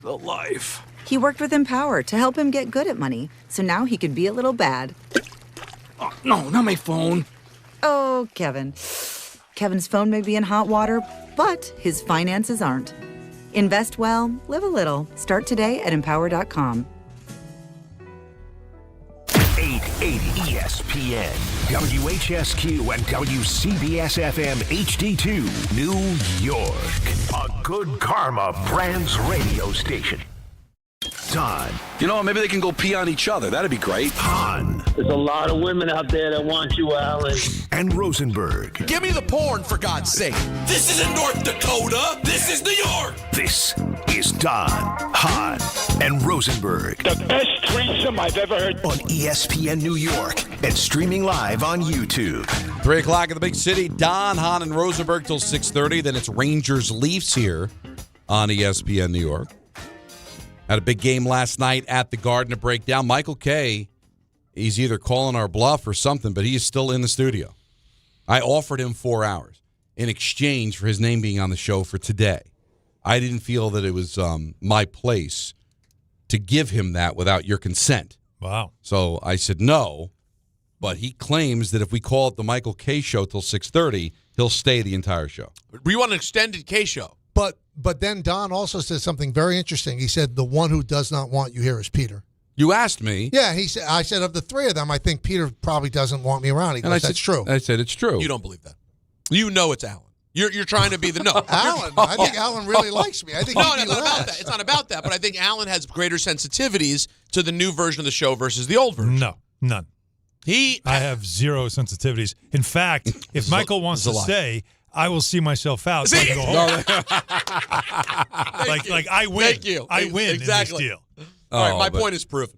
The life. He worked with Empower to help him get good at money, so now he could be a little bad. Oh, no, not my phone. Oh, Kevin. Kevin's phone may be in hot water, but his finances aren't. Invest well, live a little. Start today at Empower.com. 880 ESPN, WHSQ, and WCBS-FM HD2, New York. A Good Karma Brands radio station. Don. You know, maybe they can go pee on each other. That'd be great. Hahn. There's a lot of women out there that want you, Alan. And Rosenberg. Give me the porn, for God's sake. This isn't North Dakota. This is New York. This is Don, Hahn, and Rosenberg. The best threesome I've ever heard. On ESPN New York and streaming live on YouTube. 3 o'clock in the big city. Don, Hahn, and Rosenberg till 6:30. Then it's Rangers-Leafs here on ESPN New York. Had a big game last night at the Garden to break down. Michael Kay, he's either calling our bluff or something, but he is still in the studio. I offered him 4 hours in exchange for his name being on the show for today. I didn't feel that it was my place to give him that without your consent. Wow. So I said no, but he claims that if we call it the Michael Kay Show till 6:30, he'll stay the entire show. We want an extended K show. But then Don also said something very interesting. He said the one who does not want you here is Peter. You asked me. Yeah, he said. I said of the three of them, I think Peter probably doesn't want me around. He goes, that's true. I said it's true. You don't believe that. You know it's Alan. You're trying to be the no. Alan. I think Alan really likes me. I think no, it's not about that. It's not about that. But I think Alan has greater sensitivities to the new version of the show versus the old version. No, none. I have zero sensitivities. In fact, if Michael wants to stay, I will see myself out. So I can go home. like I win. Thank you. I win exactly. in this deal. All right, my point is proven.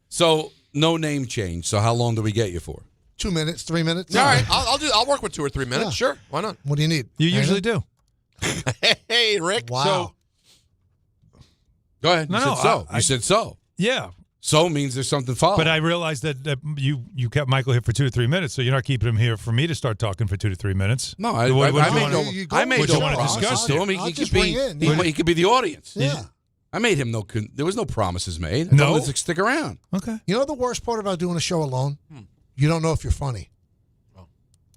So no name change. So how long do we get you for? 2 minutes, 3 minutes. All right, I'll work with 2 or 3 minutes. Yeah. Sure, why not? What do you need? You usually do. Hey, Rick. Wow. So, go ahead. You said so. Yeah. So means there's something following. But I realized that you kept Michael here for 2 to 3 minutes, so you're not keeping him here for me to start talking for 2 to 3 minutes. No, I made no promises to him. He could be the audience. Yeah. I made him there was no promises made. No. Let's stick around. Okay. You know the worst part about doing a show alone? You don't know if you're funny.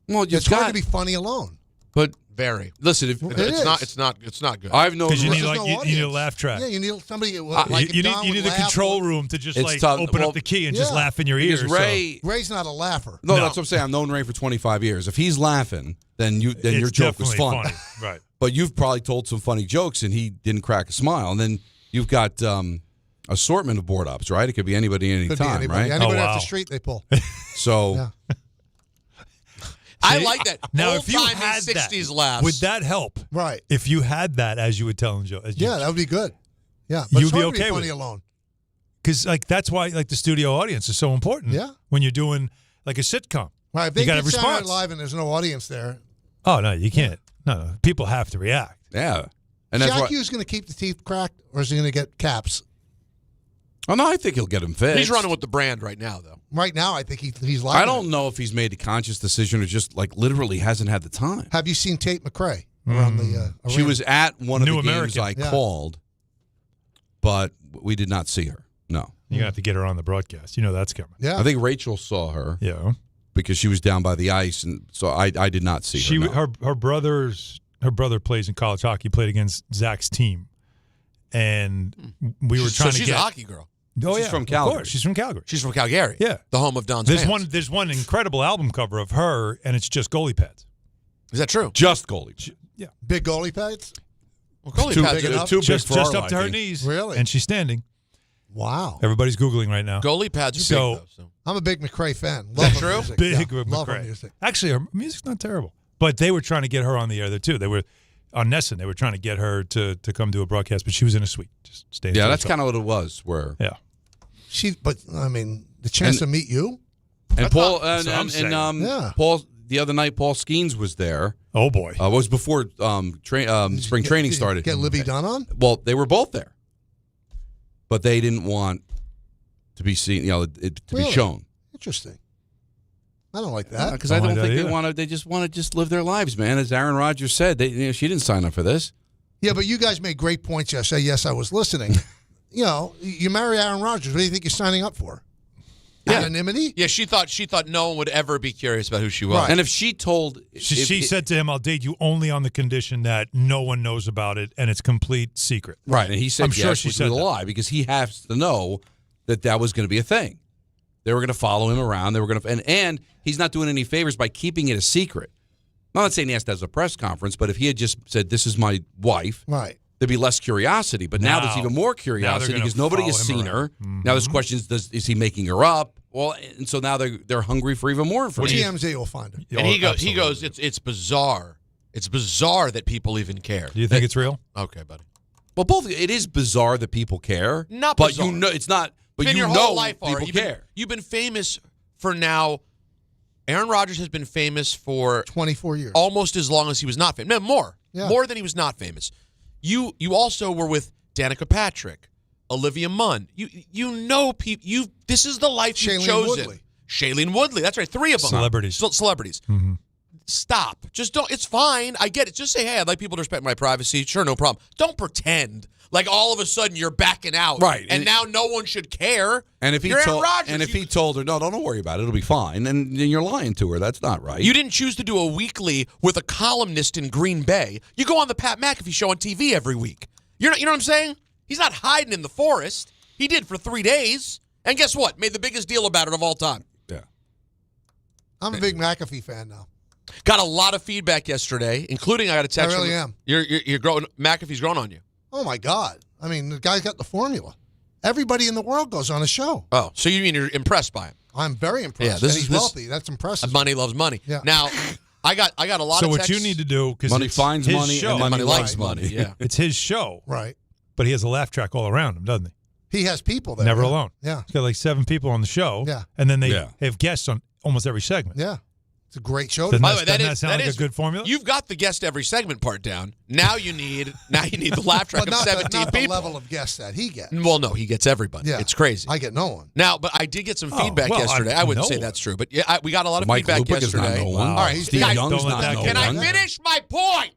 Well, it's hard to be funny alone. But very. Listen, it's not good. I've known because you need a laugh track. Yeah, you need somebody. You need the control room to just open up the key and just laugh in your ears. Ray's not a laugher. No, that's what I'm saying. I've known Ray for 25 years. If he's laughing, then your joke was funny. Right. But you've probably told some funny jokes and he didn't crack a smile. And then you've got assortment of board ups, right? It could be anybody anytime, right? Anybody off the street they pull. So. Yeah. I like that. Now, if you had 60s that, laughs. would that help? Right. If you had that as you would tell him, Joe. That would be good. Yeah. But you'd it's be hard okay to be with funny it. alone. Because that's why the studio audience is so important. Yeah. When you're doing like a sitcom. Right. If they you got get a Saturday Night response. Live and there's no audience there. Oh, no, you can't. No. People have to react. Yeah. And that's Jack Hughes going to keep the teeth cracked or is he going to get caps? Oh, no, I think he'll get him fixed. He's running with the brand right now, though. Right now, I think he's liking I don't know if he's made a conscious decision or just literally hasn't had the time. Have you seen Tate McRae around the arena? She was at one of New the American. games I called, but we did not see her. No. You're going to have to get her on the broadcast. You know that's coming. Yeah. I think Rachel saw her. Yeah. Because she was down by the ice, and so I did not see her. No. Her brother plays in college hockey, played against Zach's team. And we were trying to get... She's a hockey girl. Oh, she's from Calgary. Of course, she's from Calgary. She's from Calgary. Yeah. The home of Don's fans. There's one incredible album cover of her, and it's just goalie pads. Is that true? Just goalie. Yeah. Big goalie pads? Well, goalie pads are too big just for our up to her liking. knees. Really? And she's standing. Wow. Everybody's Googling right now. Goalie pads are big, though. So. I'm a big McRae fan. Is that true? Music. Big yeah, love her McRae. music. Actually, her music's not terrible. But they were trying to get her on the air there, too. They were on Nesson. They were trying to get her to come do a broadcast, but she was in a suite. Just staying. Yeah, that's kind of what it was. Where yeah. The chance to meet you? And Paul, yeah. Paul, the other night, Paul Skeens was there. Oh, boy. It was before spring training started. Get Libby Dunn on? Well, they were both there. But they didn't want to be seen, to be shown. Interesting. I don't like that. Because I don't think they want to. They just want to live their lives, man. As Aaron Rodgers said, she didn't sign up for this. Yeah, but you guys made great points yesterday. Yes, I was listening. You marry Aaron Rodgers. What do you think you're signing up for? Yeah. Anonymity? Yeah, she thought no one would ever be curious about who she was. Right. And if she told... She said to him, I'll date you only on the condition that no one knows about it and it's complete secret. Right, and he said I'm yes, sure she which said was a that. lie because he has to know that was going to be a thing. They were going to follow him around. They were going to... And he's not doing any favors by keeping it a secret. I'm not saying he has to have a press conference, but if he had just said, this is my wife... Right. There'd be less curiosity, but now there's even more curiosity gonna because nobody has follow him seen her. around. Now there's questions: is he making her up? Well, and so now they're hungry for even more information. TMZ will find it. And he goes, it's bizarre. It's bizarre that people even care. Do you think it's real? Okay, buddy. Well, both. It is bizarre that people care, Not but bizarre. it's not. But Been you your know, whole life, people care. You've been famous for now. Aaron Rodgers has been famous for 24 years. almost as long as he was not famous. No, more. Yeah. More than he was not famous. You also were with Danica Patrick, Olivia Munn. You know people. This is the life you've Shailene chosen. Woodley. Shailene Woodley. That's right. 3 of them. Celebrities. Celebrities. Stop. Just don't. It's fine. I get it. Just say, hey, I'd like people to respect my privacy. Sure, no problem. Don't pretend like all of a sudden you're backing out. Right. And now no one should care. And if he You're Aaron told, Rodgers, and if he told her, no, don't worry about it, it'll be fine, and you're lying to her. That's not right. You didn't choose to do a weekly with a columnist in Green Bay. You go on the Pat McAfee show on TV every week. You know what I'm saying? He's not hiding in the forest. He did for 3 days. And guess what? Made the biggest deal about it of all time. Yeah. I'm a big McAfee fan now. Got a lot of feedback yesterday, including I got a text. I really from, am. You're growing. McAfee's growing on you. Oh, my God. I mean, the guy's got the formula. Everybody in the world goes on his show. Oh, so you mean you're impressed by him? I'm very impressed. Yeah, And he's wealthy. That's impressive. Money loves money. Yeah. Now, I got a lot So of what texts. you need to do, because money finds his money, show. and money Money likes money. Yeah. It's his show, Right. but he has a laugh track all around him, doesn't he? He has people there. Never yeah. alone. Yeah. He's got like 7 people on the show. Yeah. And then they Yeah. have guests on almost every segment. Yeah. It's a great show. Doesn't By that, the way, doesn't that sound like a good formula? You've got the guest every segment part down. Now you need the laugh track But of not 17 not the people. level of guests that he gets. Well, no, he gets everybody. Yeah. It's crazy. I get no one. Now, but I did get some feedback well, yesterday. I wouldn't say no that's true, but yeah, we got a lot of Mike feedback Lupick is not yesterday. no one. All right, he's Steve guys, Young's don't let not that no get Can one. I finish my point?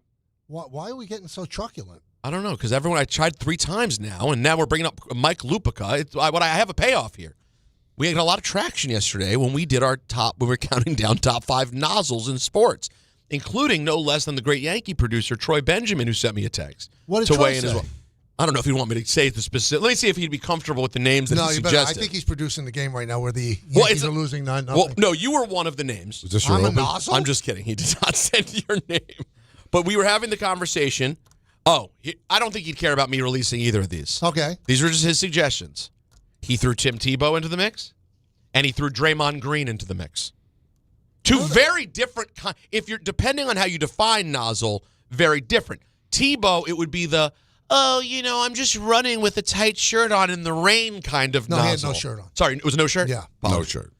Why are we getting so truculent? I don't know, because I tried 3 times now, and now we're bringing up Mike Lupica. I have a payoff here. We had a lot of traction yesterday when we did our we were counting down top 5 nozzles in sports, including no less than the great Yankee producer Troy Benjamin, who sent me a text What did to Troy weigh in as say? well. I don't know if he'd want me to say the specific. Let me see if he'd be comfortable with the names that No, he you better. I suggested. think he's producing the game right now where the Well, Yankees it's a- are losing 9-0. Well, no, you were one of the names. Is this your I'm a open? nozzle? I'm just kidding. He did not send your name. But we were having the conversation. I don't think he'd care about me releasing either of these. Okay. These were just his suggestions. He threw Tim Tebow into the mix, and he threw Draymond Green into the mix. 2 very different if you're depending on how you define nozzle, very different. Tebow, it would be the I'm just running with a tight shirt on in the rain kind of No, nozzle. he had no shirt on. Sorry, it was no shirt? Yeah. No shirt.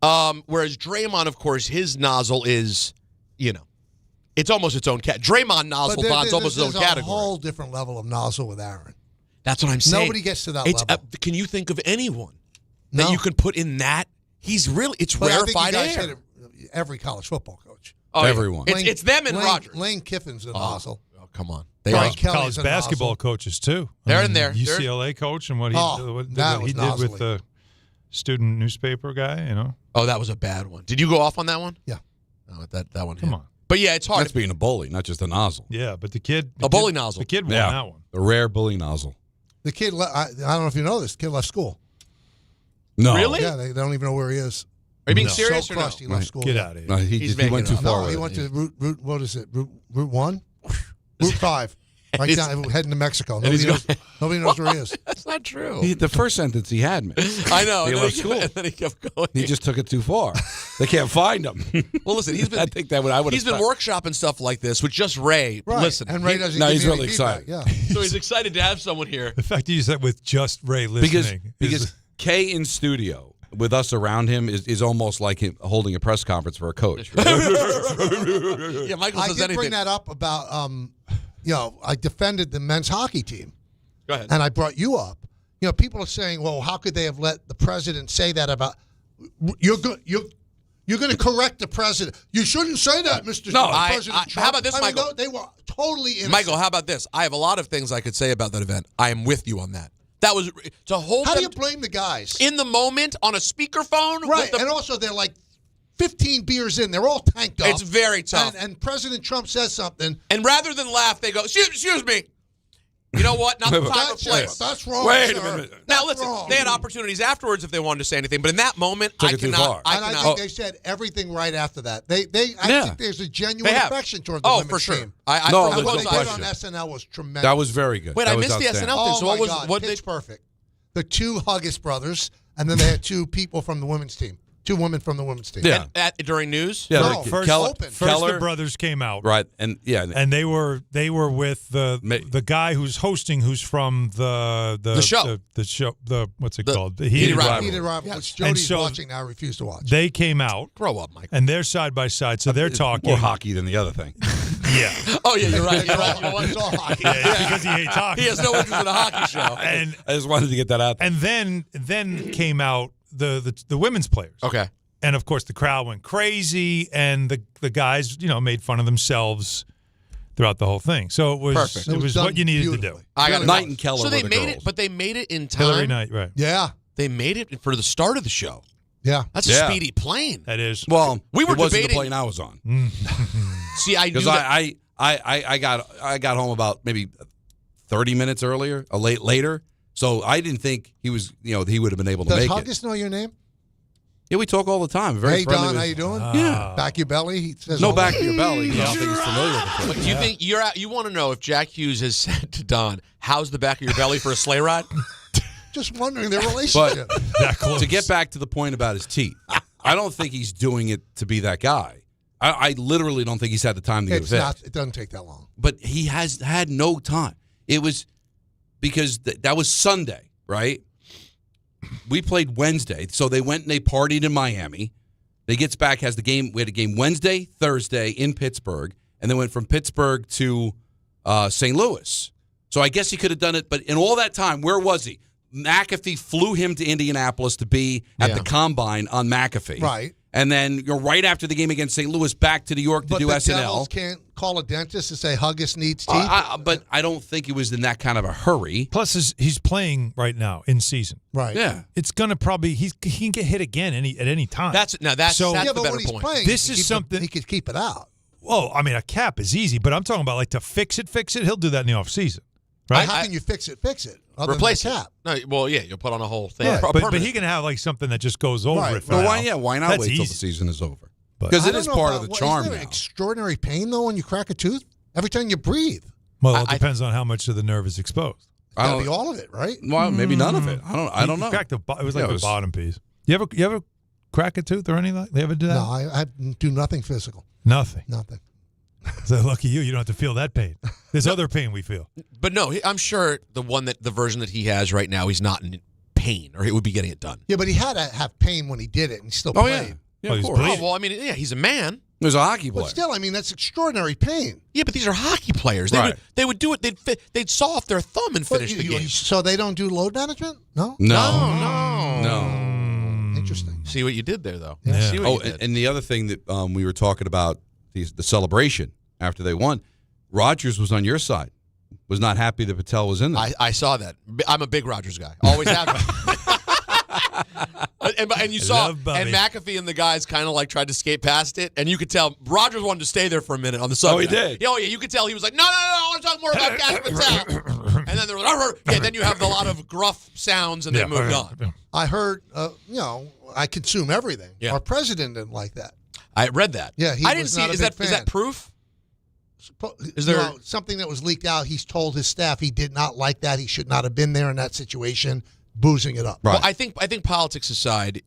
Whereas Draymond, of course, his nozzle is, it's almost its own cat. Draymond nozzle, Don's almost his own there's category. a whole different level of nozzle with Aaron. That's what I'm saying. Nobody gets to that It's, level. can you think of anyone that No. you can put in that? It's But I think you rarefied guys air. hit it, every college football coach. Oh, yeah. Everyone. It's them and Rodgers. Lane Kiffin's a nozzle. Oh, come on. They Brian are. Kelly's College a basketball nozzle. coaches too. They're in there. UCLA coach and what he that he was did with nozzly. the student newspaper guy. Oh, that was a bad one. Did you go off on that one? Yeah. Oh, that one. Come hit. on. But yeah, it's hard. That's being a bully, not just a nozzle. Yeah, but the kid, A bully nozzle. The kid won that one. The rare bully nozzle. The kid, I don't know if you know this, the kid left school. No. Really? Yeah, they don't even know where he is. Are you being No. serious So or no? crushed he left school. Get out of here. No, he He's went making too it up. far. No, with he it. went to Route, what is it, Route 1? Route 5. Right down, heading to Mexico. Nobody knows where he is. That's not true. The first sentence he had me. I know. He and, left then school. and then he kept going. He just took it too far. They can't find him. Well, listen, he's been. I think that I would. He's been workshopping stuff like this with just Ray. Right. Listen, and Ray doesn't No, give he's you any really feedback. excited. Yeah. so he's excited to have someone here. The fact that you said with just Ray listening. Because Kay in studio with us around him is almost like him holding a press conference for a coach. Yeah, Michael I says did anything. bring that up about, I defended the men's hockey team. Go ahead. And I brought you up. People are saying, well, how could they have let the president say that about you're going to correct the president. You shouldn't say that, Mr. No, President Trump. how about this, Michael? They were totally innocent. Michael, how about this? I have a lot of things I could say about that event. I am with you on that. That was to hold. How do them you blame the guys? in the moment on a speakerphone? Right, and also they're like 15 beers in. They're all tanked up. It's very tough. And President Trump says something. And rather than laugh, they go, excuse me. You know what? Not the time or place. That's wrong. Wait sir. a minute. Now, That's listen, wrong. they had opportunities afterwards if they wanted to say anything, but in that moment, Took I it too cannot. far. I And I cannot. think they said everything right after that. I Yeah. think there's a genuine They have. affection toward the Oh, women's for sure. team. I No, from And both what they sides. did on SNL was tremendous. That was very good. Wait, That I was missed the outstanding. SNL thing. Oh So my what was God, what they? pitch perfect. The two Huggis brothers, and then they had two people from the women's team. Two women from the women's team. Yeah. During news? Yeah, No, like first Keller, open. First, Keller, the brothers came out, right, and and they were with the guy who's hosting, who's from the show. the show, what's it The called? The Heated Heated Rivalry. Rivalry. Heated rivalry, Yes. which And Jody's so watching now. I refuse to watch. They came out, Grow up, Mike. and they're side by side, so they're talking. more hockey than the other thing. Yeah, Oh yeah, you're right. You're right. You know what? It's all hockey. yeah, because he hates hockey. He has no interest in a hockey show. And I just wanted to get that out there. and then came out the women's players. Okay. And of course, the crowd went crazy, and the guys, made fun of themselves throughout the whole thing. So it was Perfect. it was done what you needed to do. beautifully. I got Knight and Keller So were they the made girls. it, but they made it in time. Hillary Knight, right? Yeah, They made it for the start of the show. yeah. That's Yeah. a speedy plane. That is. Well, We were it wasn't debating- the plane I was on See, I knew because that. I got home about maybe 30 minutes earlier, later. So I didn't think he was, he would have been able to Does make Huggis it. know your name? Yeah, we talk all the time. Very Hey friendly Don, with- how you doing? Yeah. Back your belly. He says No all back that. to your belly. I don't think he's familiar with But it. do you think you're out? You want to know if Jack Hughes has said to Don, "How's the back of your belly for a sleigh ride?" Just wondering their relationship. that close. To get back to the point about his teeth, I don't think he's doing it to be that guy. I literally don't think he's had the time to get It's fit. not. It doesn't take that long. But he has had no time. It was because that was Sunday, right? We played Wednesday, so they went and they partied in Miami. They gets back, has the game. We had a game Wednesday, Thursday in Pittsburgh, and then went from Pittsburgh to St. Louis. So I guess he could have done it, but in all that time, where was he? McAfee flew him to Indianapolis to be at the Combine on McAfee. Right. And then you're right after the game against St. Louis back to New York to But do the SNL. Devils can't call a dentist and say Huggis needs teeth. But I don't think he was in that kind of a hurry. Plus, he's playing right now in season. right. Yeah. It's gonna probably he can get hit again at any time. That's So- that's Yeah, the but better when he's point. playing, This he is keep something- he could keep it out. well, I mean, a cap is easy, but I'm talking about like to fix it. He'll do that in the off season, right? How can you fix it? Other Replace than the it. cap. No, well, yeah, you'll put on a whole thing. Yeah, but Permanent. he can have like something that just goes over Right. it. For Well, now. why not That's wait till easy. the season is over? But- Because I it don't is know part about- of the charm Isn't there now. extraordinary pain though when you crack a tooth? Every time you breathe, Well, it I- depends on how much of the nerve is exposed. I gotta don't- be all of it, right? Well, maybe none of it. I don't He know. cracked it was like Yeah, the bottom piece. You ever crack a tooth or anything? Like you ever do that? No, I do nothing physical. Nothing. Nothing. So lucky you don't have to feel that pain. There's other pain we feel. But no, I'm sure the version that he has right now, he's not in pain, or he would be getting it done. Yeah, but he had to have pain when he did it, and he still Oh, played. yeah. Yeah, Oh, of he's course. bleeding. Oh well, I mean, yeah, he's a man. There's a hockey player. But still, I mean, that's extraordinary pain. Yeah, but these are hockey players. Right. They would do it. They'd saw off their thumb and finish the game. So they don't do load management? No? No. Interesting. See what you did there, though. Yeah. See what Oh, you did. and the other thing that we were talking about, the celebration after they won, Rodgers was on your side. Was not happy that Patel was in there. I saw that. I'm a big Rodgers guy. Always have been. and you saw, love Bobby. and McAfee and the guys kind of like tried to skate past it, and you could tell Rodgers wanted to stay there for a minute on the subject. he did? Oh, yeah, you could tell he was like, no, I want to talk more about Gas Patel. And then they were like, yeah, then you have a lot of gruff sounds, and they moved on. I heard, I consume everything. Yeah. Our president didn't like that. I read that. Yeah, he I didn't was see not it. a Is big that fan. proof? Is there- something that was leaked out? He's told his staff he did not like that. He should not have been there in that situation, boozing it up. Right. Well, I think politics aside,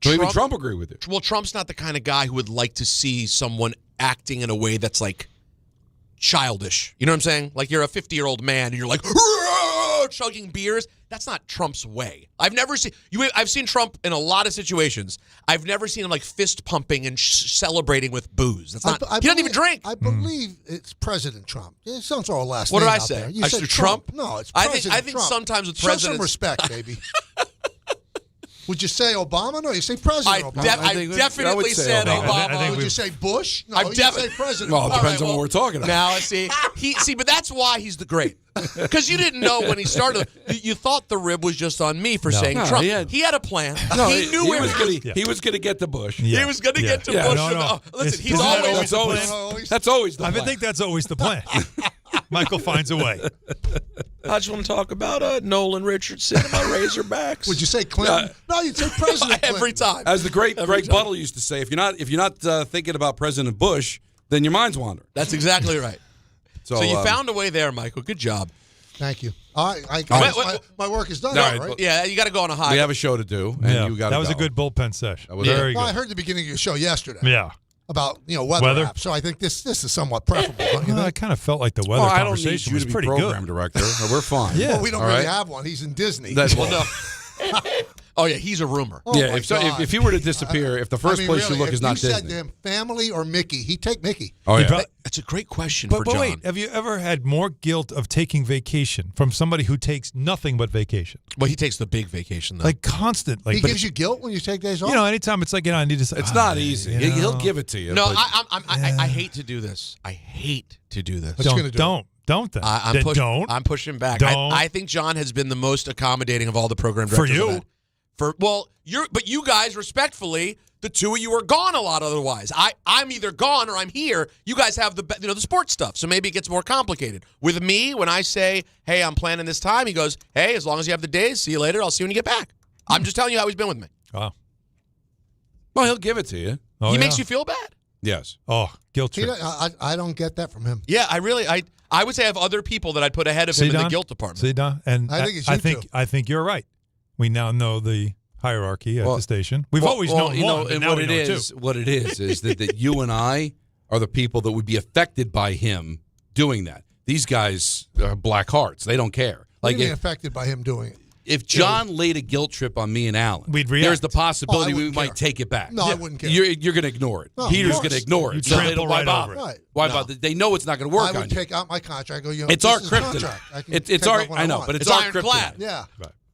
so even Trump agreed with it. well, Trump's not the kind of guy who would like to see someone acting in a way that's like childish. You know what I'm saying? Like you're a 50-year-old man and you're like chugging beers. That's not Trump's way. I've seen Trump in a lot of situations. I've never seen him like fist pumping and celebrating with booze. That's not. He doesn't even drink. I believe it's President Trump. Yeah, don't throw a last What name did I out say? there. You I said said Trump? No, it's I President think Trump. sometimes with Show some presidents- respect, baby. Would you say Obama? No, you say President Obama. I definitely said Obama. Obama. I think Would you say Bush? No, I've you defi- say President. Well, it Obama. depends on what we're talking about. Now, see, but that's why he's the great. Because you didn't know when he started. You thought the rib was just on me for saying No, Trump. he had- a plan. No, he knew where he was going to get to Bush. He was going to get to Bush. No. Listen, he's Isn't that always always the plan? That's always the I plan. think that's always the plan. Michael finds a way. I just want to talk about Nolan Richardson and my Razorbacks. Would you say Clinton? No, you'd say President Clinton. Every time. As the great Every Greg time. Buttle used to say, if you're not thinking about President Bush, then your mind's wandering. That's exactly right. So you um, found a way there, Michael. Good job. Thank you. My work is done, All now, right, right? but- Yeah, you got to go on a high. We have a show to do, and you got that was a good bullpen session. That was Very Well, I good. heard the beginning of your show yesterday Yeah. about weather Weather? apps, so I think this is somewhat preferable. Don't you Well, I think? kind of felt like the weather Well, I don't need conversation you was to be pretty program good. director. We're fine. Yeah. Well, we don't All really right. have one. He's in Disney. That's Well, no. Oh, yeah, he's a rumor. Oh, yeah. my If God. he were to disappear, if the first place you really, look if is not you said Disney. to him, family or Mickey, he'd take Mickey. Oh yeah. prob- That's a great question for But John. wait, have you ever had more guilt of taking vacation from somebody who takes nothing but vacation? Well, he takes the big vacation, though. Like constant. Like, He but gives you guilt when you take days off? anytime it's like, I need to say, It's not easy. He'll give it to you. no, but- I hate to do this. I hate to do this. What you gonna do? Don't then. I'm Then pushing. don't. I'm pushing back. Don't. I think John has been the most accommodating of all the program For directors. you. of that. But you guys, respectfully, the two of you are gone a lot. Otherwise, I'm either gone or I'm here. You guys have the sports stuff, so maybe it gets more complicated. With me, when I say, "Hey, I'm planning this time," he goes, "Hey, as long as you have the days, see you later. I'll see you when you get back." I'm just telling you how he's been with me. Wow. well, he'll give it to you. Oh, he yeah. makes you feel bad. Yes. Oh, guilt See, trip. I don't get that from him. Yeah, I would say I have other people that I'd put ahead of him in the guilt department. See, Don? And I think it's you two. I think you're right. We now know the hierarchy at the station. We've always known one, but and now what we it know is, two. what it is that you and I are the people that would be affected by him doing that. These guys are black hearts. They don't care. Like Like being if, affected by him doing it. if John laid a guilt trip on me and Alan, We'd react. there's the possibility Oh, I we wouldn't might care. take it back. No, I wouldn't care. You're going to ignore it. No, of Peter's course. going to ignore You it. So they trample don't, why right bother? over it. Right. Why No. bother? They know it's not going to work I on would you. take out my contract. Go, It's this our is kryptonite. contract. I can It's take our. out what I know, want. but it's It's our ironclad. kryptonite. Yeah.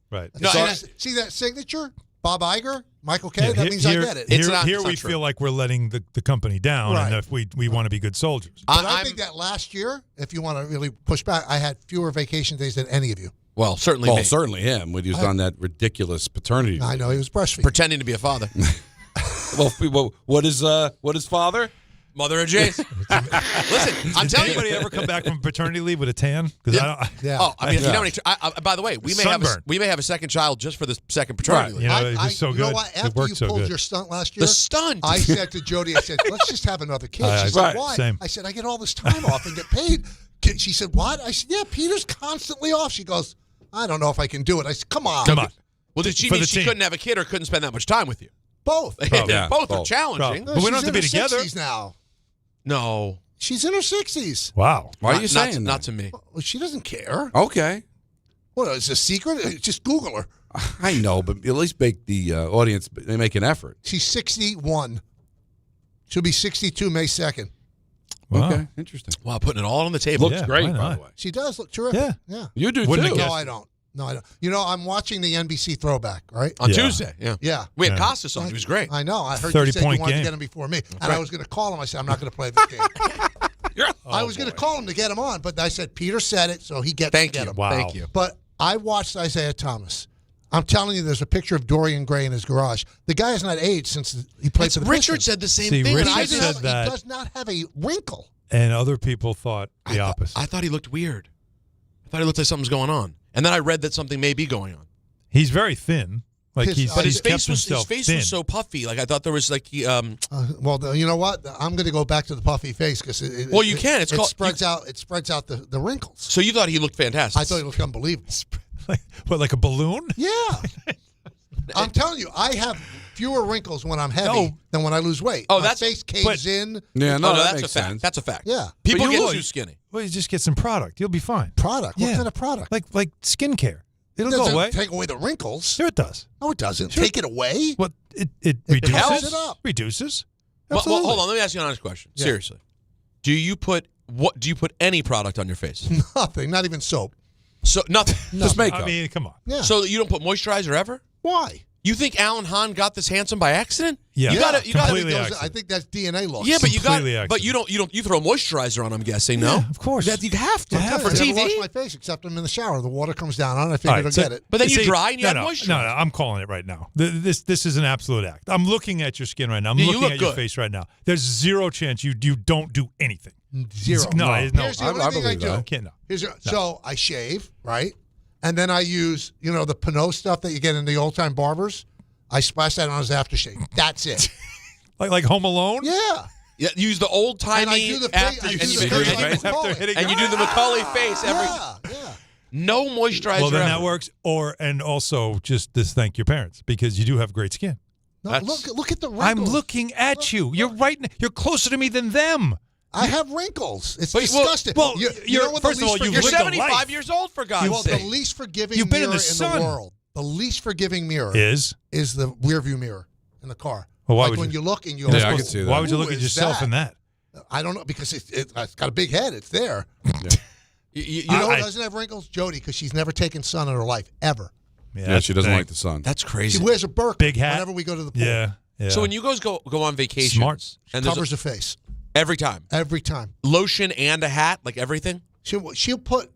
Right. No, So and see that signature? Bob Iger? Michael K? Yeah, that means here, I get it. It's Here, not- here it's we not true. feel like we're letting the company down, Right. and if we want to be good soldiers. But I I'm- think that last year, if you want to really push back, I had fewer vacation days than any of you. Well, certainly Well, me. certainly him when he was on that ridiculous paternity. I know he was breastfeeding. Pretending to be a father. Well, what is father? Mother of Jace. Listen, I'm Did telling anybody you. ever come back from paternity leave with a tan? Because Yeah. Oh, I mean, if you know any, by the way, we may Sunburn. have a second child just for the second paternity leave. You know, it's just so you know good. what? It After worked you so pulled good. your stunt last year, The stunt. I said to Jody, I said, let's just have another kid. I- She said, right, why? same. I said, I get all this time off and get paid. She said, what? I said, yeah, Peter's constantly off. She goes, I don't know if I can do it. I said, come on. Come on. Well, did she For mean the she team. couldn't have a kid or couldn't spend that much time with you? Both. Yeah, Both are both. challenging. But we don't have to be She's in her together. 60s now. No. She's in her 60s. Wow. Why are Not- you not, saying Not that? to me. Well, she doesn't care. Okay. What, it's a secret? Just Google her. I know, but at least make the audience make an effort. She's 61. She'll be 62 May 2nd. Wow. Okay, interesting. Wow, putting it all on the table. Yeah, Great, why by not? the way. She does look terrific. Yeah. You do Wouldn't too. have No, guessed. I don't. No, I don't. You know, I'm watching the NBC throwback, right? On Yeah. Tuesday, yeah. Yeah. We had Yeah. Costas on. He was great. I know. I heard you 30 said you point wanted game. to get him before me. And I was going to call him. I said, I'm not going to play this game. I was going to call him to get him on, but I said, Peter said it, so he gets Thank to get you. him. Wow. Thank you. But I watched Isaiah Thomas. I'm telling you, there's a picture of Dorian Gray in his garage. The guy has not aged since he played for the Richard Pistons. said the same See, thing. Richard and I said just- that- He does not have a wrinkle. And other people thought the opposite. I thought he looked weird. I thought he looked like something's going on. And then I read that something may be going on. He's very thin. Like His- he's but His kept face was himself his face thin. was so puffy. Like I thought there was like he Well, you know what? I'm going to go back to the puffy face because Well, you can. It's called- spreads out. It spreads out the wrinkles. so you thought he looked fantastic. I thought he looked unbelievable. like a balloon? Yeah. I'm telling you, I have fewer wrinkles when I'm heavy No. than when I lose weight. Oh, My that's- face caves but- in. Yeah, no, Oh, no, that that's makes a fact. sense. That's a fact. Yeah. People But you get look- too skinny. Well, you just get some product. You'll be fine. Product? What Yeah. kind of product? Like skincare. It'll It go doesn't away. take away the wrinkles. Sure, it does. No, it doesn't. Sure. Take it away? What it It reduces. helps it up. Reduces. Well, Absolutely. hold on. Let me ask you an honest question. Yeah. Seriously, do you put any product on your face? Nothing. Not even soap. So nothing. Just makeup. I mean, come on. Yeah. So you don't put moisturizer ever? Why? You think Alan Hahn got this handsome by accident? Yeah. You gotta completely I accident. think that's DNA look. Yeah, but you got. Completely But you don't. You throw moisturizer on. I'm guessing. No, Yeah, of course. That you have to I for never TV. wash my face except I'm in the shower. The water comes down on it. I All figured right, I'll so- get it. But then you See, dry and you no, add moisturizer. No, I'm calling it right now. This is an absolute act. I'm looking at your skin right now. I'm Yeah, you looking look at your good. face right now. There's zero chance you don't do anything. Zero. No, Here's the only thing I believe do. that. Can't no. So I shave, right? And then I use, the Pinot stuff that you get in the old-time barbers. I splash that on his aftershave. That's it. Like Home Alone. Yeah. Yeah, use the old And I timey do the after, face. I and do you the figure face it like out. Macaulay. And you do the Macaulay face every. Yeah. No moisturizer. Well, then ever. that works. And also just thank your parents because you do have great skin. No, That's- look at the wrinkles. I'm looking at you. You're right. You're closer to me than them. I have wrinkles. It's Well, disgusting. well, you know what the first of all, least you've You're lived a 75 life. years old, for God's Well, sake. the least forgiving You've been in mirror the sun. world. The least forgiving mirror Is the rear view mirror in the car. Well, why like would when you- you look and you Yeah, go, I can see that. why would you "Who look at is yourself in that? I don't know because it's got a big head. It's there. You You know I- who doesn't have wrinkles? Jody, because she's never taken sun in her life ever. Yeah, she doesn't like the sun. that's She crazy. wears a burqa Big hat. whenever we go to the pool. Yeah. So when you guys go on vacation, Smart. and there's Covers her face every time every time. lotion and a hat, like everything. She'll put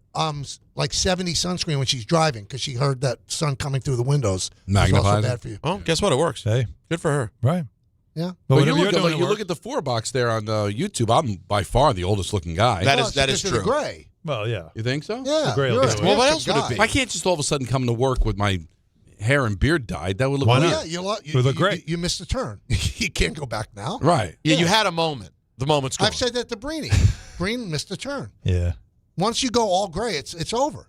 like 70 sunscreen when she's driving because she heard that sun coming through the windows. It's Magnifies also it. bad for you. Oh, guess what? It works. Hey, Good for her. right. Yeah. But Well, you whatever look you're at doing, like, it you look works. at the 4-box there on YouTube. I'm by far the oldest looking guy. That Well, is it's true. The gray. Well, yeah. You think so? Yeah. gray you're will a do it. Well, what handsome else would it guy. I can't just all of a sudden come to work with my hair and beard dyed. That would look Why weird. not? Yeah, you We look great. You missed the turn. You can't go back now. Right. Yeah, you had a moment. The moment's gone. I've said that to Breeny. Breen missed the turn. Yeah. Once you go all gray, it's over.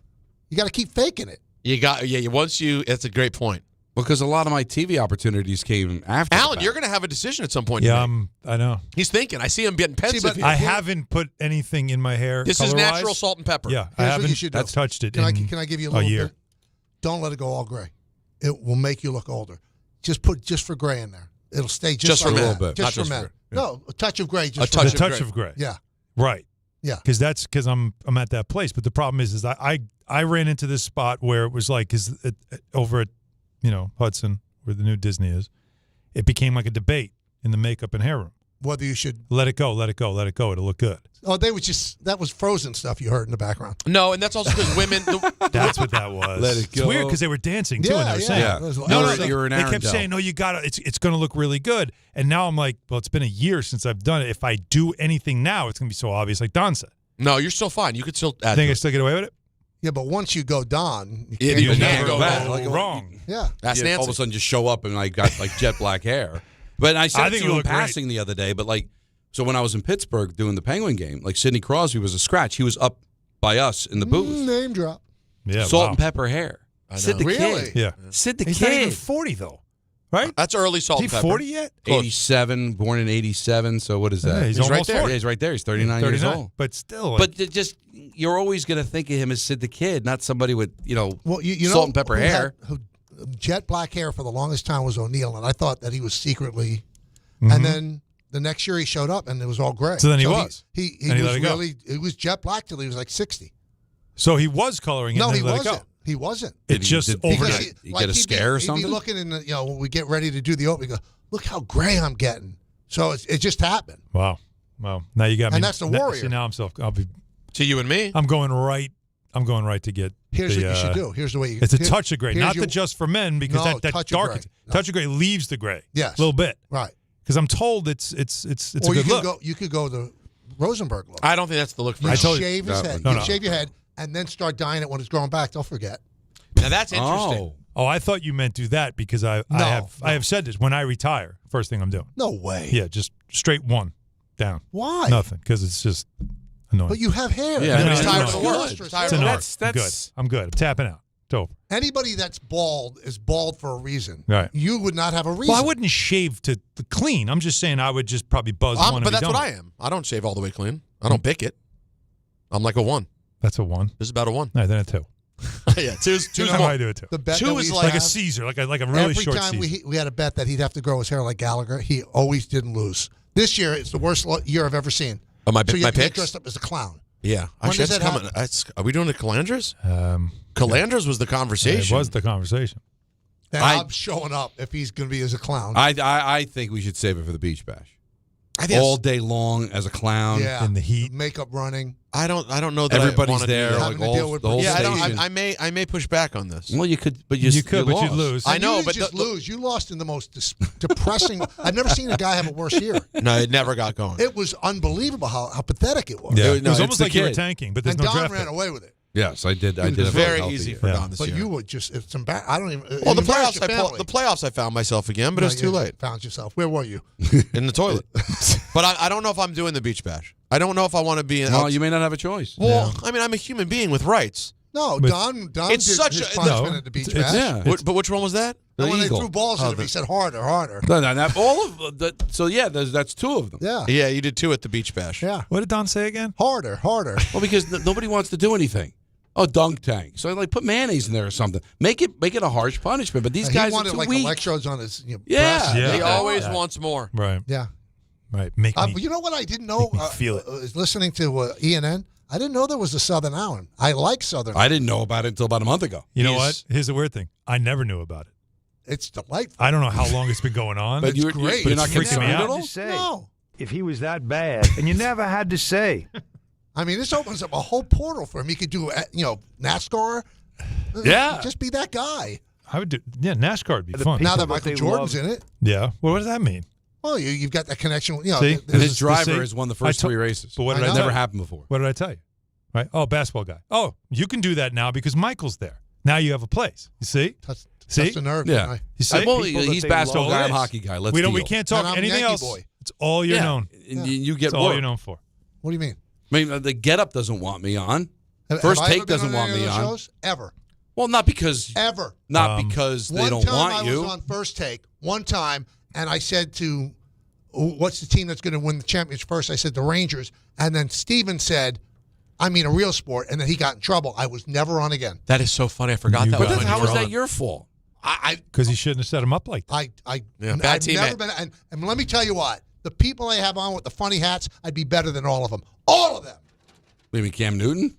You got to keep faking it. You got that's a great point. Because a lot of my TV opportunities came after. Alan, the you're fact. going to have a decision at some point. Yeah, to make. I know. He's thinking. I see him getting pensive. but here. I haven't put anything in my hair. This is color-wise. natural salt and pepper. Yeah, I Here's what haven't you should do. touched it Can in I give you a a little year. bit? Don't let it go all gray. It will make you look older. Just for gray in there. It'll stay Just for like a that. little bit, Just not for just men. for- No, a touch of gray. Just A for touch The men. of touch gray. of gray. Yeah. Right. Yeah. Because I'm at that place. But the problem is I ran into this spot where it was like because over at Hudson where the new Disney is, it became like a debate in the makeup and hair room. Whether you should. Let it go, let it go, let it go. It'll look good. Oh, that was Frozen stuff you heard in the background. No, and that's also because women. That's what that was. Let it It's go. weird because they were dancing too, and they were saying, Yeah. You're an they kept Arendelle. saying, "No, you got to. It's going to look really good." And now I'm like, well, it's been a year since I've done it. If I do anything now, it's going to be so obvious, like Don said. No, you're still fine. You could still add. Think to I it. still get away with it? Yeah, but once you go Don, you Yeah, can't you go can't back. go back. Like, wrong. Yeah. That's Yeah, all of Nancy. a sudden just show up and I got like jet black hair. But I I said think to it you in looked great. passing the other day, but so when I was in Pittsburgh doing the Penguin game, like Sidney Crosby was a scratch. He was up by us in the booth. Name drop. Yeah, Salt wow. and pepper hair. I know. Sid the Really? Kid. Yeah, Sid the he's not even Kid. 40 though, right? That's early salt Is and he pepper. 40 yet? 87, born in 87. So what is that? Yeah, he's He's right almost there. 40. Yeah, he's right there. He's 39 years 39. old. But still, But you're always going to think of him as Sid the Kid, not somebody with, Well, you know salt and pepper who hair. had- who jet black hair for the longest time was O'Neal, and I thought that he was secretly. And then the next year he showed up, and it was all gray. So then he was. He And he was let it go. really. It was jet black till he was like 60. so he was coloring it. No, and he then let it wasn't. go. He wasn't. It's just did- over. Because Because you get a he'd scare or He'd something? be looking in the, when we get ready to do the open, we go, look how gray I'm getting. So it just happened. Wow. Now you got me. And that's the warrior. See, now To you and me. I'm going right to get. Here's the, what you should do. Here's the way you. It's a here's- touch of gray, here's not your- the just for men because No, that touch of darkens. gray. No. Touch of gray leaves the gray. Yes. a little bit. Right. Because I'm told it's a Or you good could look. you could go the Rosenberg look. I don't think that's the look for You him. told you- shave his head. No, You no. shave your head and then start dyeing it when it's growing back. Don't forget. Now that's interesting. Oh, I thought you meant do that because I have said this when I retire. First thing I'm doing. No way. Yeah, just straight one down. Why? Nothing because it's just annoying. But you have hair. Yeah, but You're he's tired good. of the work. You're Tired it's of an the art. That's- I'm good. I'm tapping out. It's over. Anybody that's bald is bald for a reason. Right. You would not have a reason. Well, I wouldn't shave to clean. I'm just saying I would just probably buzz one. and But be that's done what with I it. am. I don't shave all the way clean. I don't pick it. I'm like a 1. That's a 1. This is about a 1. No, then a 2. Yeah, two's You That's know, how I do it too. The bet Two that we is used like to Like a have, Caesar, like a really every short time Caesar. we had a bet that he'd have to grow his hair like Gallagher, he always didn't lose. This year, it's the worst year I've ever seen. Oh, my So you my have to get picks? dressed up as a clown. Yeah. When Actually, does that's that coming. happen? Are we doing the Calandras? Um, Calandras was the it conversation. was the conversation. then I'm showing up if he's going to be as a clown. I think we should save it for the beach bash. I think All day long as a clown. Yeah, in the heat. makeup running. I don't know that Everybody's I there, do that. like Having to deal with the whole Yeah, station. I may push back on this. Well, you could, but You could, but lost. you'd lose. I know, you but just lose. You lost in the most depressing. I've never seen a guy have a worse year. No, it never got going. It was unbelievable how pathetic it was. Yeah, No, it was it's almost the like you were kid. tanking, but there's And no Don draft ran pick. away with it. Yes, I did. I It did. was have a very healthy easy year. for Yeah. Don this But year. you would just, it's embarrassing. I don't even. Well, the you embarrassed playoffs, your family. the playoffs, I found myself again, but No, it's too you late. Found yourself. Where were you? In the toilet. But I don't know if I'm doing the beach bash. I don't know if I want to be in. Well, you may not have a choice. Well, I mean, I'm a human being with rights. No, But- Don It's did such his a- punishment no, at the beach it's- bash. Yeah. But which one was that? The And when Eagle. they threw balls at him, he said harder, harder. No, all of the. So yeah, that's two of them. Yeah. Yeah, you did 2 at the beach bash. Yeah. What did Don say again? Harder, harder. Well, because nobody wants to do anything. Oh, dunk tank. So like put mayonnaise in there or something. Make it a harsh punishment. But these He guys are wanted too like weak. electrodes on his Yeah. breast. Yeah. He Yeah. always wants more. Right, Yeah. right. Make me. You know what I didn't know? Make me feel it. Is listening to ENN. I didn't know there was a Southern Island. I like Southern. I didn't know about it until about a month ago. You know what? Here's the weird thing. I never knew about it. It's delightful. I don't know how long it's been going on. But you're great. You're But not it's freaking me concerned out. at all. Say No. if he was that bad, and you never had to say. I mean, this opens up a whole portal for him. He could do, NASCAR. Yeah. Just be that guy. I would do. Yeah, NASCAR would be fun. Now that But Michael they Jordan's love- in it. Yeah. Well, what does that mean? Well, you've got that connection. See? And there's- his driver see, has won the first I to- 3 races. But what I did I know. tell Never you? happened before. What did I tell you? Right? Oh, basketball guy. Oh, you can do that now because Michael's there. Now you have a place. You see? touch See? the nerve. Yeah. didn't I? You see? Well, people that he's they basketball love. guy. I'm All it is. hockey guy. Let's we don't. deal. We can't talk And I'm anything Yankee else. boy. It's all you're Yeah. known. And you get It's all work. you're known for. What do you mean? I mean, the Get Up doesn't want me on. Have First I Take ever been doesn't on want any me of those on. shows? Ever. Well, not because They they don't time want I you. was on First Take one time, and I said to, what's the team that's going to win the championship first? I said the Rangers. And then Steven said, I mean a real sport. And then he got in trouble. I was never on again. That is so funny. I forgot You that. got was it. when How you was were that on. your fault? Because he shouldn't have set him up like that. I've bad never teammate. been, and let me tell you what, the people I have on with the funny hats, I'd be better than all of them. All of them. Maybe Cam Newton?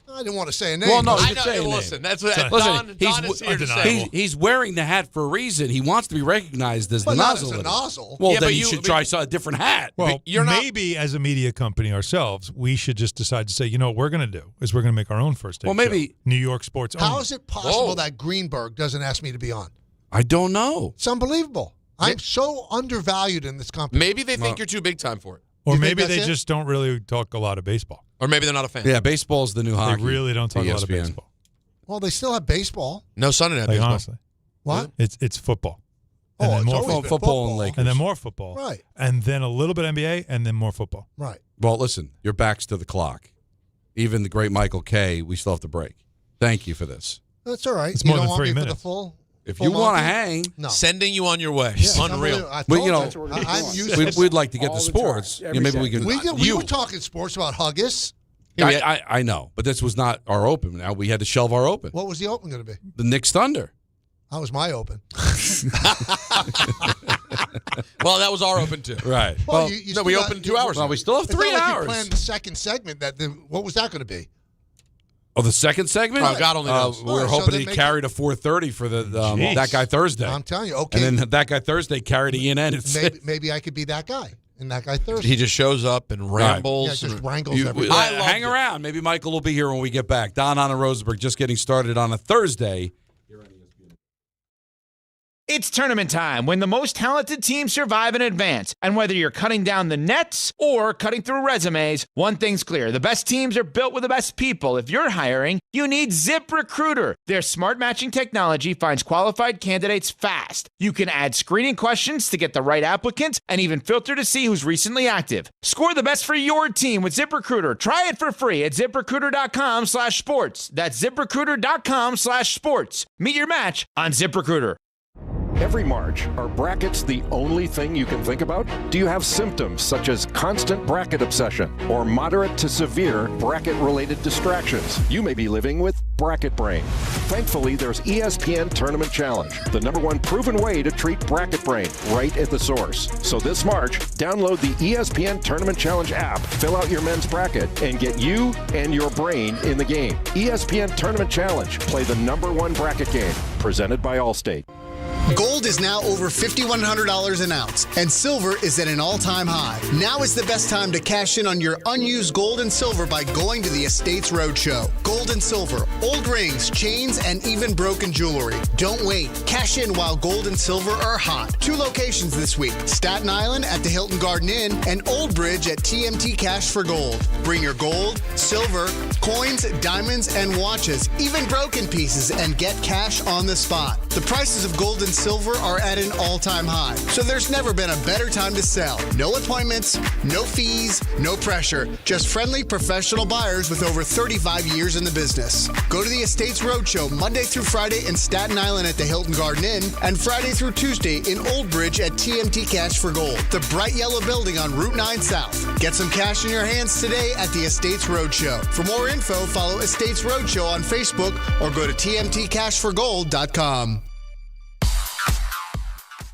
I didn't want to say a name. Well, no, but- you I can know. say a name. Listen, that's what Listen, Don he's is here to undeniable. say. He's wearing the hat for a reason. He wants to be recognized as But the not nozzle. as a in it. nozzle. Well, Yeah, then but you you- should try a different hat. Well, you're not- maybe as a media company ourselves, we should just decide to say, you know, what we're going to do is we're going to make our own First Take Well, maybe- show. New York sports. How only. is it possible Whoa. that Greenberg doesn't ask me to be on? I don't know. It's unbelievable. I'm so undervalued in this company. Maybe they think you're too big time for it. Or You think maybe that's they it? just don't really talk a lot of baseball. Or maybe they're not a fan. Yeah, baseball's the new hockey. They really don't talk a lot of ESPN. baseball. Well, they still have baseball. No Sunday night Like baseball. honestly, What? it's football. Oh, And then it's more always football. been football and Lakers. And then more football. Right. And then a little bit NBA, and then more football. Right. Well, listen, your back's to the clock. Even the great Michael K., we still have to break. Thank you for this. That's all right. It's You more don't than want 3 me for minutes. the full. If full you want to Monty? hang, No. Sending you on your way. Yeah, Unreal. I Well, told you know, you. I'm used we'd like to get All to the time. sports. Every Maybe we second. can. we were talking sports about Huggis. I know, but this was not our open. Now we had to shelve our open. What was the open going to be? The Knicks Thunder. That was my open. Well, that was our open too. Right. Well, No, we opened 2 hours. Well, we still have It's 3 not like hours. you planned the second segment. What was that going to be? Oh, the second segment? Oh, God only knows. We All were right, so hoping then he make carried a 4:30 for the Jeez. That Guy Thursday. I'm telling you. Okay. And then That Guy Thursday carried ENN. maybe I could be that guy in That Guy Thursday. He just shows up and rambles. Yeah, just and- wrangles everybody. I loved hang it. around. Maybe Michael will be here when we get back. Don, Hahn, and Rosenberg just getting started on a Thursday. It's tournament time when the most talented teams survive and advance. And whether you're cutting down the nets or cutting through resumes, one thing's clear. The best teams are built with the best people. If you're hiring, you need ZipRecruiter. Their smart matching technology finds qualified candidates fast. You can add screening questions to get the right applicants and even filter to see who's recently active. Score the best for your team with ZipRecruiter. Try it for free at ZipRecruiter.com/sports. That's ZipRecruiter.com/sports. Meet your match on ZipRecruiter. Every March, are brackets the only thing you can think about? Do you have symptoms such as constant bracket obsession or moderate to severe bracket-related distractions? You may be living with bracket brain. Thankfully, there's ESPN Tournament Challenge, the #1 proven way to treat bracket brain right at the source. So this March, download the ESPN Tournament Challenge app, fill out your men's bracket, and get you and your brain in the game. ESPN Tournament Challenge. Play the #1 bracket game. Presented by Allstate. Gold is now over $5,100 an ounce, and silver is at an all-time high. Now is the best time to cash in on your unused gold and silver by going to the Estates Roadshow. Gold and silver, old rings, chains, and even broken jewelry. Don't wait. Cash in while gold and silver are hot. 2 locations this week: Staten Island at the Hilton Garden Inn and Old Bridge at TMT Cash for Gold. Bring your gold, silver, coins, diamonds, and watches, even broken pieces, and get cash on the spot. The prices of gold and silver are at an all-time high, so there's never been a better time to sell. No appointments, no fees, no pressure. Just friendly professional buyers with over 35 years in the business. Go to the Estates Roadshow Monday through Friday in Staten Island at the Hilton Garden Inn and Friday through Tuesday in Old Bridge at TMT Cash for Gold, the bright yellow building on Route 9 South. Get some cash in your hands today at the Estates Roadshow. For more info, follow Estates Roadshow on Facebook or go to tmtcashforgold.com.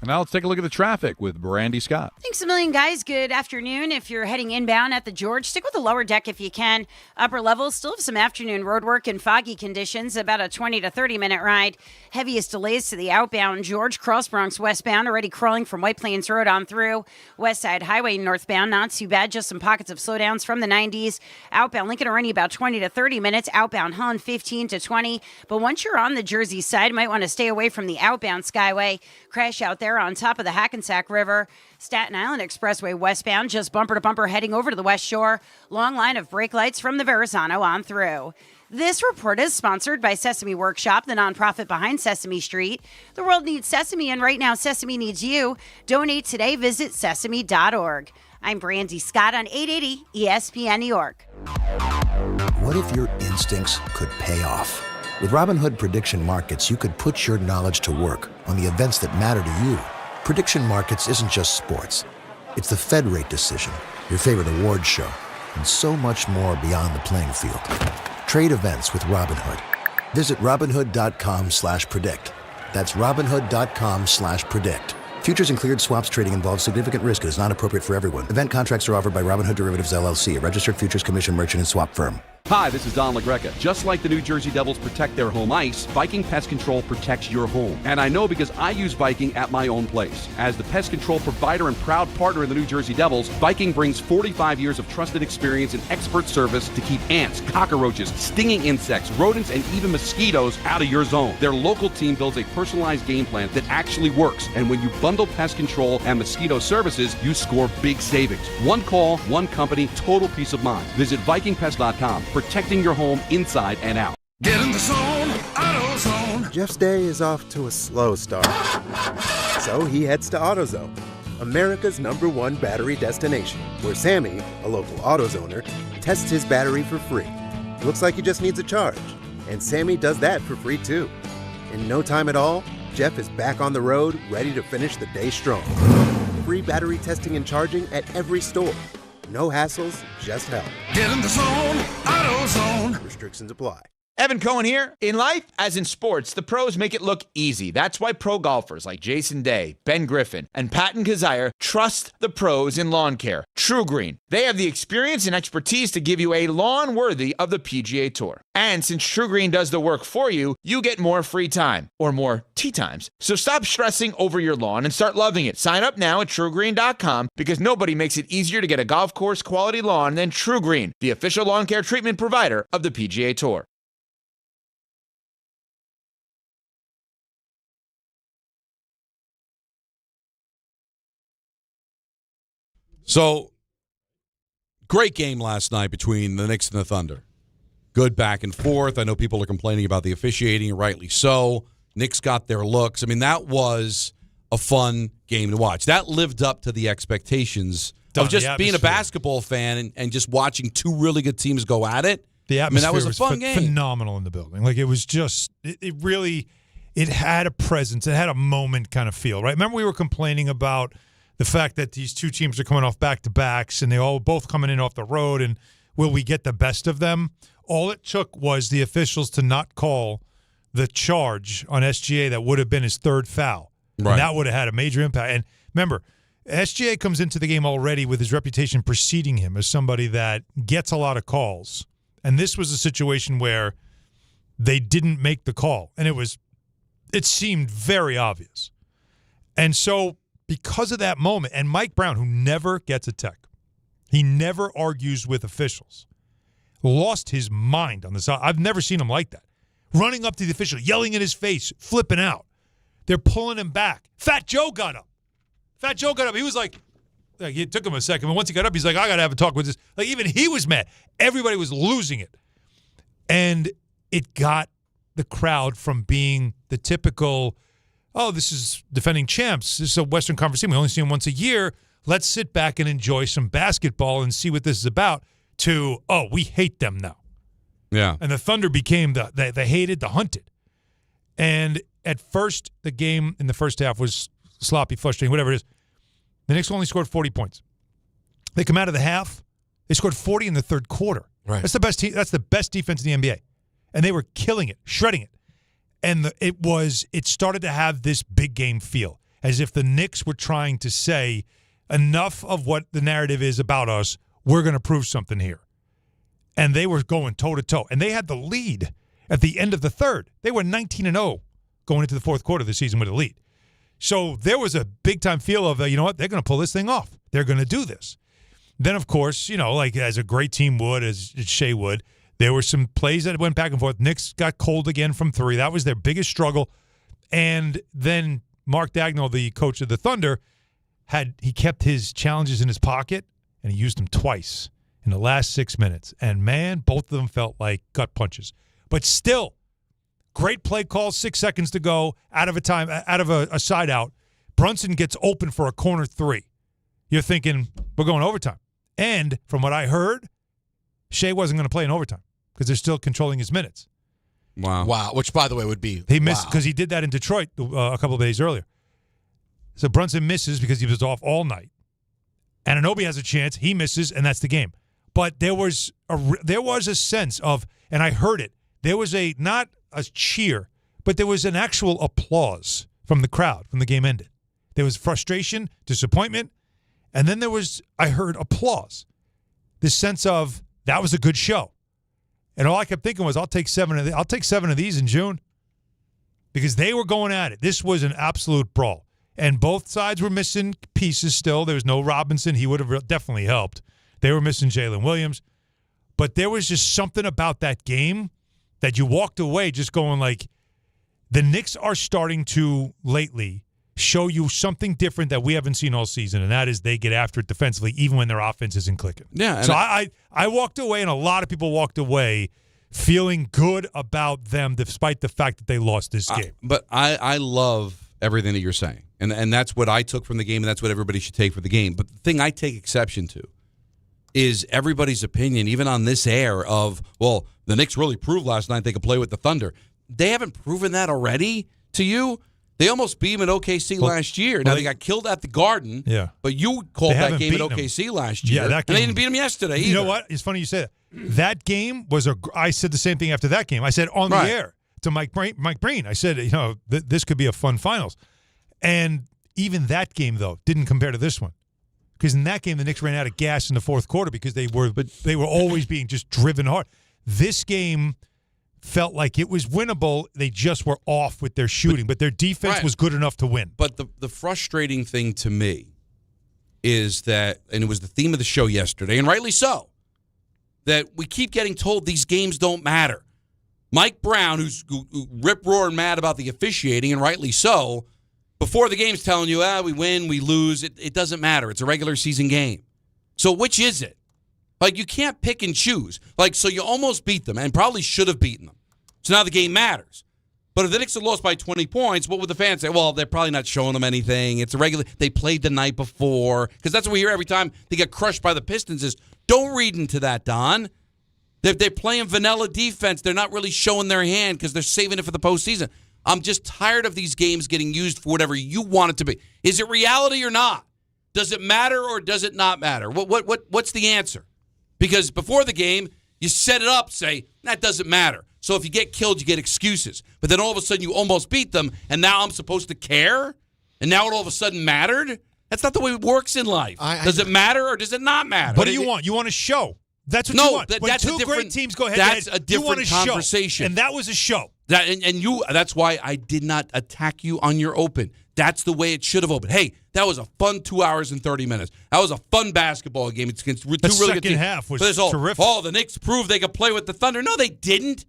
And now let's take a look at the traffic with Brandy Scott. Thanks a million, guys. Good afternoon. If you're heading inbound at the George, stick with the lower deck if you can. Upper levels still have some afternoon road work and foggy conditions, about a 20 to 30-minute ride. Heaviest delays to the outbound George, Cross Bronx westbound, already crawling from White Plains Road on through. West Side Highway northbound, not too bad, just some pockets of slowdowns from the 90s. Outbound Lincoln already about 20 to 30 minutes. Outbound Hahn 15 to 20. But once you're on the Jersey side, you might want to stay away from the outbound Skyway. Crash out there on top of the Hackensack River. Staten Island Expressway westbound, just bumper to bumper heading over to the West Shore. Long line of brake lights from the Verrazano on through. This report is sponsored by Sesame Workshop, the nonprofit behind Sesame Street. The world needs Sesame, and right now Sesame needs you. Donate today. Visit sesame.org. I'm Brandy Scott on 880 ESPN New York. What if your instincts could pay off? With Robinhood Prediction Markets, you could put your knowledge to work on the events that matter to you. Prediction Markets isn't just sports. It's the Fed rate decision, your favorite award show, and so much more beyond the playing field. Trade events with Robinhood. Visit Robinhood.com/predict. That's Robinhood.com/predict. Futures and cleared swaps trading involves significant risk and is not appropriate for everyone. Event contracts are offered by Robinhood Derivatives LLC, a registered futures commission merchant and swap firm. Hi, this is Don LaGreca. Just like the New Jersey Devils protect their home ice, Viking Pest Control protects your home. And I know because I use Viking at my own place. As the pest control provider and proud partner of the New Jersey Devils, Viking brings 45 years of trusted experience and expert service to keep ants, cockroaches, stinging insects, rodents, and even mosquitoes out of your zone. Their local team builds a personalized game plan that actually works. And when you bundle pest control and mosquito services, you score big savings. One call, one company, total peace of mind. Visit VikingPest.com. Protecting your home inside and out. Get in the zone, AutoZone. Jeff's day is off to a slow start. So he heads to AutoZone, America's #1 battery destination, where Sammy, a local AutoZoner, tests his battery for free. Looks like he just needs a charge. And Sammy does that for free too. In no time at all, Jeff is back on the road, ready to finish the day strong. Free battery testing and charging at every store. No hassles, just help. Get in the zone, AutoZone. Restrictions apply. Evan Cohen here. In life, as in sports, the pros make it look easy. That's why pro golfers like Jason Day, Ben Griffin, and Patton Kazire trust the pros in lawn care. True Green. They have the experience and expertise to give you a lawn worthy of the PGA Tour. And since True Green does the work for you, you get more free time, or more tee times. So stop stressing over your lawn and start loving it. Sign up now at TrueGreen.com because nobody makes it easier to get a golf course quality lawn than True Green, the official lawn care treatment provider of the PGA Tour. So, great game last night between the Knicks and the Thunder. Good back and forth. I know people are complaining about the officiating, and rightly so. Knicks got their looks. I mean, that was a fun game to watch. That lived up to the expectations of just being a basketball fan and just watching two really good teams go at it. The atmosphere that was a fun game. Phenomenal in the building. Like, it was just, it really, it had a presence. It had a moment kind of feel, right? Remember we were complaining about the fact that these two teams are coming off back-to-backs and they all both coming in off the road, and will we get the best of them? All it took was the officials to not call the charge on SGA that would have been his third foul. Right. And that would have had a major impact. And remember, SGA comes into the game already with his reputation preceding him as somebody that gets a lot of calls. And this was a situation where they didn't make the call. And it seemed very obvious. And so because of that moment, and Mike Brown, who never gets a tech, he never argues with officials, lost his mind on this. I've never seen him like that. Running up to the official, yelling in his face, flipping out. They're pulling him back. Fat Joe got up. He was like, it took him a second, but once he got up, he's like, I got to have a talk with this. Like, even he was mad. Everybody was losing it. And it got the crowd from being the typical, oh, this is defending champs. This is a Western Conference team. We only see them once a year. Let's sit back and enjoy some basketball and see what this is about, to, oh, we hate them now. Yeah. And the Thunder became the hated, the hunted. And at first, the game in the first half was sloppy, frustrating, whatever it is. The Knicks only scored 40 points. They come out of the half, they scored 40 in the third quarter. Right. That's the best team. That's the best defense in the NBA. And they were killing it, shredding it. And it started to have this big game feel, as if the Knicks were trying to say, enough of what the narrative is about us, we're going to prove something here. And they were going toe-to-toe. And they had the lead at the end of the third. They were 19-0 going into the fourth quarter of the season with a lead. So there was a big-time feel of, you know what, they're going to pull this thing off. They're going to do this. Then, of course, like as a great team would, as Shea would, there were some plays that went back and forth. Knicks got cold again from three. That was their biggest struggle. And then Mark Dagnall, the coach of the Thunder, he kept his challenges in his pocket, and he used them twice in the last 6 minutes. And, man, both of them felt like gut punches. But still, great play call, 6 seconds to go, out of a side out. Brunson gets open for a corner three. You're thinking, we're going overtime. And from what I heard, Shea wasn't going to play in overtime because they're still controlling his minutes. Wow. Which, by the way, would be he missed because he did that in Detroit a couple of days earlier. So Brunson misses because he was off all night. Anunoby has a chance. He misses, and that's the game. But there was a sense of, and I heard it, there was not a cheer, but there was an actual applause from the crowd when the game ended. There was frustration, disappointment, and then I heard applause. This sense of, that was a good show. And all I kept thinking was, I'll take 7 of these in June. Because they were going at it. This was an absolute brawl. And both sides were missing pieces still. There was no Robinson. He would have definitely helped. They were missing Jalen Williams. But there was just something about that game that you walked away just going like, the Knicks are starting to, lately, show you something different that we haven't seen all season, and that is they get after it defensively even when their offense isn't clicking. Yeah. So I walked away, and a lot of people walked away feeling good about them despite the fact that they lost this game. But I love everything that you're saying, and that's what I took from the game, and that's what everybody should take for the game. But the thing I take exception to is everybody's opinion, even on this air, of, well, the Knicks really proved last night they could play with the Thunder. They haven't proven that already to you? They almost beat them at OKC last year. Now, they got killed at the Garden, but you called that game at OKC last year. Yeah, that game, and they didn't beat them yesterday either. You know what? It's funny you say that. That game was I said the same thing after that game. I said on the air to Mike Breen. I said, this could be a fun finals. And even that game, though, didn't compare to this one. Because in that game, the Knicks ran out of gas in the fourth quarter because they were always being just driven hard. This game felt like it was winnable. They just were off with their shooting, but their defense was good enough to win. But the frustrating thing to me is that, and it was the theme of the show yesterday, and rightly so, that we keep getting told these games don't matter. Mike Brown, who's rip-roaring mad about the officiating, and rightly so, before the game's telling you, we win, we lose, it doesn't matter. It's a regular season game. So which is it? Like, you can't pick and choose. Like, so you almost beat them and probably should have beaten them. So now the game matters. But if the Knicks had lost by 20 points, what would the fans say? Well, they're probably not showing them anything. It's a regular. They played the night before. Because that's what we hear every time they get crushed by the Pistons is, don't read into that, Don. They're playing vanilla defense. They're not really showing their hand because they're saving it for the postseason. I'm just tired of these games getting used for whatever you want it to be. Is it reality or not? Does it matter or does it not matter? What's the answer? Because before the game, you set it up, say, that doesn't matter. So if you get killed, you get excuses. But then all of a sudden you almost beat them, and now I'm supposed to care? And now it all of a sudden mattered? That's not the way it works in life. Does it matter or does it not matter? What do you want? You want a show. That's what No, you want. When that's a two different- great teams go head that's to head, a different you want a conversation. show. And that was a show. That's why I did not attack you on your open. That's the way it should have opened. Hey, that was a fun 2 hours and 30 minutes. That was a fun basketball game. It's against two really good second teams. half was But it's all, terrific. Oh, the Knicks proved they could play with the Thunder. No, they didn't.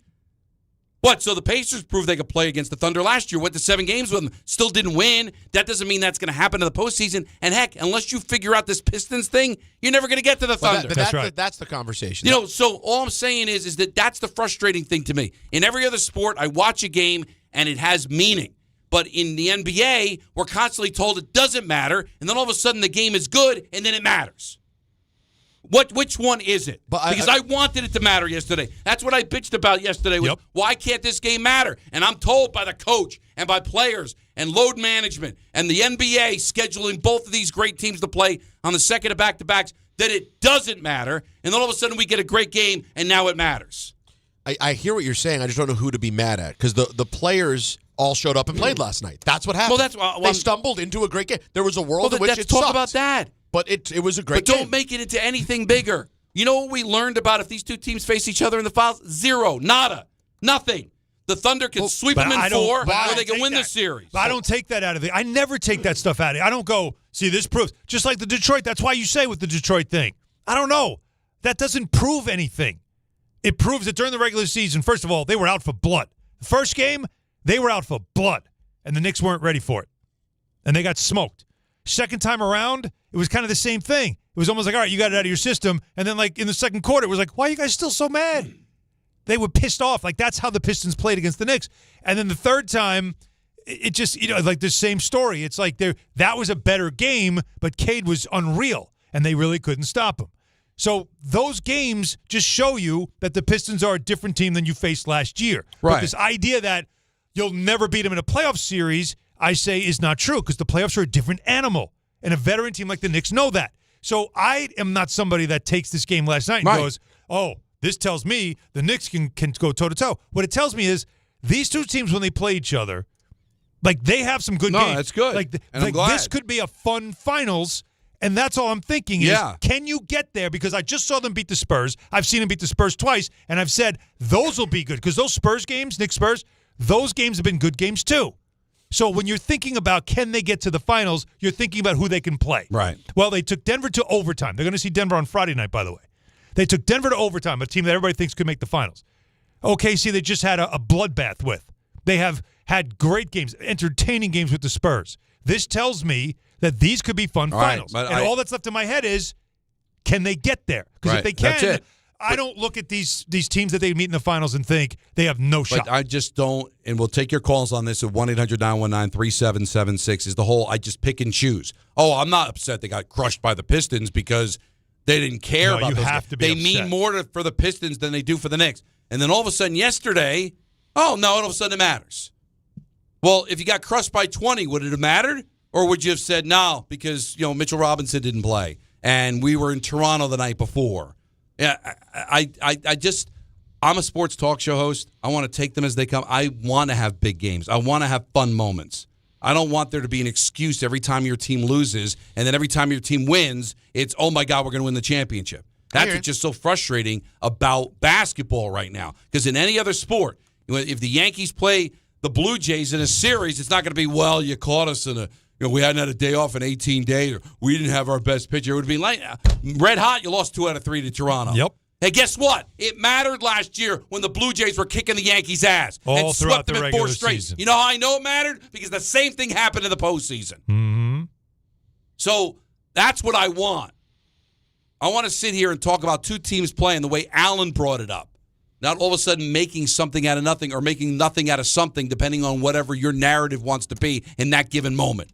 What? So the Pacers proved they could play against the Thunder last year. Went to 7 games with them. Still didn't win. That doesn't mean that's going to happen in the postseason. And heck, unless you figure out this Pistons thing, you're never going to get to the Thunder. That's the conversation. You know, so all I'm saying is that that's the frustrating thing to me. In every other sport, I watch a game and it has meaning. But in the NBA, we're constantly told it doesn't matter, and then all of a sudden the game is good, and then it matters. Which one is it? Because I wanted it to matter yesterday. That's what I bitched about yesterday. Was why can't this game matter? And I'm told by the coach and by players and load management and the NBA scheduling both of these great teams to play on the second of back-to-backs that it doesn't matter. And then all of a sudden we get a great game, and now it matters. I hear what you're saying. I just don't know who to be mad at because the players all showed up and played last night. That's what happened. They stumbled into a great game. There was a world in which let's it talk sucked. about that. But it was a great game. But game. don't make it into anything bigger. You know what we learned about if these two teams face each other in the finals? Zero. Nada. Nothing. The Thunder can sweep them in 4, or they can win the series. But I don't take that out of it. I never take that stuff out of it. I don't go, see, this proves. Just like the Detroit, that's why you say with the Detroit thing. I don't know. That doesn't prove anything. It proves that during the regular season, first of all, they were out for blood. The first game, they were out for blood, and the Knicks weren't ready for it. And they got smoked. Second time around, it was kind of the same thing. It was almost like, all right, you got it out of your system. And then, like, in the second quarter, it was like, why are you guys still so mad? They were pissed off. Like, that's how the Pistons played against the Knicks. And then the third time, it just, like the same story. It's like that was a better game, but Cade was unreal, and they really couldn't stop him. So those games just show you that the Pistons are a different team than you faced last year. Right. But this idea that you'll never beat them in a playoff series, I say is not true because the playoffs are a different animal. And a veteran team like the Knicks know that. So I am not somebody that takes this game last night and goes, oh, this tells me the Knicks can go toe-to-toe. What it tells me is these two teams, when they play each other, like they have some good games. No, that's good. Like, and I'm glad. This could be a fun finals. And that's all I'm thinking is, can you get there? Because I just saw them beat the Spurs. I've seen them beat the Spurs twice, and I've said those will be good. Because those Spurs games, Knicks Spurs, those games have been good games too. So when you're thinking about can they get to the finals, you're thinking about who they can play. Right. Well, they took Denver to overtime. They're going to see Denver on Friday night, by the way. They took Denver to overtime, a team that everybody thinks could make the finals. OKC, they just had a bloodbath with. They have had great games, entertaining games with the Spurs. This tells me that these could be fun finals. But and all that's left in my head is, can they get there? Because if they That's can, it. I don't look at these teams that they meet in the finals and think they have no shot. But I just don't, and we'll take your calls on this at 1-800-919-3776, is the whole I just pick and choose. Oh, I'm not upset they got crushed by the Pistons because they didn't care No, about you those have guys. to be They upset. mean more for the Pistons than they do for the Knicks. And then all of a sudden yesterday, all of a sudden it matters. Well, if you got crushed by 20, would it have mattered? Or would you have said no because, Mitchell Robinson didn't play and we were in Toronto the night before? Yeah, I'm a sports talk show host. I want to take them as they come. I want to have big games. I want to have fun moments. I don't want there to be an excuse every time your team loses, and then every time your team wins, it's, oh, my God, we're going to win the championship. That's what's just so frustrating about basketball right now. Because in any other sport, if the Yankees play the Blue Jays in a series, it's not going to be, well, you caught us in a – we hadn't had a day off in 18 days, or we didn't have our best pitcher. It would be like red hot. You lost 2 out of 3 to Toronto. Yep. Hey, guess what? It mattered last year when the Blue Jays were kicking the Yankees' ass and swept them in 4 straight. Season. You know how I know it mattered? Because the same thing happened in the postseason. Mm-hmm. So that's what I want. I want to sit here and talk about two teams playing the way Allen brought it up. Not all of a sudden making something out of nothing or making nothing out of something, depending on whatever your narrative wants to be in that given moment.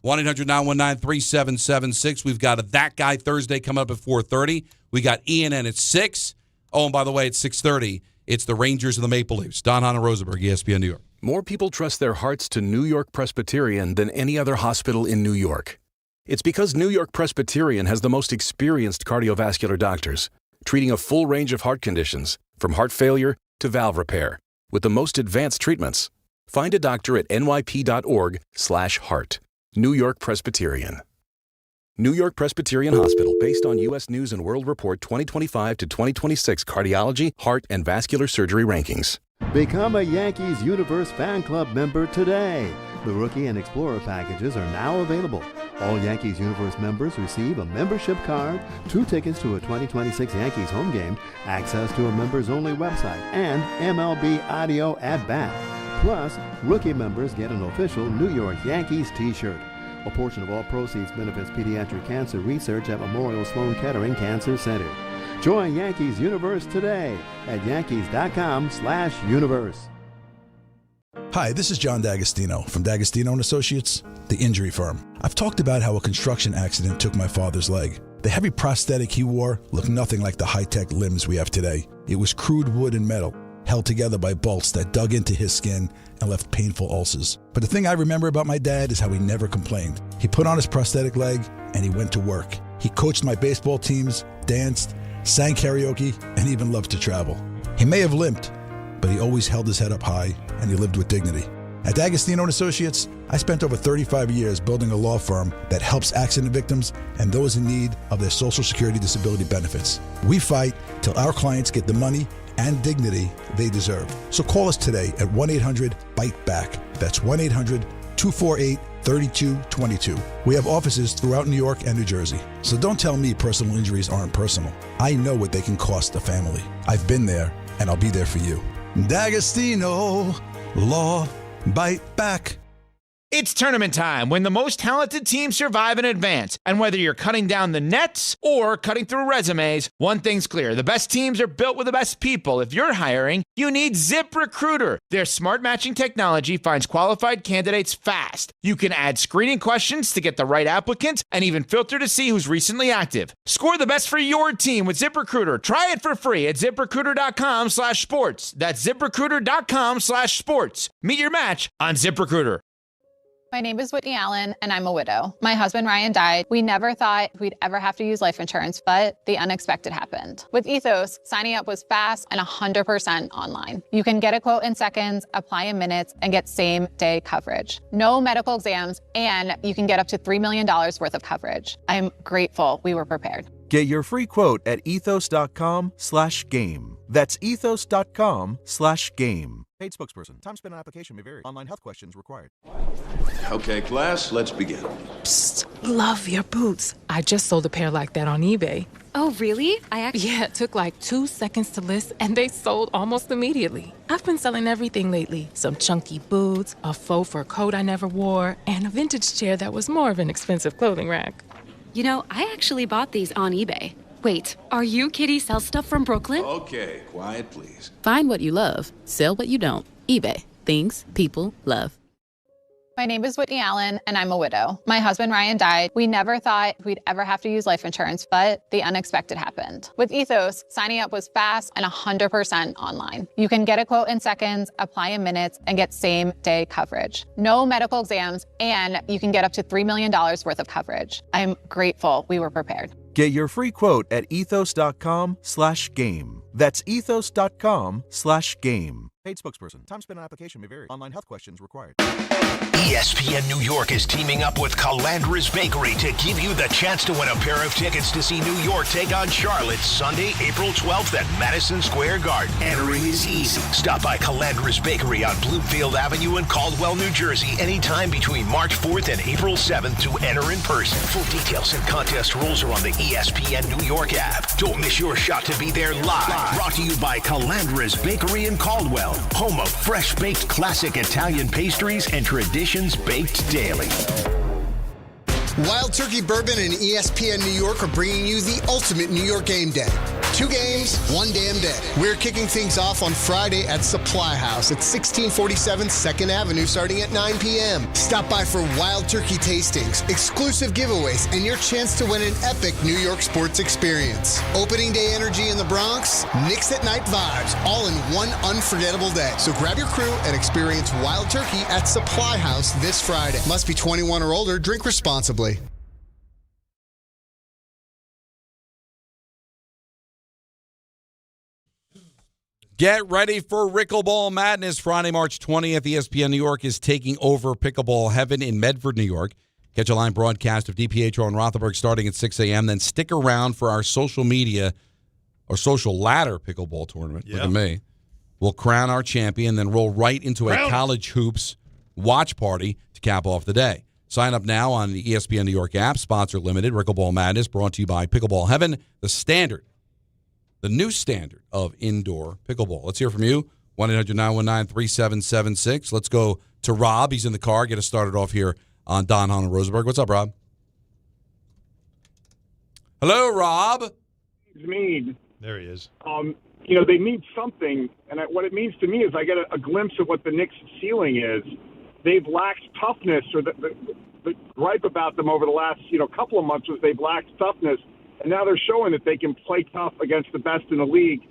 1-800-919-3776. We've got a That Guy Thursday coming up at 4:30. We got ENN at 6. Oh, and by the way, at 6:30, it's the Rangers and the Maple Leafs. Don Hahn and Rosenberg, ESPN New York. More people trust their hearts to New York Presbyterian than any other hospital in New York. It's because New York Presbyterian has the most experienced cardiovascular doctors, treating a full range of heart conditions, from heart failure to valve repair, with the most advanced treatments. Find a doctor at nyp.org/heart. New York Presbyterian. New York Presbyterian Hospital, based on U.S. News & World Report 2025 to 2026 cardiology, heart, and vascular surgery rankings. Become a Yankees Universe fan club member today. The Rookie and Explorer packages are now available. All Yankees Universe members receive a membership card, 2 tickets to a 2026 Yankees home game, access to a members-only website, and MLB audio at bat. Plus, Rookie members get an official New York Yankees t-shirt. A portion of all proceeds benefits pediatric cancer research at Memorial Sloan Kettering Cancer Center. Join Yankees Universe today at yankees.com/universe. Hi, this is John D'Agostino from D'Agostino & Associates, the injury firm. I've talked about how a construction accident took my father's leg. The heavy prosthetic he wore looked nothing like the high-tech limbs we have today. It was crude wood and metal, held together by bolts that dug into his skin and left painful ulcers. But the thing I remember about my dad is how he never complained. He put on his prosthetic leg and he went to work. He coached my baseball teams, danced, sang karaoke, and even loved to travel. He may have limped, but he always held his head up high and he lived with dignity. At D'Agostino & Associates, I spent over 35 years building a law firm that helps accident victims and those in need of their Social Security disability benefits. We fight till our clients get the money and dignity they deserve. So call us today at 1-800-BITE-BACK. That's 1-800-248-3222. We have offices throughout New York and New Jersey. So don't tell me personal injuries aren't personal. I know what they can cost a family. I've been there, and I'll be there for you. D'Agostino Law. Bite back. It's tournament time when the most talented teams survive and advance. And whether you're cutting down the nets or cutting through resumes, one thing's clear. The best teams are built with the best people. If you're hiring, you need ZipRecruiter. Their smart matching technology finds qualified candidates fast. You can add screening questions to get the right applicants and even filter to see who's recently active. Score the best for your team with ZipRecruiter. Try it for free at ZipRecruiter.com/sports. That's ZipRecruiter.com/sports. Meet your match on ZipRecruiter. My name is Whitney Allen, and I'm a widow. My husband, Ryan, died. We never thought we'd ever have to use life insurance, but the unexpected happened. With Ethos, signing up was fast and 100% online. You can get a quote in seconds, apply in minutes, and get same-day coverage. No medical exams, and you can get up to $3 million worth of coverage. I'm grateful we were prepared. Get your free quote at ethos.com/game. That's ethos.com/game. Paid spokesperson. Time spent on application may vary. Online health questions required. Okay, class, let's begin. Psst, love your boots. I just sold a pair like that on eBay. Oh, really? Yeah, it took like 2 seconds to list, and they sold almost immediately. I've been selling everything lately. Some chunky boots, a faux fur coat I never wore, and a vintage chair that was more of an expensive clothing rack. You know, I actually bought these on eBay. Wait, are you Kitty Sell Stuff from Brooklyn? Okay, quiet, please. Find what you love, sell what you don't. eBay. Things people love. My name is Whitney Allen, and I'm a widow. My husband, Ryan, died. We never thought we'd ever have to use life insurance, but the unexpected happened. With Ethos, signing up was fast and 100% online. You can get a quote in seconds, apply in minutes, and get same-day coverage. No medical exams, and you can get up to $3 million worth of coverage. I'm grateful we were prepared. Get your free quote at ethos.com/game. That's ethos.com/game. Paid spokesperson. Time spent on application may vary. Online health questions required. ESPN New York is teaming up with Calandra's Bakery to give you the chance to win a pair of tickets to see New York take on Charlotte Sunday, April 12th at Madison Square Garden. Entering is easy. Stop by Calandra's Bakery on Bloomfield Avenue in Caldwell, New Jersey anytime between March 4th and April 7th to enter in person. Full details and contest rules are on the ESPN New York app. Don't miss your shot to be there live. Brought to you by Calandra's Bakery in Caldwell, home of fresh-baked classic Italian pastries and traditions baked daily. Wild Turkey Bourbon and ESPN New York are bringing you the ultimate New York game day. 2 games, 1 damn day. We're kicking things off on Friday at Supply House at 1647 2nd Avenue starting at 9 p.m. Stop by for Wild Turkey tastings, exclusive giveaways, and your chance to win an epic New York sports experience. Opening day energy in the Bronx, Knicks at night vibes, all in one unforgettable day. So grab your crew and experience Wild Turkey at Supply House this Friday. Must be 21 or older. Drink responsibly. Get ready for Rickleball Madness. Friday, March 20th, ESPN New York is taking over Pickleball Heaven in Medford, New York. Catch a live broadcast of DiPietro and Rothenberg starting at 6 a.m. Then stick around for our social media or social ladder pickleball tournament. Look at me. We'll crown our champion, then roll right into a college hoops watch party to cap off the day. Sign up now on the ESPN New York app. Sponsor limited. Pickleball Madness brought to you by Pickleball Heaven, the standard, the new standard of indoor pickleball. Let's hear from you. 1-800-919-3776. Let's go to Rob. He's in the car. Get us started off here on Don, Hahn, and Rosenberg. What's up, Rob? Hello, Rob. Mean. There he is. They need something, and what it means to me is I get a glimpse of what the Knicks' ceiling is. They've lacked toughness, or the gripe about them over the last couple of months was they've lacked toughness, and now they're showing that they can play tough against the best in the league.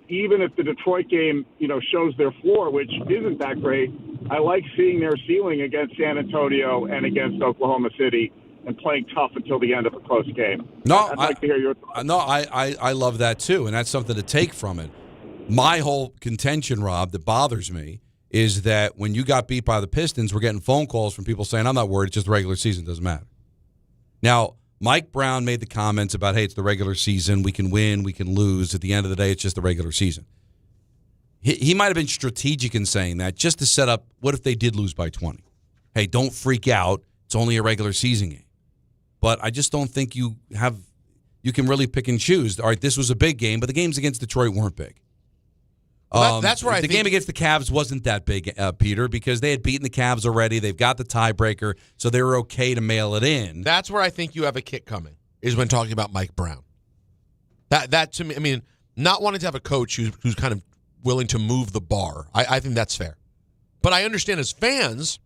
Even if the Detroit game, shows their floor, which isn't that great, I like seeing their ceiling against San Antonio and against Oklahoma City and playing tough until the end of a close game. I'd like to hear your thoughts. No, I love that too, and that's something to take from it. My whole contention, Rob, that bothers me is that when you got beat by the Pistons, we're getting phone calls from people saying, I'm not worried, it's just the regular season, doesn't matter. Now, Mike Brown made the comments about, hey, it's the regular season, we can win, we can lose. At the end of the day, it's just the regular season. He might have been strategic in saying that just to set up, what if they did lose by 20? Hey, don't freak out, it's only a regular season game. But I just don't think you can really pick and choose. All right, this was a big game, but the games against Detroit weren't big. Well, that's where I think the game against the Cavs wasn't that big, Peter, because they had beaten the Cavs already. They've got the tiebreaker, so they were okay to mail it in. That's where I think you have a kick coming, is when talking about Mike Brown. That to me, I mean, not wanting to have a coach who's kind of willing to move the bar. I think that's fair. But I understand as fans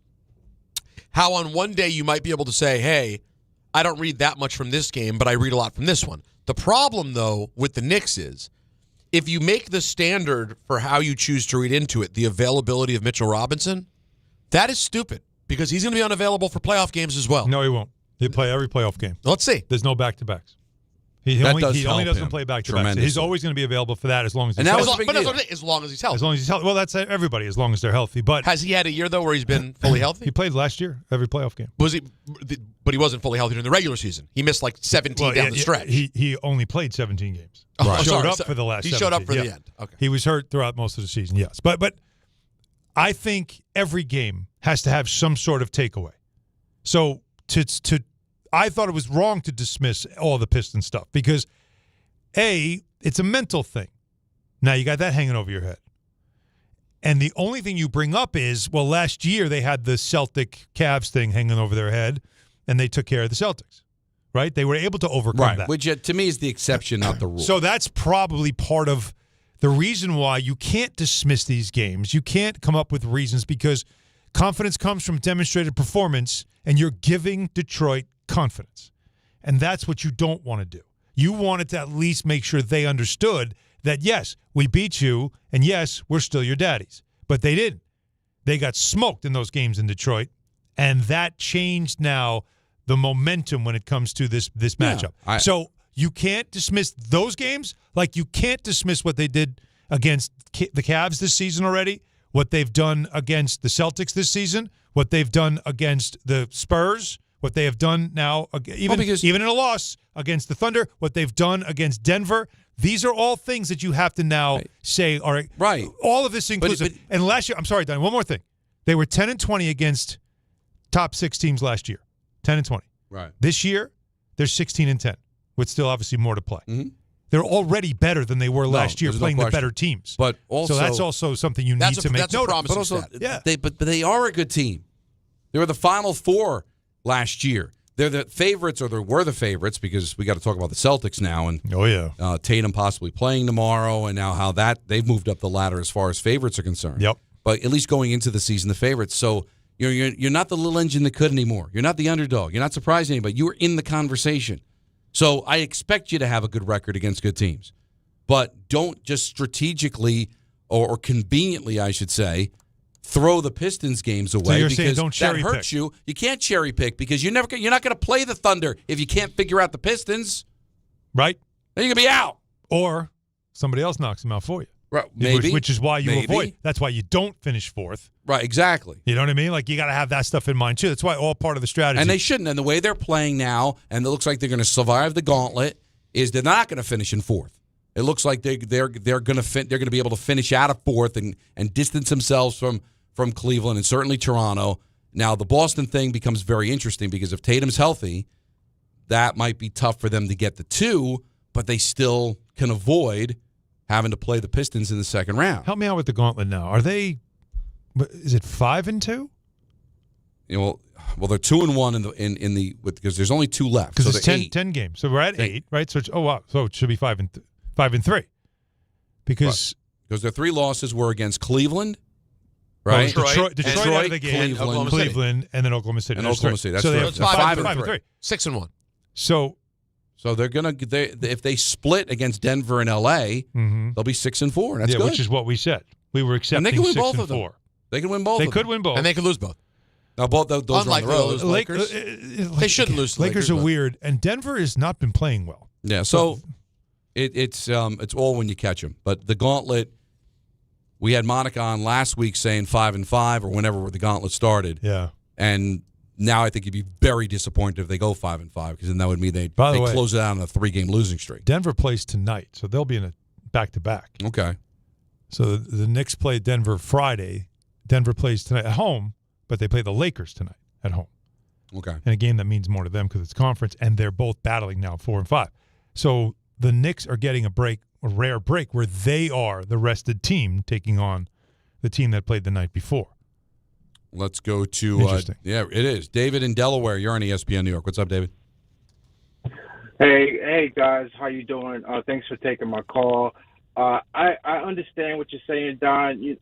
how on one day you might be able to say, hey, I don't read that much from this game, but I read a lot from this one. The problem, though, with the Knicks is if you make the standard for how you choose to read into it the availability of Mitchell Robinson, that is stupid because he's going to be unavailable for playoff games as well. No, he won't. He'll play every playoff game. Let's see. There's no back-to-backs. He only doesn't play back-to-backs. He's always going to be available for that as long as he's healthy. As long as he's healthy. As long as he's healthy. Well, that's everybody, as long as they're healthy. But has he had a year, though, where he's been fully healthy? He played last year, every playoff game. But he wasn't fully healthy during the regular season. He missed like 17 down the stretch. He only played 17 games. Right. He showed up for the last 17. He showed up for the end. Okay. He was hurt throughout most of the season, yes. But I think every game has to have some sort of takeaway. So I thought it was wrong to dismiss all the Pistons stuff because – it's a mental thing. Now you got that hanging over your head. And the only thing you bring up is, well, last year they had the Celtic Cavs thing hanging over their head, and they took care of the Celtics, right? They were able to overcome that. Which to me is the exception, not the rule. So that's probably part of the reason why you can't dismiss these games. You can't come up with reasons because confidence comes from demonstrated performance, and you're giving Detroit confidence. And that's what you don't want to do. You wanted to at least make sure they understood that, yes, we beat you, and yes, we're still your daddies. But they didn't. They got smoked in those games in Detroit, and that changed now the momentum when it comes to this matchup. So you can't dismiss those games like you can't dismiss what they did against the Cavs this season already, what they've done against the Celtics this season, what they've done against the Spurs, what they have done now, even in a loss against the Thunder, what they've done against Denver. These are all things that you have to now say, all right, all of this inclusive. And last year, I'm sorry, Don, one more thing. They were 10-20 against top 6 teams last year. 10-20. Right. This year, they're 16-10, with still obviously more to play. Mm-hmm. They're already better than they were last year playing the better teams. But also, so that's also something you need to make note of. But also, but they are a good team. They were the Final Four last year. They're the favorites, or they were the favorites, because we got to talk about the Celtics now. And Tatum possibly playing tomorrow, and now how they've moved up the ladder as far as favorites are concerned. Yep. But at least going into the season, the favorites. So you're not the little engine that could anymore. You're not the underdog. You're not surprising anybody. You were in the conversation. So I expect you to have a good record against good teams. But don't just strategically or conveniently, I should say, throw the Pistons games away, you're because saying don't that cherry hurts pick. you. You can't cherry pick because you're not going to play the Thunder if you can't figure out the Pistons. Right. Then you're going to be out. Or somebody else knocks them out for you. Right, maybe. Which is why you maybe. avoid. That's why you don't finish fourth. Right, exactly. You know what I mean? Like, you got to have that stuff in mind, too. That's why all part of the strategy. And they shouldn't. And the way they're playing now, and it looks like they're going to survive the gauntlet, is they're not going to finish in fourth. It looks like they're going to be able to finish out of fourth and distance themselves from Cleveland and certainly Toronto. Now, the Boston thing becomes very interesting because if Tatum's healthy, that might be tough for them to get the 2, but they still can avoid having to play the Pistons in the second round. Help me out with the gauntlet now. Are they? Is it 5-2? You know, well, they're 2-1 because there's only 2 left. Because so it's 10 games. So we're at 8, right? So so it should be 5-3. Because their 3 losses were against Cleveland, right? Detroit out of the game, Cleveland, and then Oklahoma City. And Oklahoma City. That's so they're 5-3. 6-1. So they're gonna if they split against Denver and LA, they'll be 6-4. That's good. Which is what we said. We were accepting. And they can win 6 both and of them. 4. They can win both. They could win both, and they could lose both. Now both those unlike are on the road. those Lakers, they shouldn't lose. Lakers are weird, and Denver has not been playing well. Yeah, so it's all when you catch them. But the gauntlet, we had Monica on last week saying 5-5 or whenever the gauntlet started. Yeah, and now I think you'd be very disappointed if they go 5-5 because then that would mean they close it out on a 3-game losing streak. Denver plays tonight, so they'll be in a back-to-back. Okay. So the Knicks play Denver Friday. Denver plays tonight at home, but they play the Lakers tonight at home. Okay. In a game that means more to them because it's conference, and they're both battling now 4-5. So the Knicks are getting a rare break, where they are the rested team taking on the team that played the night before. Let's go to Interesting. Yeah, it is. David in Delaware. You're on ESPN New York. What's up, David? Hey guys, how you doing? Thanks for taking my call. I understand what you're saying, Don. You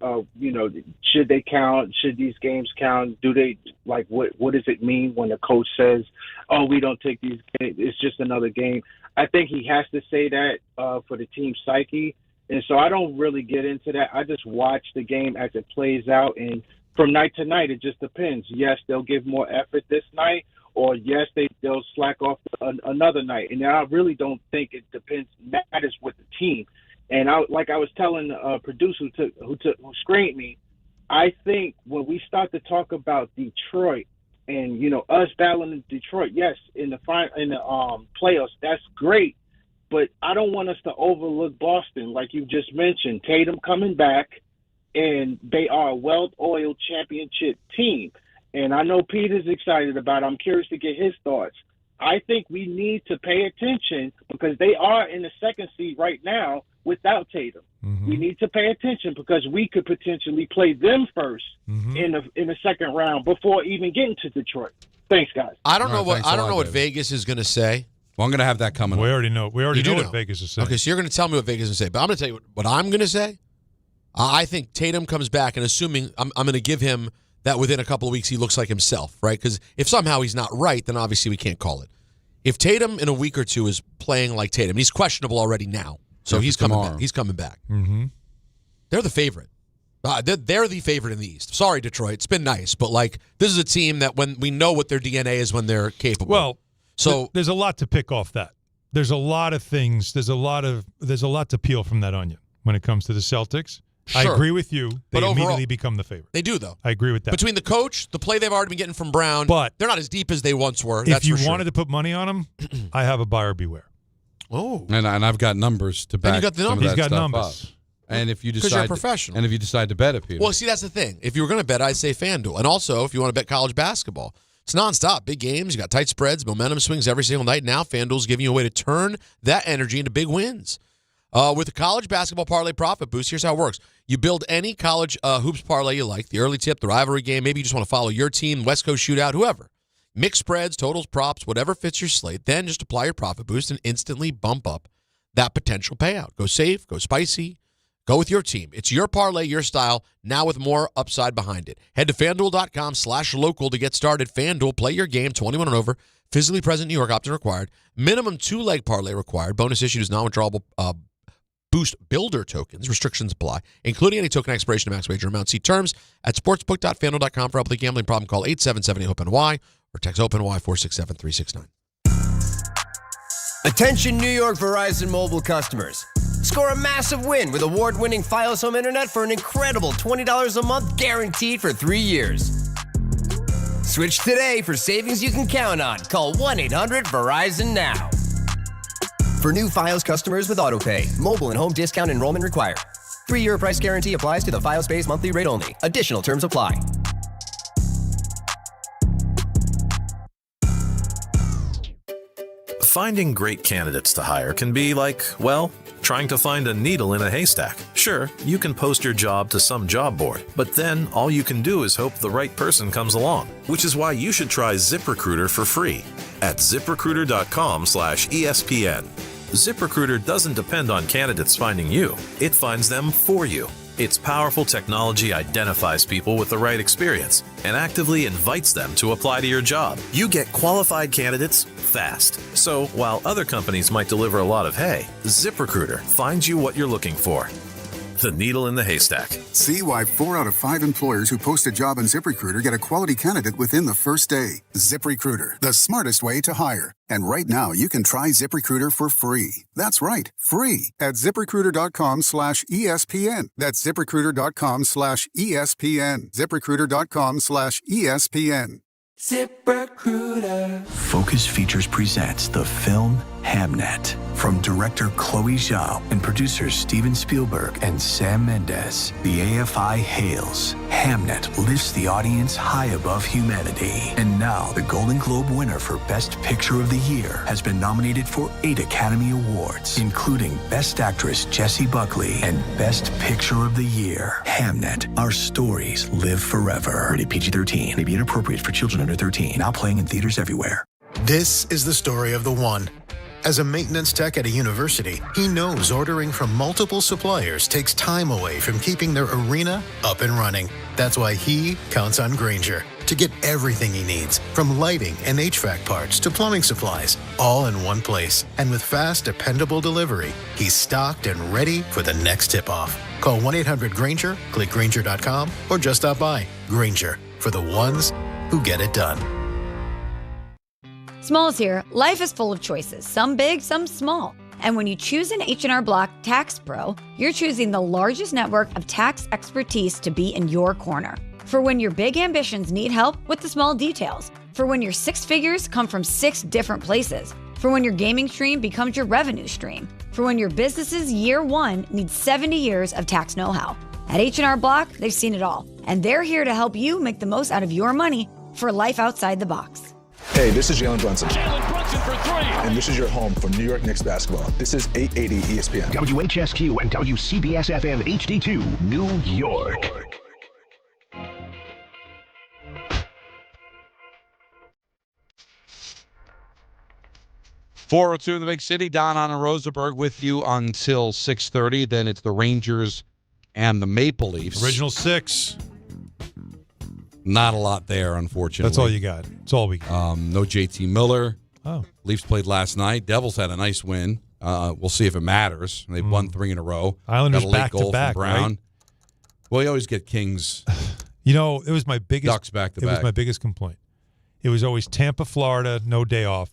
know, should they count? Should these games count? Do they what does it mean when the coach says, "Oh, we don't take these games. It's just another game"? I think he has to say that for the team's psyche, and so I don't really get into that. I just watch the game as it plays out, and from night to night, it just depends. Yes, they'll give more effort this night, or yes, they'll slack off another night. And I really don't think it matters with the team. And I was telling a producer who screened me, I think when we start to talk about Detroit and us battling in Detroit, yes, in the playoffs, that's great. But I don't want us to overlook Boston, like you just mentioned. Tatum coming back, and they are a well-oiled championship team. And I know Peter's excited about it. I'm curious to get his thoughts. I think we need to pay attention because they are in the second seed right now without Tatum. Mm-hmm. We need to pay attention because we could potentially play them first in the second round before even getting to Detroit. Thanks, guys. I don't know what Vegas is going to say. Well, I'm going to have that coming. We already know. We already know what Vegas is saying. Okay, so you're going to tell me what Vegas is going to say, but I'm going to tell you what I'm going to say. I think Tatum comes back, and assuming I'm going to give him that within a couple of weeks he looks like himself, right? Because if somehow he's not right, then obviously we can't call it. If Tatum in a week or two is playing like Tatum, he's questionable already now, so he's coming back. He's coming back. Mm-hmm. They're the favorite. They're the favorite in the East. Sorry, Detroit. It's been nice, but this is a team that when we know what their DNA is when they're capable. Well, so there's a lot to pick off that. There's a lot of things. There's a lot to peel from that onion when it comes to the Celtics. Sure. I agree with you. They immediately become the favorite. They do, though. I agree with that. Between the coach, the play they've already been getting from Brown, but they're not as deep as they once were. If you wanted to put money on them, I have a buyer beware. Oh, and I've got numbers to back. And you got the numbers. He's got numbers. Up. And if you decide, you're a professional. And if you decide to bet it, Peter. Well, see, that's the thing. If you were going to bet, I'd say FanDuel. And also, if you want to bet college basketball, it's nonstop. Big games. You got tight spreads, momentum swings every single night. Now, FanDuel's giving you a way to turn that energy into big wins. With the college basketball parlay profit boost, here's how it works. You build any college hoops parlay you like, the early tip, the rivalry game. Maybe you just want to follow your team, West Coast shootout, whoever. Mix spreads, totals, props, whatever fits your slate. Then just apply your profit boost and instantly bump up that potential payout. Go safe, go spicy, go with your team. It's your parlay, your style, now with more upside behind it. Head to FanDuel.com/local to get started. FanDuel, play your game, 21 and over, physically present, New York, opt-in required. Minimum 2-leg parlay required. Bonus issued is non-withdrawable Boost Builder tokens. Restrictions apply, including any token expiration to max wager amount. See terms at sportsbook.fanduel.com. For help with a gambling problem, call 877-OPEN-Y or text OPEN-Y 467-369. Attention New York Verizon mobile customers. Score a massive win with award-winning Fios Home Internet for an incredible $20 a month guaranteed for 3 years. Switch today for savings you can count on. Call 1-800-VERIZON now. For new Fios customers with AutoPay, mobile and home discount enrollment required. 3-year price guarantee applies to the Fios base monthly rate only. Additional terms apply. Finding great candidates to hire can be like, well, trying to find a needle in a haystack. Sure, you can post your job to some job board, but then all you can do is hope the right person comes along, which is why you should try ZipRecruiter for free at ZipRecruiter.com/ESPN. ZipRecruiter doesn't depend on candidates finding you. It finds them for you. Its powerful technology identifies people with the right experience and actively invites them to apply to your job. You get qualified candidates fast. So while other companies might deliver a lot of hay, ZipRecruiter finds you what you're looking for. The needle in the haystack. See why 4 out of 5 employers who post a job on ZipRecruiter get a quality candidate within the first day. ZipRecruiter, the smartest way to hire. And right now, you can try ZipRecruiter for free. That's right, free at ZipRecruiter.com/ESPN. That's ZipRecruiter.com/ESPN. ZipRecruiter.com/ESPN. ZipRecruiter. Focus Features presents the film Hamnet from director Chloe Zhao and producers Steven Spielberg and Sam Mendes. The AFI hails. Hamnet lifts the audience high above humanity. And now the Golden Globe winner for Best Picture of the Year has been nominated for 8 Academy Awards, including Best Actress Jessie Buckley and Best Picture of the Year. Hamnet. Our stories live forever. Rated PG-13. May be inappropriate for children under 13. Now playing in theaters everywhere. This is the story of the one. As a maintenance tech at a university, he knows ordering from multiple suppliers takes time away from keeping their arena up and running. That's why he counts on Grainger to get everything he needs, from lighting and HVAC parts to plumbing supplies, all in one place. And with fast, dependable delivery, he's stocked and ready for the next tip-off. Call 1-800-GRAINGER, click Grainger.com, or just stop by. Grainger, for the ones who get it done. Smalls here. Life is full of choices, some big, some small. And when you choose an H&R Block Tax Pro, you're choosing the largest network of tax expertise to be in your corner. For when your big ambitions need help with the small details. For when your 6 figures come from 6 different places. For when your gaming stream becomes your revenue stream. For when your business's year 1 needs 70 years of tax know-how. At H&R Block, they've seen it all. And they're here to help you make the most out of your money for life outside the box. Hey, this is Jalen Brunson. Jalen Brunson for 3. And this is your home for New York Knicks basketball. This is 880 ESPN. WHSQ and WCBS-FM HD2, New York. .402 in the big city. Don, Hahn, and Rosenberg with you until 6:30. Then it's the Rangers and the Maple Leafs. Original 6. Not a lot there, unfortunately. That's all you got. That's all we got. No JT Miller. Oh. Leafs played last night. Devils had a nice win. We'll see if it matters. They've won 3 in a row. Islanders got a late back goal to back, from Brown. right? Well, you always get Kings. You know, it was my biggest Ducks back to It back. was my biggest complaint. It was always Tampa, Florida, no day off,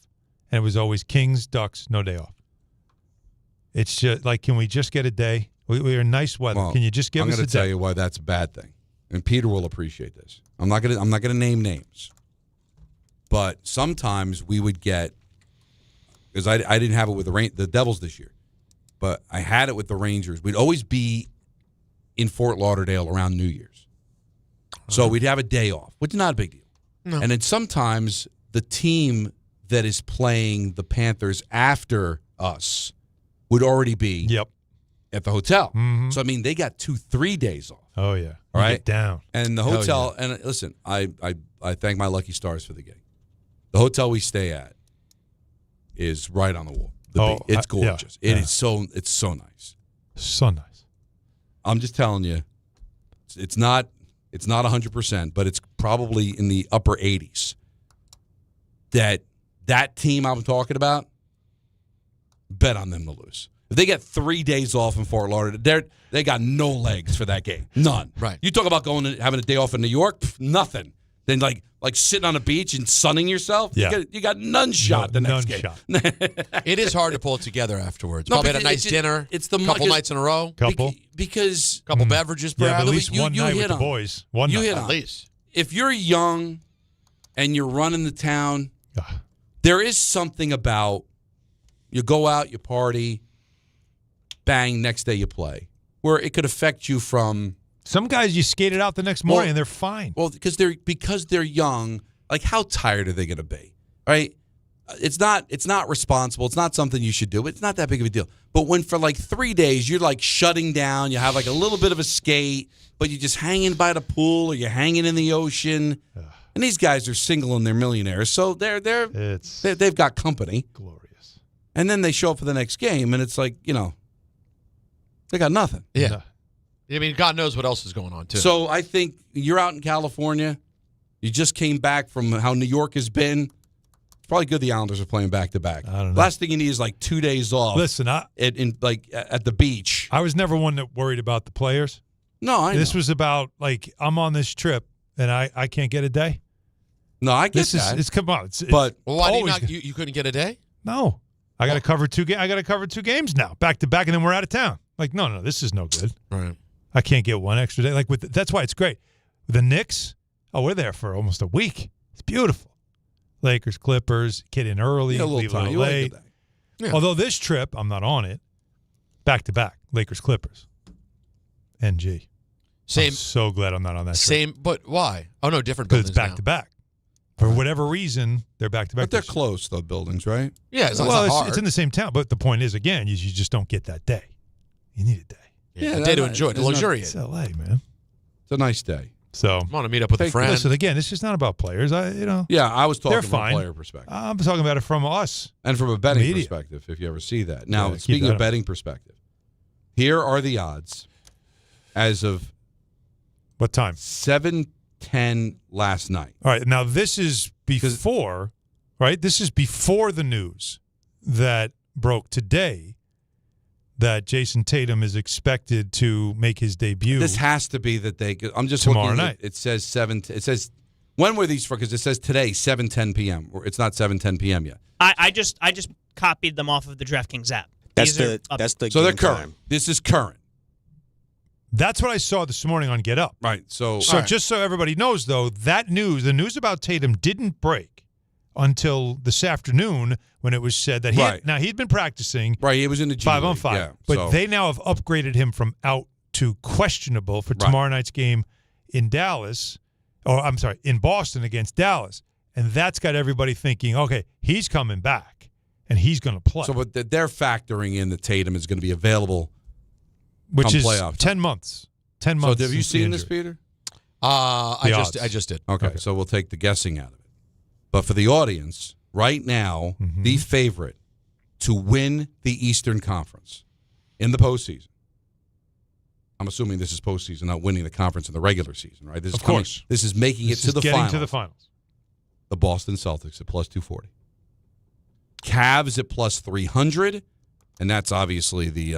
and it was always Kings, Ducks, no day off. It's just like, can we just get a day? We're in nice weather. Well, Can you just give us a day? I'm going to tell you why that's a bad thing, and Peter will appreciate this. I'm not going to name names, but sometimes we would get, because I didn't have it with the Devils this year, but I had it with the Rangers. We'd always be in Fort Lauderdale around New Year's, so we'd have a day off, which is not a big deal. No. And then sometimes the team that is playing the Panthers after us would already be at the hotel. Mm-hmm. So, I mean, they got 2-3 days off. Oh, yeah. All right? Get down. And the hotel, and listen, I thank my lucky stars for the gig. The hotel we stay at is right on the wall. It's gorgeous. It's so nice. So nice. I'm just telling you, it's not 100%, but it's probably in the upper 80s. That team I'm talking about, bet on them to lose. If they get 3 days off in Fort Lauderdale, they got no legs for that game. None. Right. You talk about having a day off in New York, nothing. than like sitting on a beach and sunning yourself. Yeah. You got none shot the next game. It is hard to pull it together afterwards. Probably had a nice dinner. It's the couple nights in a row. Because couple beverages. Yeah, perhaps. but at least one you night hit with the on. boys. One You night. hit At on. least. If you're young and you're running the town, there is something about you go out, you party, bang, next day you play, where it could affect you from. Some guys you skated out the next morning and they're fine. Well, because they're young. Like, how tired are they going to be? Right? It's not responsible. It's not something you should do. It's not that big of a deal. But when for like 3 days you're like shutting down, you have like a little bit of a skate, but you're just hanging by the pool or you're hanging in the ocean. And these guys are single and they're millionaires, so they've got company. Glorious. And then they show up for the next game, and it's like, they got nothing. Yeah. I mean, God knows what else is going on, too. So I think you're out in California. You just came back from how New York has been. It's probably good the Islanders are playing back-to-back. I don't know. Last thing you need is like 2 days off. Listen, at the beach. I was never one that worried about the players. No, I know. This was about, like, I'm on this trip, and I can't get a day. No, I get that. It's come on. Well, why do you not? You couldn't get a day? No, I got to cover I got to cover 2 games now, back to back, and then we're out of town. Like, no, this is no good. Right. I can't get one extra day. Like that's why it's great. The Knicks, we're there for almost a week. It's beautiful. Lakers, Clippers, get in early, leave a little late. Yeah. Although this trip, I'm not on it. Back to back, Lakers, Clippers, NG. Same. I'm so glad I'm not on that trip. Same, but why? Oh no, different Because buildings it's back now. to back. For whatever reason, they're back to back. But they're close, though, buildings, right? Yeah, it's not hard. It's in the same town. But the point is, again, you just don't get that day. You need a day. Yeah, a day to enjoy it, to luxuriate. It's LA, man. It's a nice day. So I want to meet up with a friend. Listen, again, it's just not about players. Yeah, I was talking they're from fine. a player perspective. I'm talking about it from us. And from a betting Media. perspective, if you ever see that. Now, Yeah, keep speaking that of up. betting perspective, here are the odds as of what time? 7:10 last night. All right, now this is before, right? This is before the news that broke today that Jason Tatum is expected to make his debut. This has to be that I'm just tomorrow looking night. It says 7. It says when were these for? Because it says today 7:10 p.m. Or it's not 7:10 p.m. yet. I just copied them off of the DraftKings app. That's These are up. So they're current. This is current. That's what I saw this morning on Get Up. Right. So just so everybody knows, though, the news about Tatum didn't break until this afternoon when it was said that he'd been practicing. Right, he was in the G 5-on-5. League, yeah, but they now have upgraded him from out to questionable for tomorrow night's game in Dallas, or I'm sorry, in Boston against Dallas. And that's got everybody thinking, okay, he's coming back and he's going to play. So, but they're factoring in that Tatum is going to be available, which is playoff 10 months. 10 months. So, have you since the seen this, injury. Peter? I just did. Okay, so we'll take the guessing out of it. But for the audience, right now, the favorite to win the Eastern Conference in the postseason. I'm assuming this is postseason, not winning the conference in the regular season, right? This is Of course. This is making This it to is the getting finals. to the finals. The Boston Celtics at plus 240. Cavs at plus 300, and that's obviously the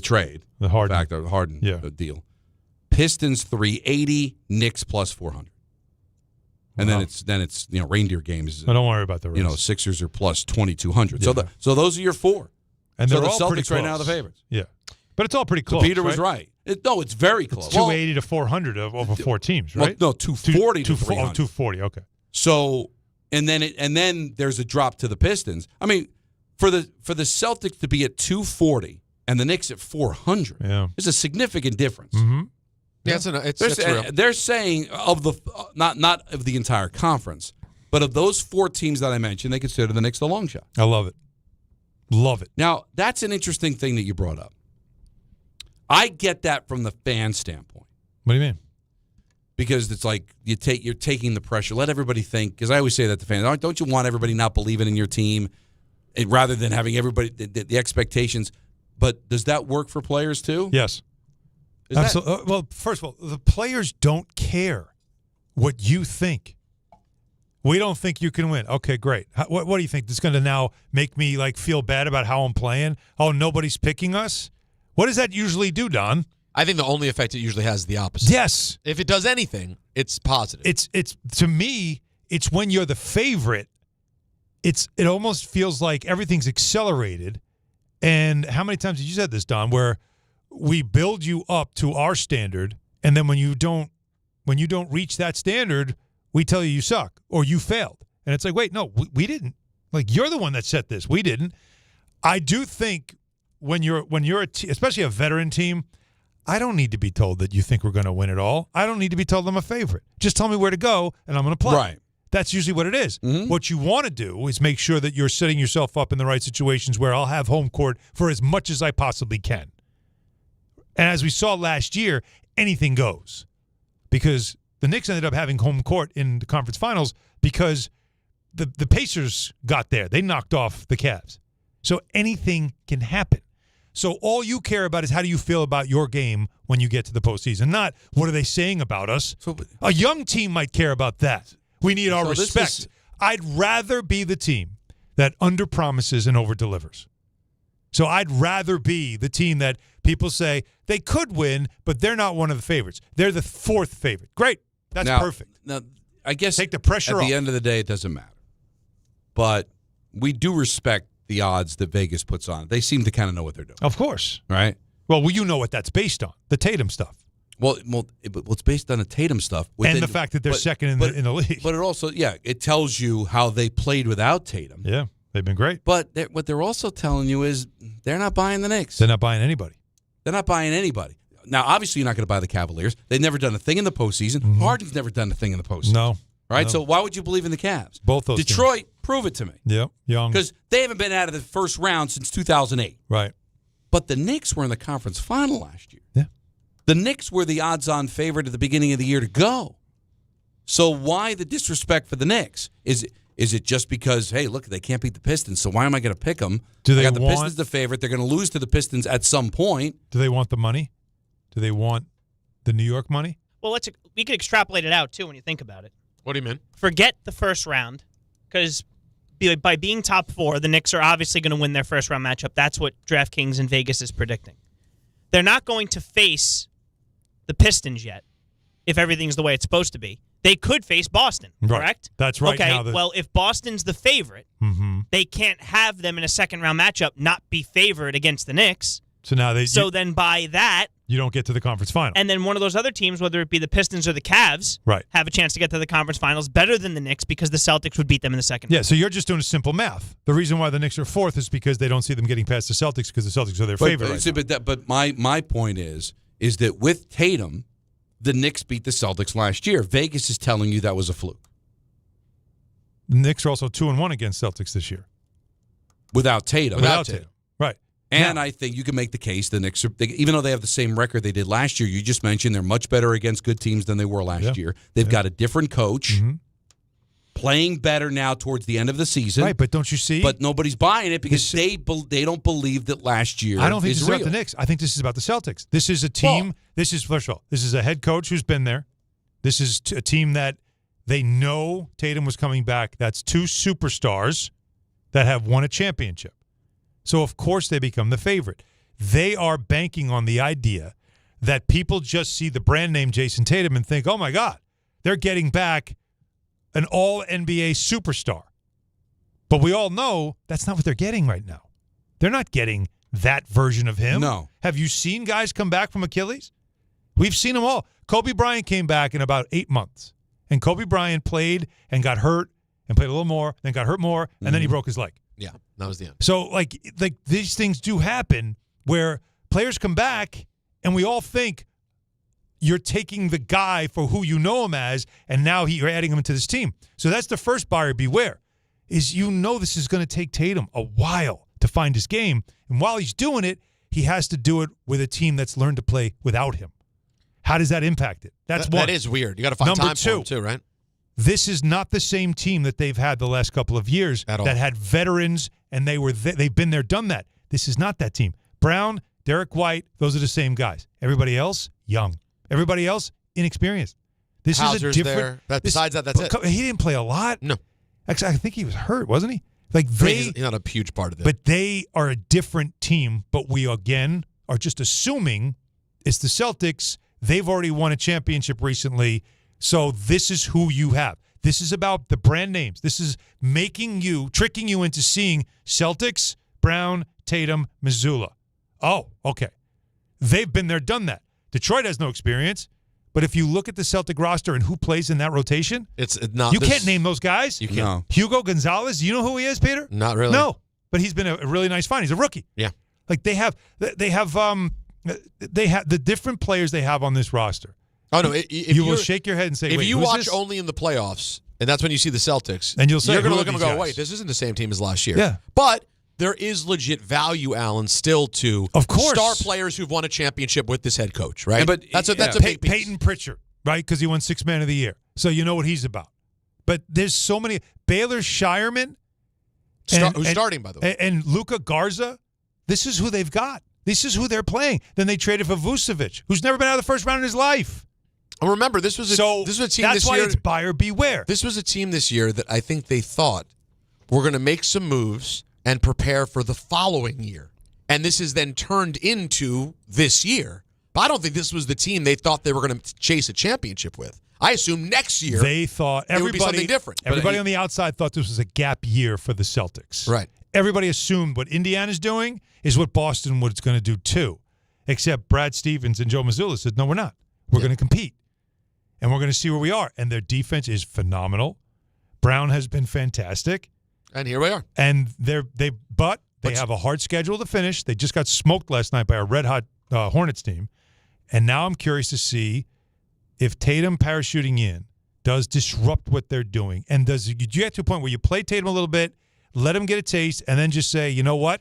trade. The Harden. In fact, the Harden deal. Pistons 380, Knicks plus 400. And then it's reindeer games. Oh, don't worry about the rest. Sixers are plus 2,200. Yeah. So those are your four. And so they're the all Celtics pretty close. right now are the favorites. Yeah. But it's all pretty So close. Peter was right. It's very close. It's 280 to 400 over 4 teams, right? Well, no, 240 to 300. 240, okay. So and then there's a drop to the Pistons. I mean, for the Celtics to be at 240 and the Knicks at 400, there's a significant difference. Mm-hmm. Yeah, it's real. They're saying of the not of the entire conference, but of those 4 teams that I mentioned, they consider the Knicks the long shot. I love it. Love it. Now, that's an interesting thing that you brought up. I get that from the fan standpoint. What do you mean? Because it's like you're taking the pressure. Let everybody think. Because I always say that to fans. Don't you want everybody not believing in your team, rather than having everybody the expectations? But does that work for players too? Yes. Absolutely. Well, first of all, the players don't care what you think. We don't think you can win. Okay, great. What do you think? This is going to now make me feel bad about how I'm playing? Oh, nobody's picking us? What does that usually do, Don? I think the only effect it usually has is the opposite. Yes. If it does anything, it's positive. It's to me, it's when you're the favorite, it almost feels like everything's accelerated. And how many times have you said this, Don, where we build you up to our standard, and then when you don't reach that standard, we tell you suck or you failed. And it's like, wait, no, we didn't. Like, you're the one that set this. We didn't. I do think when you're especially a veteran team, I don't need to be told that you think we're going to win it all. I don't need to be told I'm a favorite. Just tell me where to go, and I'm going to play. Right. That's usually what it is. Mm-hmm. What you want to do is make sure that you're setting yourself up in the right situations where I'll have home court for as much as I possibly can. And as we saw last year, anything goes. Because the Knicks ended up having home court in the conference finals because the Pacers got there. They knocked off the Cavs. So anything can happen. So all you care about is how do you feel about your game when you get to the postseason, not what are they saying about us. So, a young team might care about that. We need our respect. I'd rather be the team that underpromises and overdelivers. So I'd rather be the team that people say they could win, but they're not one of the favorites. They're the fourth favorite. Great. That's perfect. Now, I guess take the pressure off. At the end of the day, it doesn't matter. But we do respect the odds that Vegas puts on. They seem to kind of know what they're doing. Of course. Right? Well, you know what that's based on, the Tatum stuff. Well, it's based on the Tatum stuff. And the fact that they're second in the league. But it also, it tells you how they played without Tatum. Yeah, they've been great. But what they're also telling you is they're not buying the Knicks. They're not buying anybody. They're not buying anybody. Now, obviously, you're not going to buy the Cavaliers. They've never done a thing in the postseason. Mm-hmm. Harden's never done a thing in the postseason. No. Right? No. So why would you believe in the Cavs? Both those Detroit, teams. Prove it to me. Yep, young. Because they haven't been out of the first round since 2008. Right. But the Knicks were in the conference final last year. Yeah. The Knicks were the odds-on favorite at the beginning of the year to go. So why the disrespect for the Knicks? Is it just because, hey, look, they can't beat the Pistons, so why am I going to pick them? I got the Pistons the favorite. They're going to lose to the Pistons at some point. Do they want the money? Do they want the New York money? Well, we could extrapolate it out, too, when you think about it. What do you mean? Forget the first round, because by being top four, the Knicks are obviously going to win their first-round matchup. That's what DraftKings in Vegas is predicting. They're not going to face the Pistons yet, if everything's the way it's supposed to be. They could face Boston, correct? That's right. Okay, now well, if Boston's the favorite, they can't have them in a second-round matchup not be favored against the Knicks. So now then by that, you don't get to the conference final. And then one of those other teams, whether it be the Pistons or the Cavs, have a chance to get to the conference finals better than the Knicks because the Celtics would beat them in the second round. Yeah, so you're just doing simple math. The reason why the Knicks are fourth is because they don't see them getting past the Celtics because the Celtics are their favorite. But my point is that with Tatum, the Knicks beat the Celtics last year. Vegas is telling you that was a fluke. The Knicks are also 2-1 against Celtics this year. Without Tatum. Without Tatum. Right. And I think you can make the case the Knicks, even though they have the same record they did last year, you just mentioned they're much better against good teams than they were last year. They've got a different coach, playing better now towards the end of the season. Right, but don't you see? But nobody's buying it because they don't believe that last year I don't think is this is real. about the Knicks. I think this is about the Celtics. This is a team. First of all, this is a head coach who's been there. This is a team that they know Tatum was coming back. That's two superstars that have won a championship. So, of course, they become the favorite. They are banking on the idea that people just see the brand name Jason Tatum and think, oh, my God, they're getting back an all-NBA superstar. But we all know that's not what they're getting right now. They're not getting that version of him. No. Have you seen guys come back from Achilles? We've seen them all. Kobe Bryant came back in about 8 months. And Kobe Bryant played and got hurt and played a little more, then got hurt more, and then he broke his leg. Yeah, that was the end. So, like these things do happen where players come back and we all think you're taking the guy for who you know him as, and now you're adding him into this team. So that's the first buyer beware, is this is going to take Tatum a while to find his game. And while he's doing it, he has to do it with a team that's learned to play without him. How does that impact it? That's one. That is weird. You got to find time for him too, right? This is not the same team that they've had the last couple of years that had veterans and they've been there, done that. This is not that team. Brown, Derek White, those are the same guys. Everybody else, young. Everybody else, inexperienced. This Hauser's is a different. There. Besides that's it. He didn't play a lot. No, actually, I think he was hurt, wasn't he? He's not a huge part of it. But they are a different team. But we again are just assuming It's the Celtics. They've already won a championship recently, so this is who you have. This is about the brand names. This is tricking you into seeing Celtics, Brown, Tatum, Mazzulla. Oh, okay. They've been there, done that. Detroit has no experience, but if you look at the Celtic roster and who plays in that rotation, it's not. You can't name those guys. You can't. No. Hugo Gonzalez, you know who he is, Peter? Not really. No, but he's been a really nice find. He's a rookie. Yeah. Like they have the different players they have on this roster. Oh no! You will shake your head and say, if wait, you who's watch this? only in the playoffs, and that's when you see the Celtics, and you'll say, you're going to who look are at them these and go, guys? wait, this isn't the same team as last year. Yeah. But there is legit value, Alan, still to of course star players who've won a championship with this head coach, right? Yeah, but that's a big piece. Peyton Pritchard, right? Because he won Sixth Man of the Year, so you know what he's about. But there's so many Baylor Shireman, who's starting by the way, and Luka Garza. This is who they've got. This is who they're playing. Then they traded for Vucevic, who's never been out of the first round in his life. And remember, this was a team that's this year. That's why it's buyer beware. This was a team this year that I think they thought we're going to make some moves and prepare for the following year. And this is then turned into this year. But I don't think this was the team they thought they were going to chase a championship with. I assume next year they thought it would be something different. Everybody on the outside thought this was a gap year for the Celtics. Right. Everybody assumed what Indiana's doing is what Boston was going to do too. Except Brad Stevens and Joe Mazzulla said, no, we're not. We're going to compete. And we're going to see where we are. And their defense is phenomenal. Brown has been fantastic. And here we are. And they have a hard schedule to finish. They just got smoked last night by a red-hot Hornets team. And now I'm curious to see if Tatum parachuting in does disrupt what they're doing. And do you get to a point where you play Tatum a little bit, let him get a taste, and then just say, you know what?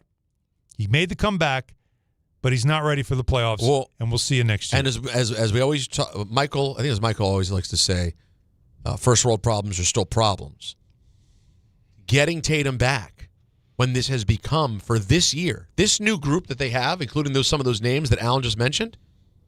He made the comeback, but he's not ready for the playoffs, and we'll see you next year. And as we always talk, Michael, I think as Michael always likes to say, first world problems are still problems. Getting Tatum back when this has become, for this year, this new group that they have, including some of those names that Alan just mentioned,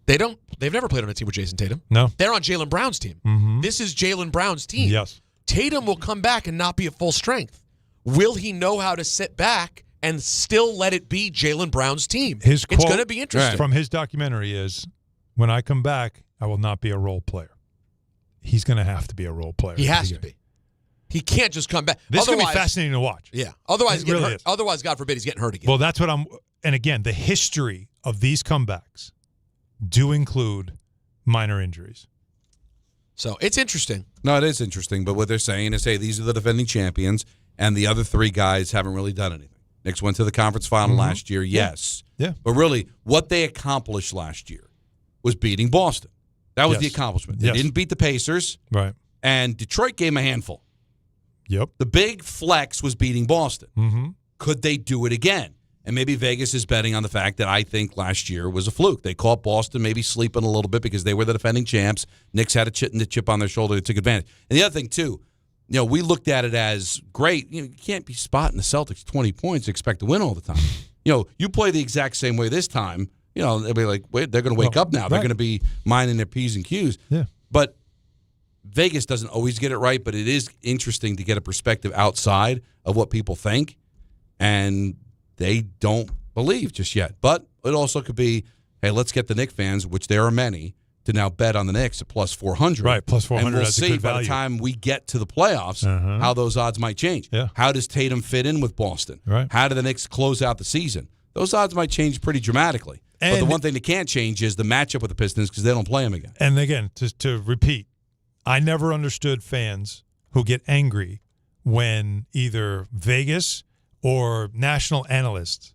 they've never played on a team with Jason Tatum. No. They're on Jaylen Brown's team. Mm-hmm. This is Jaylen Brown's team. Yes. Tatum will come back and not be at full strength. Will he know how to sit back and still let it be Jaylen Brown's team? His it's quote going to be interesting. From his documentary is, when I come back, I will not be a role player. He's going to have to be a role player. He has to be. He can't just come back. This is going to be fascinating to watch. Yeah. Otherwise, it really hurt. is. Otherwise, God forbid, he's getting hurt again. Well, that's what and again, the history of these comebacks do include minor injuries. So it's interesting. No, it is interesting. But what they're saying is, hey, these are the defending champions, and the other three guys haven't really done anything. Knicks went to the conference final last year, yes. Yeah. But really, what they accomplished last year was beating Boston. That was the accomplishment. They didn't beat the Pacers. Right. And Detroit gave them a handful. Yep. The big flex was beating Boston. Mm-hmm. Could they do it again? And maybe Vegas is betting on the fact that I think last year was a fluke. They caught Boston maybe sleeping a little bit because they were the defending champs. Knicks had a chip on their shoulder. They took advantage. And the other thing, too, we looked at it as great. You can't be spotting the Celtics 20 points and expect to win all the time. You play the exact same way this time. They'll be like, wait, they're going to wake up now. Right. They're going to be minding their P's and Q's. Yeah. But Vegas doesn't always get it right, but it is interesting to get a perspective outside of what people think, and they don't believe just yet. But it also could be, hey, let's get the Knicks fans, which there are many, to now bet on the Knicks at plus 400. Right, plus 400. And we'll that's a see good by value. the time we get to the playoffs how those odds might change. Yeah. How does Tatum fit in with Boston? Right. How do the Knicks close out the season? Those odds might change pretty dramatically. But the one thing that can't change is the matchup with the Pistons because they don't play them again. And again, to repeat, I never understood fans who get angry when either Vegas or national analysts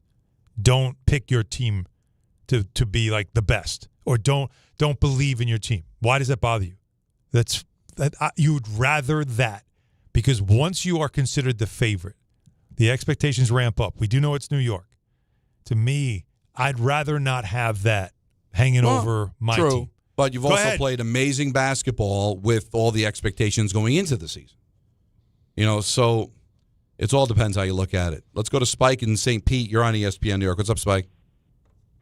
don't pick your team to be like the best or don't believe in your team. Why does that bother you? You'd rather that, because once you are considered the favorite, the expectations ramp up. We do know it's New York. To me, I'd rather not have that hanging over my team. But you've also played amazing basketball with all the expectations going into the season. So it all depends how you look at it. Let's go to Spike in St. Pete. You're on ESPN New York. What's up, Spike?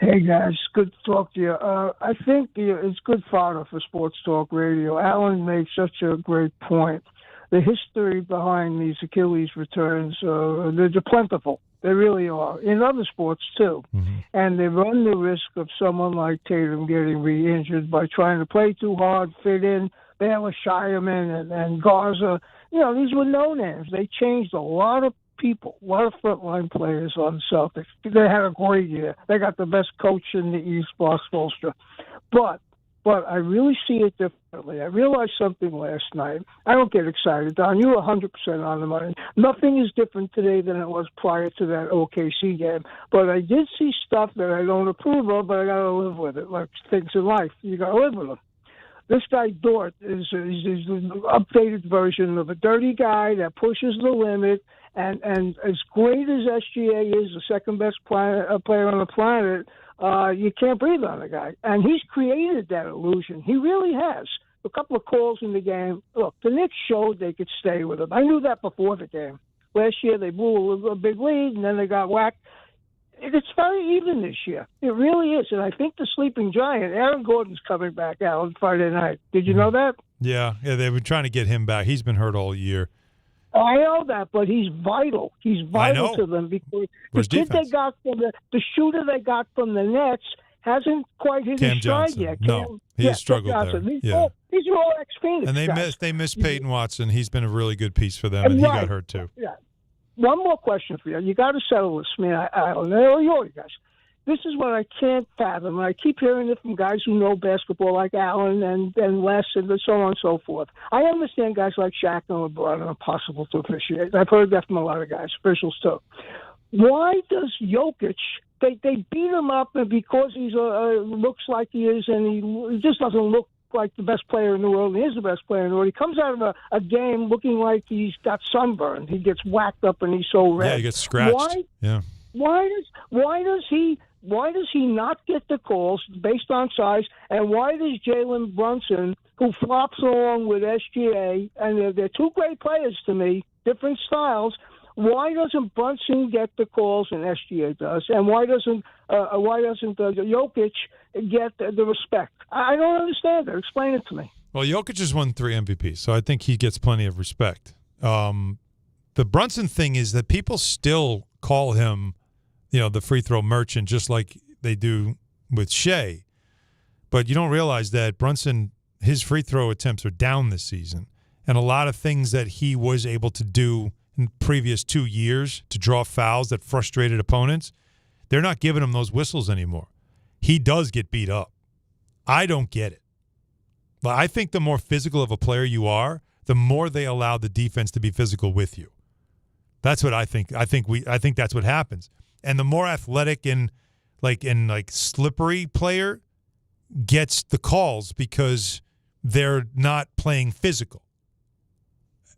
Hey, guys. Good to talk to you. I think it's good fodder for Sports Talk Radio. Alan makes such a great point. the history behind these Achilles returns, they're plentiful. They really are. In other sports, too. Mm-hmm. And they run the risk of someone like Tatum getting re-injured by trying to play too hard, fit in. Baylor Shireman and Garza. These were no names. They changed a lot of people, a lot of frontline players on the Celtics. They had a great year. They got the best coach in the East, Boss Bolstra. But I really see it differently. I realized something last night. I don't get excited, Don. You were 100% on the money. Nothing is different today than it was prior to that OKC game. But I did see stuff that I don't approve of, but I got to live with it. Like things in life, you got to live with them. This guy Dort is an updated version of a dirty guy that pushes the limit. And as great as SGA is, the second best player on the planet, you can't breathe on the guy. And he's created that illusion. He really has. A couple of calls in the game. Look, the Knicks showed they could stay with him. I knew that before the game. Last year they blew a big lead, and then they got whacked. It's very even this year. It really is. And I think the sleeping giant, Aaron Gordon's coming back out on Friday night. Did you know that? Yeah, they've been trying to get him back. He's been hurt all year. I know that, but he's vital. He's vital to them because the kid they got from the shooter they got from the Nets hasn't quite hit his stride yet. No, he's struggled there. These are all ex-Phoenix and guys. they miss Peyton Watson. He's been a really good piece for them, and he got hurt too. Yeah. One more question for you. You got to settle this, man. I don't know you guys. This is what I can't fathom. I keep hearing it from guys who know basketball, like Allen and Les, and so on and so forth. I understand guys like Shaq and LeBron are impossible to officiate. I've heard that from a lot of guys, officials too. Why does Jokic? They beat him up, and because he's looks like he is, and he just doesn't look like the best player in the world. He is the best player in the world. He comes out of a game looking like he's got sunburn. He gets whacked up, and he's so red. Yeah, he gets scratched. Why does he not get the calls based on size? And why does Jalen Brunson, who flops along with SGA, and they're two great players to me, different styles, why doesn't Brunson get the calls and SGA does? And why doesn't Jokic get the respect? I don't understand it. Explain it to me. Well, Jokic has won 3 MVPs, so I think he gets plenty of respect. The Brunson thing is that people still call him, the free throw merchant, just like they do with Shea. But you don't realize that Brunson, his free throw attempts are down this season. And a lot of things that he was able to do in previous 2 years to draw fouls that frustrated opponents, they're not giving him those whistles anymore. He does get beat up. I don't get it. But I think the more physical of a player you are, the more they allow the defense to be physical with you. That's what I think. I think that's what happens. And the more athletic and slippery player gets the calls because they're not playing physical.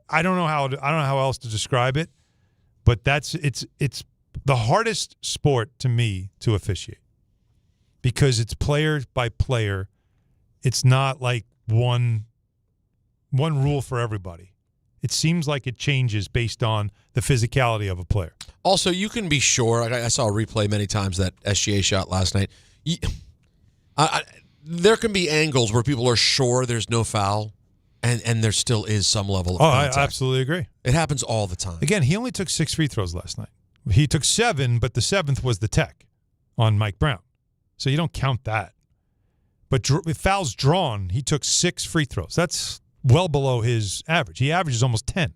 I don't know how else to describe it, but it's the hardest sport to me to officiate because it's player by player. It's not like one rule for everybody. It seems like it changes based on the physicality of a player. Also, you can be sure. I saw a replay many times that SGA shot last night. There can be angles where people are sure there's no foul, and there still is some level of contact. I absolutely agree. It happens all the time. Again, he only took 6 free throws last night. He took 7, but the 7th was the tech on Mike Brown. So you don't count that. But with fouls drawn, he took 6 free throws. That's well below his average. He averages almost 10.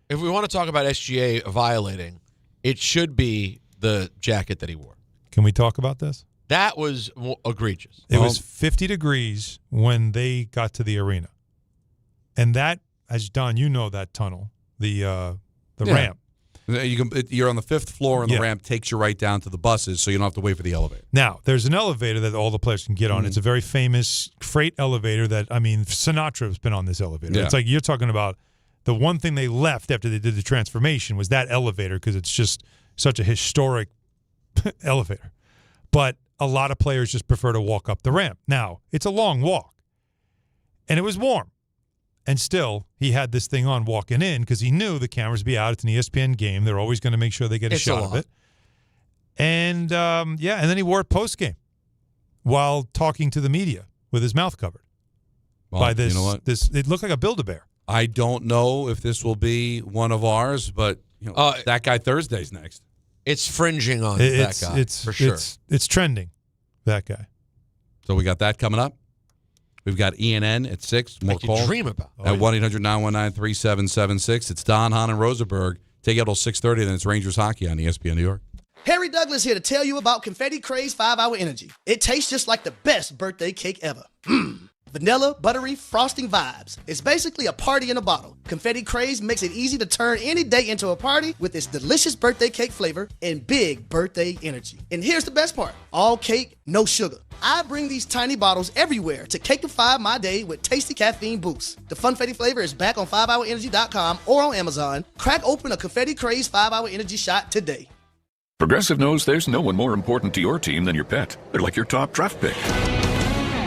If we want to talk about SGA violating, it should be the jacket that he wore. Can we talk about this? That was egregious. It was 50 degrees when they got to the arena. And that, as Don, you know that tunnel, the ramp. You're on the 5th floor, and the ramp takes you right down to the buses, so you don't have to wait for the elevator. Now, there's an elevator that all the players can get on. It's a very famous freight elevator that, Sinatra's been on this elevator. Yeah. It's like you're talking about the one thing they left after they did the transformation was that elevator because it's just such a historic elevator. But a lot of players just prefer to walk up the ramp. Now, it's a long walk, and it was warm. And still, he had this thing on walking in because he knew the cameras would be out. It's an ESPN game. They're always going to make sure they get a shot of it. And, and then he wore it post-game while talking to the media with his mouth covered. Well, by this, you know what? It looked like a Build-A-Bear. I don't know if this will be one of ours, but that guy Thursday's next. It's fringing on that guy, for sure. It's trending, that guy. So we got that coming up. We've got ENN at 6. More calls. Dream about. At 1-800-919-3776. It's Don, Hahn, and Rosenberg. Take it till 6:30, then it's Rangers hockey on ESPN New York. Harry Douglas here to tell you about Confetti Craze 5-Hour Energy. It tastes just like the best birthday cake ever. Vanilla, buttery, frosting vibes. It's basically a party in a bottle. Confetti Craze makes it easy to turn any day into a party with its delicious birthday cake flavor and big birthday energy. And here's the best part. All cake, no sugar. I bring these tiny bottles everywhere to cakeify my day with tasty caffeine boosts. The Funfetti flavor is back on 5hourenergy.com or on Amazon. Crack open a Confetti Craze 5-Hour Energy shot today. Progressive knows there's no one more important to your team than your pet. They're like your top draft pick.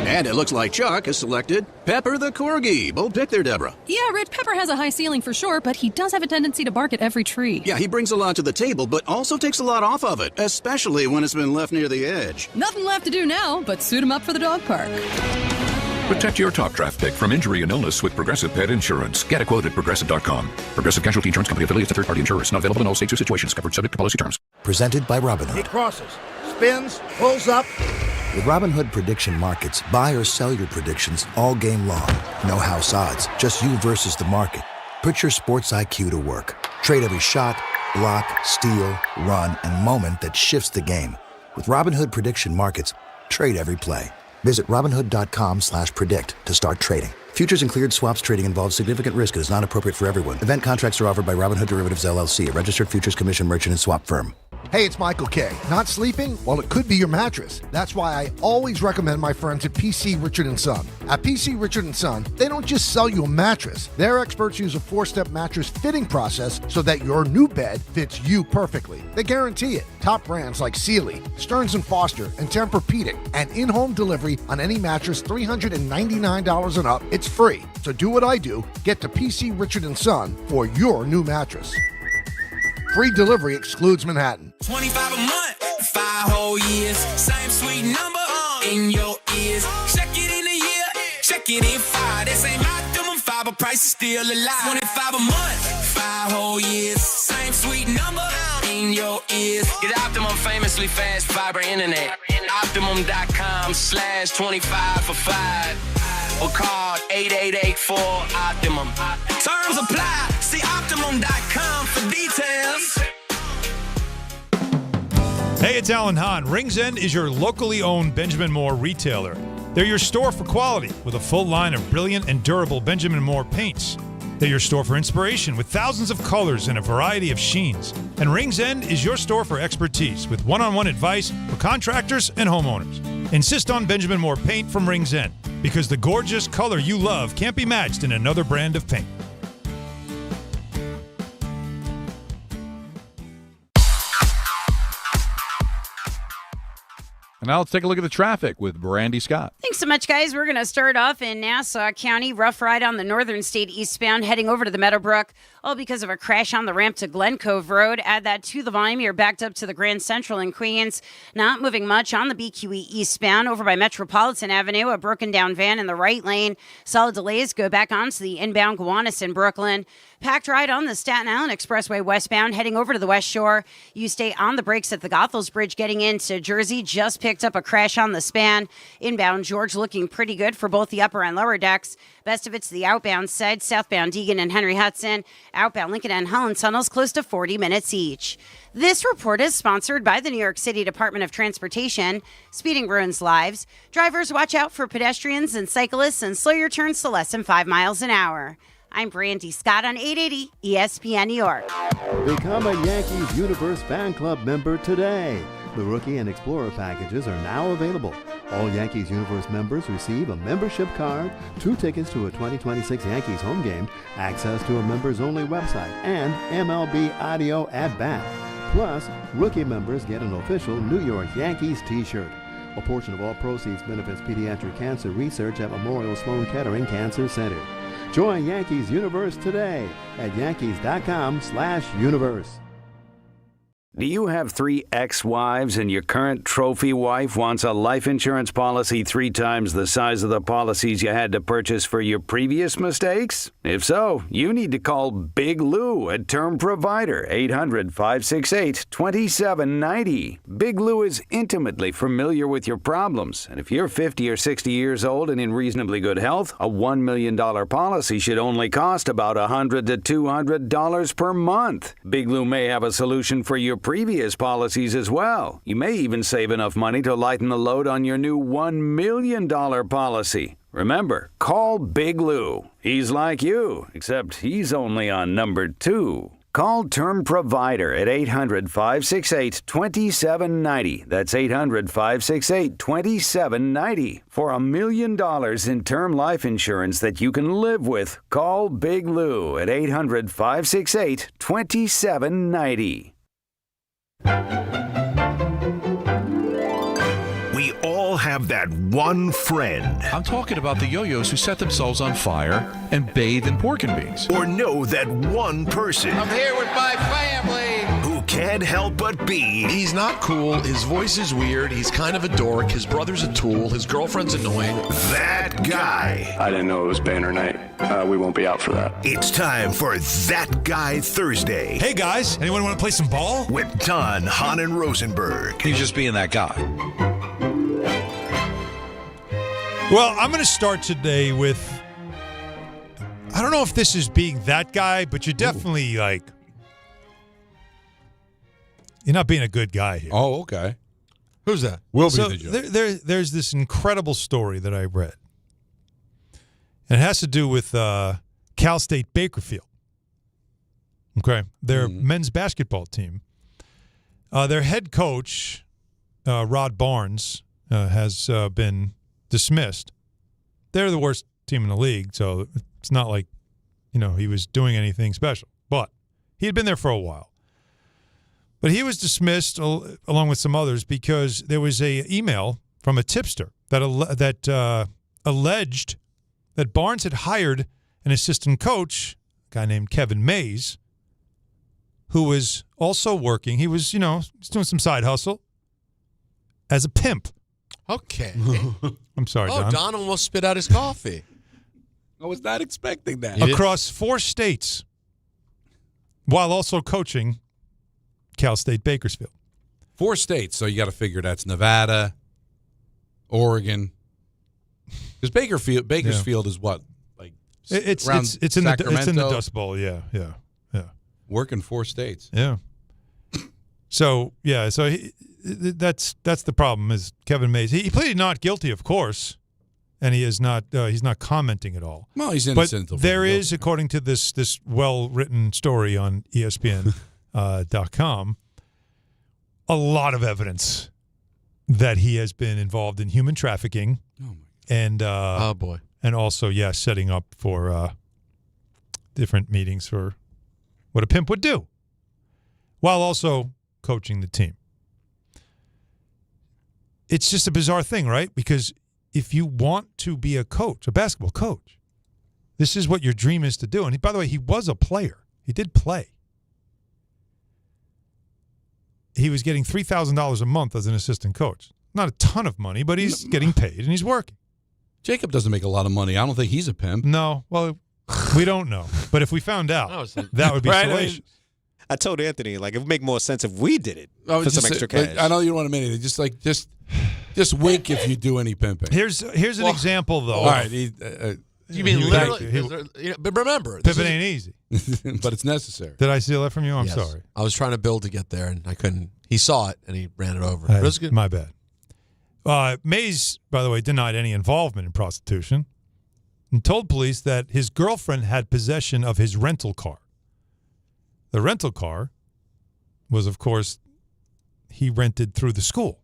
And it looks like Chuck has selected Pepper the Corgi. Bold pick there, Deborah. Yeah, Rich, Pepper has a high ceiling for sure, but he does have a tendency to bark at every tree. Yeah, he brings a lot to the table, but also takes a lot off of it, especially when it's been left near the edge. Nothing left to do now but suit him up for the dog park. Protect your top draft pick from injury and illness with Progressive Pet Insurance. Get a quote at Progressive.com. Progressive Casualty Insurance Company affiliates and third-party insurers. Not available in all states or situations. Covered subject to policy terms. Presented by Robinhood. He crosses, spins, pulls up. With Robinhood Prediction Markets, buy or sell your predictions all game long. No house odds, just you versus the market. Put your sports IQ to work. Trade every shot, block, steal, run, and moment that shifts the game. With Robinhood Prediction Markets, trade every play. Visit Robinhood.com/predict to start trading. Futures and cleared swaps trading involves significant risk and is not appropriate for everyone. Event contracts are offered by Robinhood Derivatives LLC, a registered futures commission merchant and swap firm. Hey, it's Michael K. Not sleeping? Well, it could be your mattress. That's why I always recommend my friends at PC Richard & Son. At PC Richard & Son, they don't just sell you a mattress. Their experts use a 4-step mattress fitting process so that your new bed fits you perfectly. They guarantee it. Top brands like Sealy, Stearns & Foster, and Tempur-Pedic, and in-home delivery on any mattress $399 and up. It's free. So do what I do. Get to PC Richard & Son for your new mattress. Free delivery excludes Manhattan. 25 a month, 5 whole years. Same sweet number in your ears. Check it in a year, check it in 5. This ain't optimum 5, but price is still alive. 25 a month, 5 whole years. Same sweet number in your ears. Get Optimum famously fast fiber internet. Optimum.com/25 for 5. Or call 8884-OPTIMUM. Terms apply. See Optimum.com for details. Hey, it's Alan Hahn. Rings End is your locally owned Benjamin Moore retailer. They're your store for quality with a full line of brilliant and durable Benjamin Moore paints. They're your store for inspiration with thousands of colors and a variety of sheens. And Rings End is your store for expertise with one-on-one advice for contractors and homeowners. Insist on Benjamin Moore paint from Rings End because the gorgeous color you love can't be matched in another brand of paint. And now let's take a look at the traffic with Brandy Scott. Thanks so much, guys. We're going to start off in Nassau County. Rough ride on the Northern State eastbound heading over to the Meadowbrook, all because of a crash on the ramp to Glen Cove Road. Add that to the volume. You're backed up to the Grand Central in Queens. Not moving much on the BQE eastbound. Over by Metropolitan Avenue, a broken down van in the right lane. Solid delays go back onto the inbound Gowanus in Brooklyn. Packed ride on the Staten Island Expressway westbound heading over to the West Shore. You stay on the brakes at the Goethals Bridge getting into Jersey. Just picked up a crash on the span. Inbound George looking pretty good for both the upper and lower decks. Best of it's the outbound side, southbound Deegan and Henry Hudson. Outbound Lincoln and Holland tunnels close to 40 minutes each. This report is sponsored by the New York City Department of Transportation. Speeding ruins lives. Drivers, watch out for pedestrians and cyclists and slow your turns to less than 5 miles an hour. I'm Brandy Scott on 880 ESPN New York. Become a Yankees Universe fan club member today. The Rookie and Explorer packages are now available. All Yankees Universe members receive a membership card, 2 tickets to a 2026 Yankees home game, access to a members-only website, and MLB audio at bat. Plus, Rookie members get an official New York Yankees t-shirt. A portion of all proceeds benefits pediatric cancer research at Memorial Sloan Kettering Cancer Center. Join Yankees Universe today at Yankees.com/universe. Do you have 3 ex-wives and your current trophy wife wants a life insurance policy 3 times the size of the policies you had to purchase for your previous mistakes? If so, you need to call Big Lou at Term Provider, 800-568-2790. Big Lou is intimately familiar with your problems, and if you're 50 or 60 years old and in reasonably good health, a $1 million policy should only cost about $100 to $200 per month. Big Lou may have a solution for your previous policies as well. You may even save enough money to lighten the load on your new $1 million policy. Remember, call Big Lou. He's like you, except he's only on number 2. Call Term Provider at 800-568-2790. That's 800-568-2790. For $1 million in term life insurance that you can live with, call Big Lou at 800-568-2790. We all have that one friend. I'm talking about the yo-yos who set themselves on fire and bathe in pork and beans. Or know that one person. I'm here with my family. Who can't help but be. He's not cool. His voice is weird. He's kind of a dork. His brother's a tool. His girlfriend's annoying. That guy. I didn't know it was banner night. We won't be out for that. It's time for That Guy Thursday. Hey guys, anyone want to play some ball? With Don, Hahn, and Rosenberg. He's just being that guy. Well, I'm going to start today with, I don't know if this is being that guy, but you're definitely you're not being a good guy here. Oh, okay. Who's that? Will be the judge. There's this incredible story that I read. And it has to do with Cal State Bakersfield. Okay. Their men's basketball team. Their head coach, Rod Barnes, has been dismissed. They're the worst team in the league, so it's not like, he was doing anything special. But he had been there for a while. But he was dismissed along with some others because there was a email from a tipster that alleged that Barnes had hired an assistant coach, a guy named Kevin Mays, who was also working. He was, doing some side hustle as a pimp. Okay. I'm sorry, Don. Don almost spit out his coffee. I was not expecting that. Across 4 states, while also coaching Cal State Bakersfield. 4 states, so you got to figure that's Nevada, Oregon. Because Bakersfield is what, like it's around in Sacramento? it's in the Dust Bowl. Yeah. Working 4 states. Yeah. So that's the problem. Is Kevin Mays? He pleaded not guilty, of course, and he is not. He's not commenting at all. Well, he's innocent. But there is, according to this well-written story on ESPN.com, a lot of evidence that he has been involved in human trafficking. Oh my God. And oh boy, and also setting up for different meetings for what a pimp would do, while also coaching the team. It's just a bizarre thing, right? Because if you want to be a coach, a basketball coach, this is what your dream is to do. And by the way, he was a player. He did play. He was getting $3,000 a month as an assistant coach. Not a ton of money, but he's getting paid and he's working. Jacob doesn't make a lot of money. I don't think he's a pimp. No. Well, we don't know. But if we found out, that would be salacious. I told Anthony, it would make more sense if we did it for some extra cash. I know you don't want to admit it. Just wink if you do any pimping. Here's an example, though. All right. You mean literally? But remember, pimping ain't easy. But it's necessary. Did I steal that from you? I'm Yes. sorry. I was trying to build to get there, and I couldn't. He saw it, and he ran it over. That It was is good. my bad. Mays, by the way, denied any involvement in prostitution and told police that his girlfriend had possession of his rental car. The rental car was, of course, he rented through the school.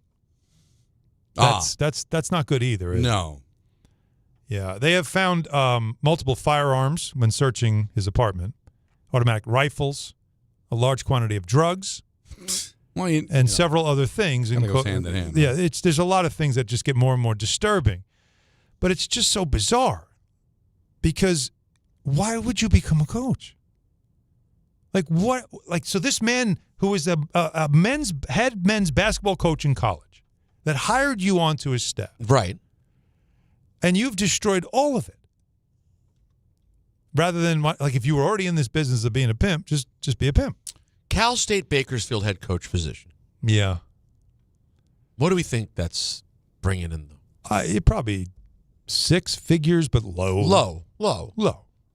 That's not good either. Is it? No. Yeah, they have found multiple firearms when searching his apartment, automatic rifles, a large quantity of drugs, and several other things. Kind of goes hand in hand. Yeah, there's a lot of things that just get more and more disturbing, but it's just so bizarre because why would you become a coach? Like what? Like so, this man who was a head men's basketball coach in college that hired you onto his staff. Right. And you've destroyed all of it. Rather than, like, if you were already in this business of being a pimp, just be a pimp. Cal State Bakersfield head coach position. Yeah. What do we think that's bringing in? It probably 6 figures, but low.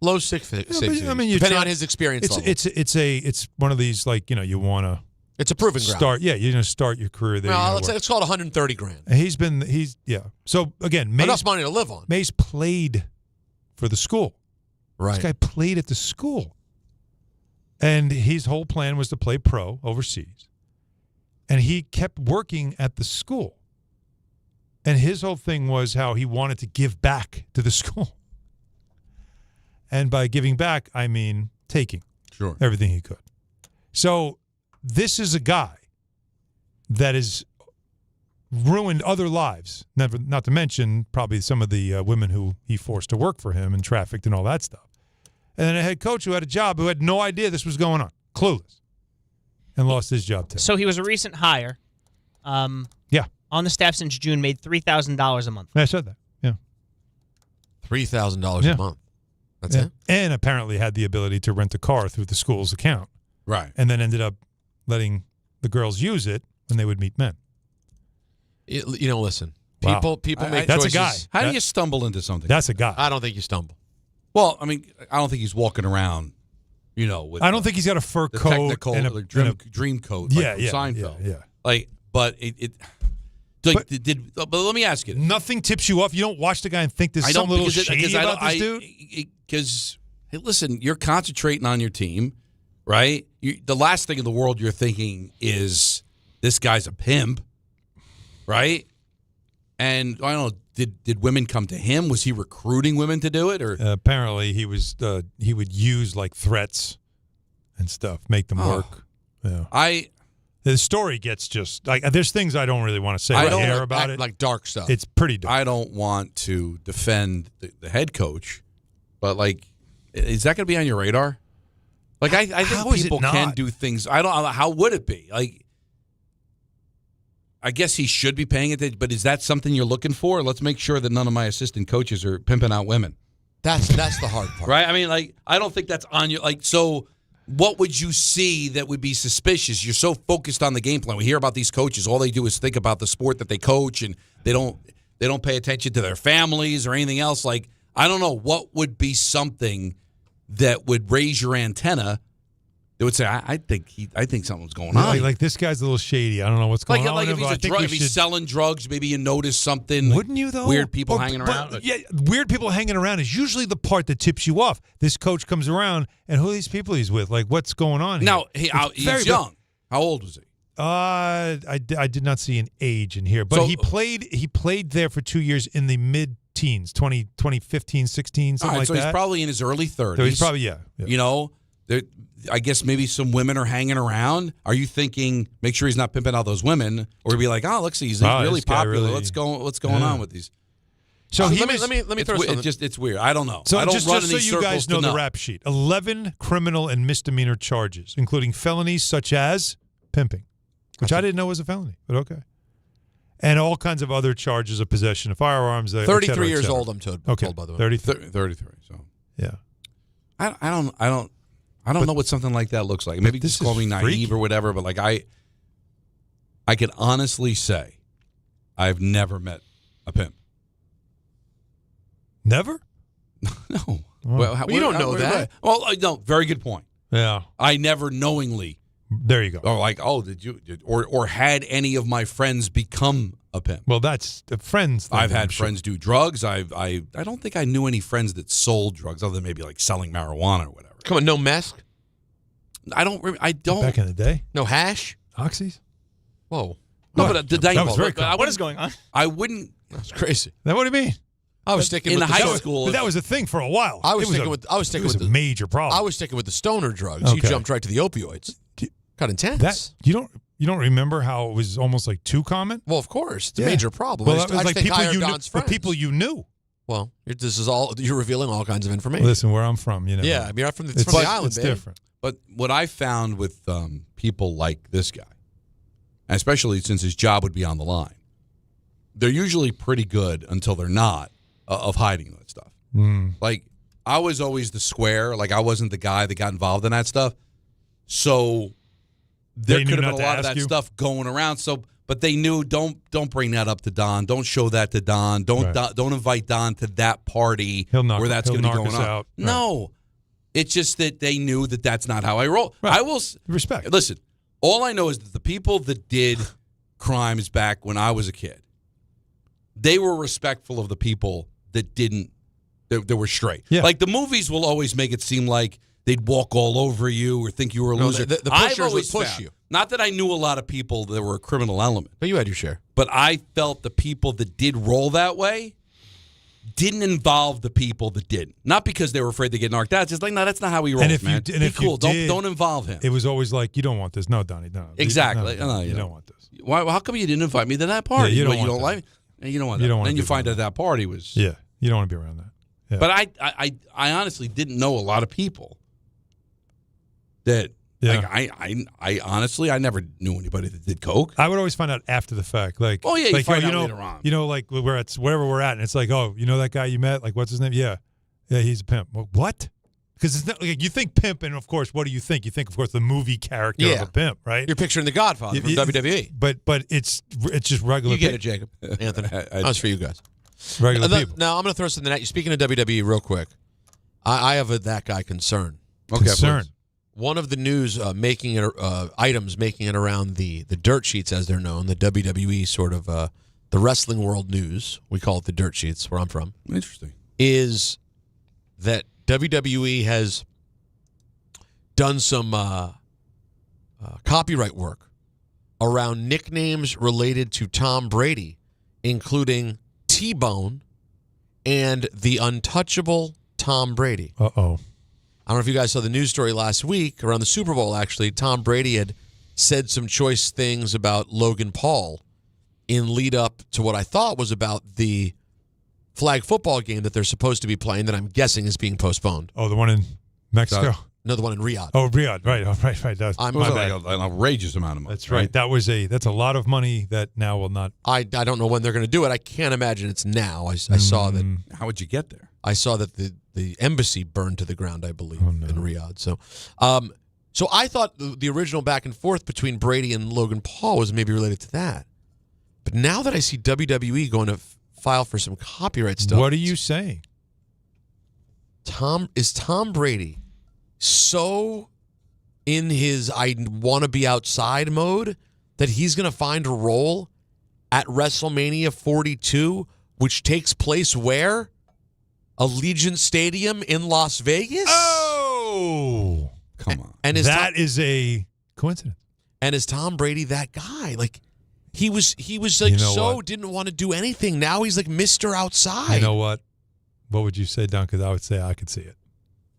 Low six figures. I mean, depending on his experience level. It's one of these, like, you want to. It's a proving ground. You're going to start your career there. Well, let's call it $130,000. And So again, Mace, enough money to live on. Mace played for the school. Right. This guy played at the school. And his whole plan was to play pro overseas. And he kept working at the school. And his whole thing was how he wanted to give back to the school. And by giving back, I mean taking everything he could. So this is a guy that has ruined other lives, not to mention probably some of the women who he forced to work for him and trafficked and all that stuff. And then a head coach who had a job who had no idea this was going on, clueless, and lost his job too. So he was a recent hire. Yeah. On the staff since June, made $3,000 a month. I said that. Yeah. $3,000 a month. That's it? And apparently had the ability to rent a car through the school's account. Right. And then ended up letting the girls use it when they would meet men. Listen. People make that's choices. A guy. How do you stumble into something? That's a guy. I don't think you stumble. Well, I mean, I don't think he's walking around, with I don't think he's got a fur coat technical, and a dream coat like from Seinfeld. Yeah. Like, but but let me ask you this. Nothing tips you off. You don't watch the guy and think there's some little shady about this dude? Because, hey, listen, you're concentrating on your team, right? The last thing in the world you're thinking is this guy's a pimp, right? And I don't know, did women come to him? Was he recruiting women to do it? Or apparently he would use like threats and stuff, make them work. Yeah. The story gets just like there's things I don't really want to say about it. Like dark stuff. It's pretty dark. I don't want to defend the head coach, but like, is that going to be on your radar? Like I think people can do things. I don't. How would it be? Like, I guess he should be paying it, but is that something you're looking for? Let's make sure that none of my assistant coaches are pimping out women. That's the hard part, right? I mean, like, I don't think that's on your so. What would you see that would be suspicious? You're so focused on the game plan. We hear about these coaches. All they do is think about the sport that they coach, and they don't pay attention to their families or anything else. Like, I don't know what would be something that would raise your antenna. They would say, I think something's going on. Like this guy's a little shady. I don't know what's going on. Like if he's selling drugs, maybe you notice something. Wouldn't you though? Weird people hanging around. Yeah, weird people hanging around is usually the part that tips you off. This coach comes around, and who are these people he's with? Like, what's going on here? Now he's young. How old was he? I did not see an age in here, but he played there for 2 years in the mid-teens, 2015, 16, something like that. So he's probably in his early 30s. So he's probably yeah. I guess maybe some women are hanging around. Are you thinking, make sure he's not pimping out those women, or be like, oh, look, he's really popular. What's going on with these? So let me throw something. It's weird. I don't know. So I don't just run so you guys know the rap sheet: 11 criminal and misdemeanor charges, including felonies such as pimping, which I didn't know was a felony, but okay, and all kinds of other charges of possession of firearms. 33 years old. I'm told. Okay, by the way. 33. So yeah, I don't know what something like that looks like. Maybe just call me naive or whatever, but like I can honestly say I've never met a pimp. Never? No. Oh. Well, you don't know that. Well, no, very good point. Yeah. I never knowingly. There you go. Or like, or had any of my friends become a pimp. Well, that's the friends thing. I've had friends do drugs. I don't think I knew any friends that sold drugs other than maybe like selling marijuana or whatever. Come on, no meth? I don't. Back in the day? No hash? Oxys? Whoa. No, but that was very common. What is going on? I wouldn't. That's crazy. Now, what do you mean? I was sticking with the high school. But that was a thing for a while. I was sticking with a major problem. I was sticking with the stoner drugs. You jumped right to the opioids. Got intense. You don't remember how it was almost like too common? Well, of course, it's a major problem. Well, that was like people you knew. Well, you're revealing all kinds of information. Listen, where I'm from, you know. Yeah, I mean, you're from the island, it's baby. different. But what I found with people like this guy, especially since his job would be on the line, they're usually pretty good until they're not of hiding that stuff. Like, I was always the square. Like, I wasn't the guy that got involved in that stuff. So there could have been a lot of that stuff going around. So, but they knew don't bring that up to Don. Don't show that to Don. Don't invite Don to that party where that's going to be going on. Out. No, it's just that they knew that that's not how I roll. Right. I will respect. Listen, all I know is that the people that did crimes back when I was a kid, they were respectful of the people that didn't. That were straight. Yeah. Like, the movies will always make it seem like they'd walk all over you or think you were a loser. The I've always would push found, you. Not that I knew a lot of people that were a criminal element. But you had your share. But I felt the people that did roll that way didn't involve the people that didn't. Not because they were afraid to get knocked out. It's just like, no, that's not how he rolls, man. Be cool. Don't involve him. It was always like, you don't want this. No, Donnie, no. Exactly. No, you don't want this. Why? How come you didn't invite me to that party? Yeah, you don't like me? You don't want that. Then you find out that party was... Yeah, you don't want to be around that. Yeah. But I honestly didn't know a lot of people that like I honestly never knew anybody that did coke. I would always find out after the fact, like you find out later on. You know, like we're at wherever we're at, and it's like, oh, you know that guy you met, like what's his name? Yeah, he's a pimp. Well, what? Because it's not like you think pimp, and of course, what do you think? You think, of course, the movie character of a pimp, right? You're picturing the Godfather from WWE. But it's just regular. You get it, Jacob. Anthony, that was for you guys. Regular people. Now, I'm going to throw something at you. Speaking of WWE real quick, I have a that guy concern. Okay, concern. please. One of the news items making it around the dirt sheets, as they're known, the WWE sort of the wrestling world news, we call it the dirt sheets where I'm from. Interesting. Is that WWE has done some copyright work around nicknames related to Tom Brady, including T-Bone and the untouchable Tom Brady. Uh-oh. I don't know if you guys saw the news story last week, around the Super Bowl, actually. Tom Brady had said some choice things about Logan Paul in lead up to what I thought was about the flag football game that they're supposed to be playing that I'm guessing is being postponed. Oh, the one in Mexico? No, the one in Riyadh. Oh, Riyadh. Right. Oh, right. That's like an outrageous amount of money. That's right. That's a lot of money that now will not. I don't know when they're going to do it. I can't imagine it's now. I saw that. How would you get there? I saw that the embassy burned to the ground, I believe, in Riyadh. So I thought the original back and forth between Brady and Logan Paul was maybe related to that. But now that I see WWE going to file for some copyright stuff. What are you saying? Tom Brady so in his I want to be outside mode that he's going to find a role at WrestleMania 42, which takes place where? Allegiant Stadium in Las Vegas? Oh! Come on. And that is a coincidence. And is Tom Brady that guy? Like, he was like, didn't want to do anything. Now he's like Mr. Outside. You know what? What would you say, Don? Because I would say I could see it.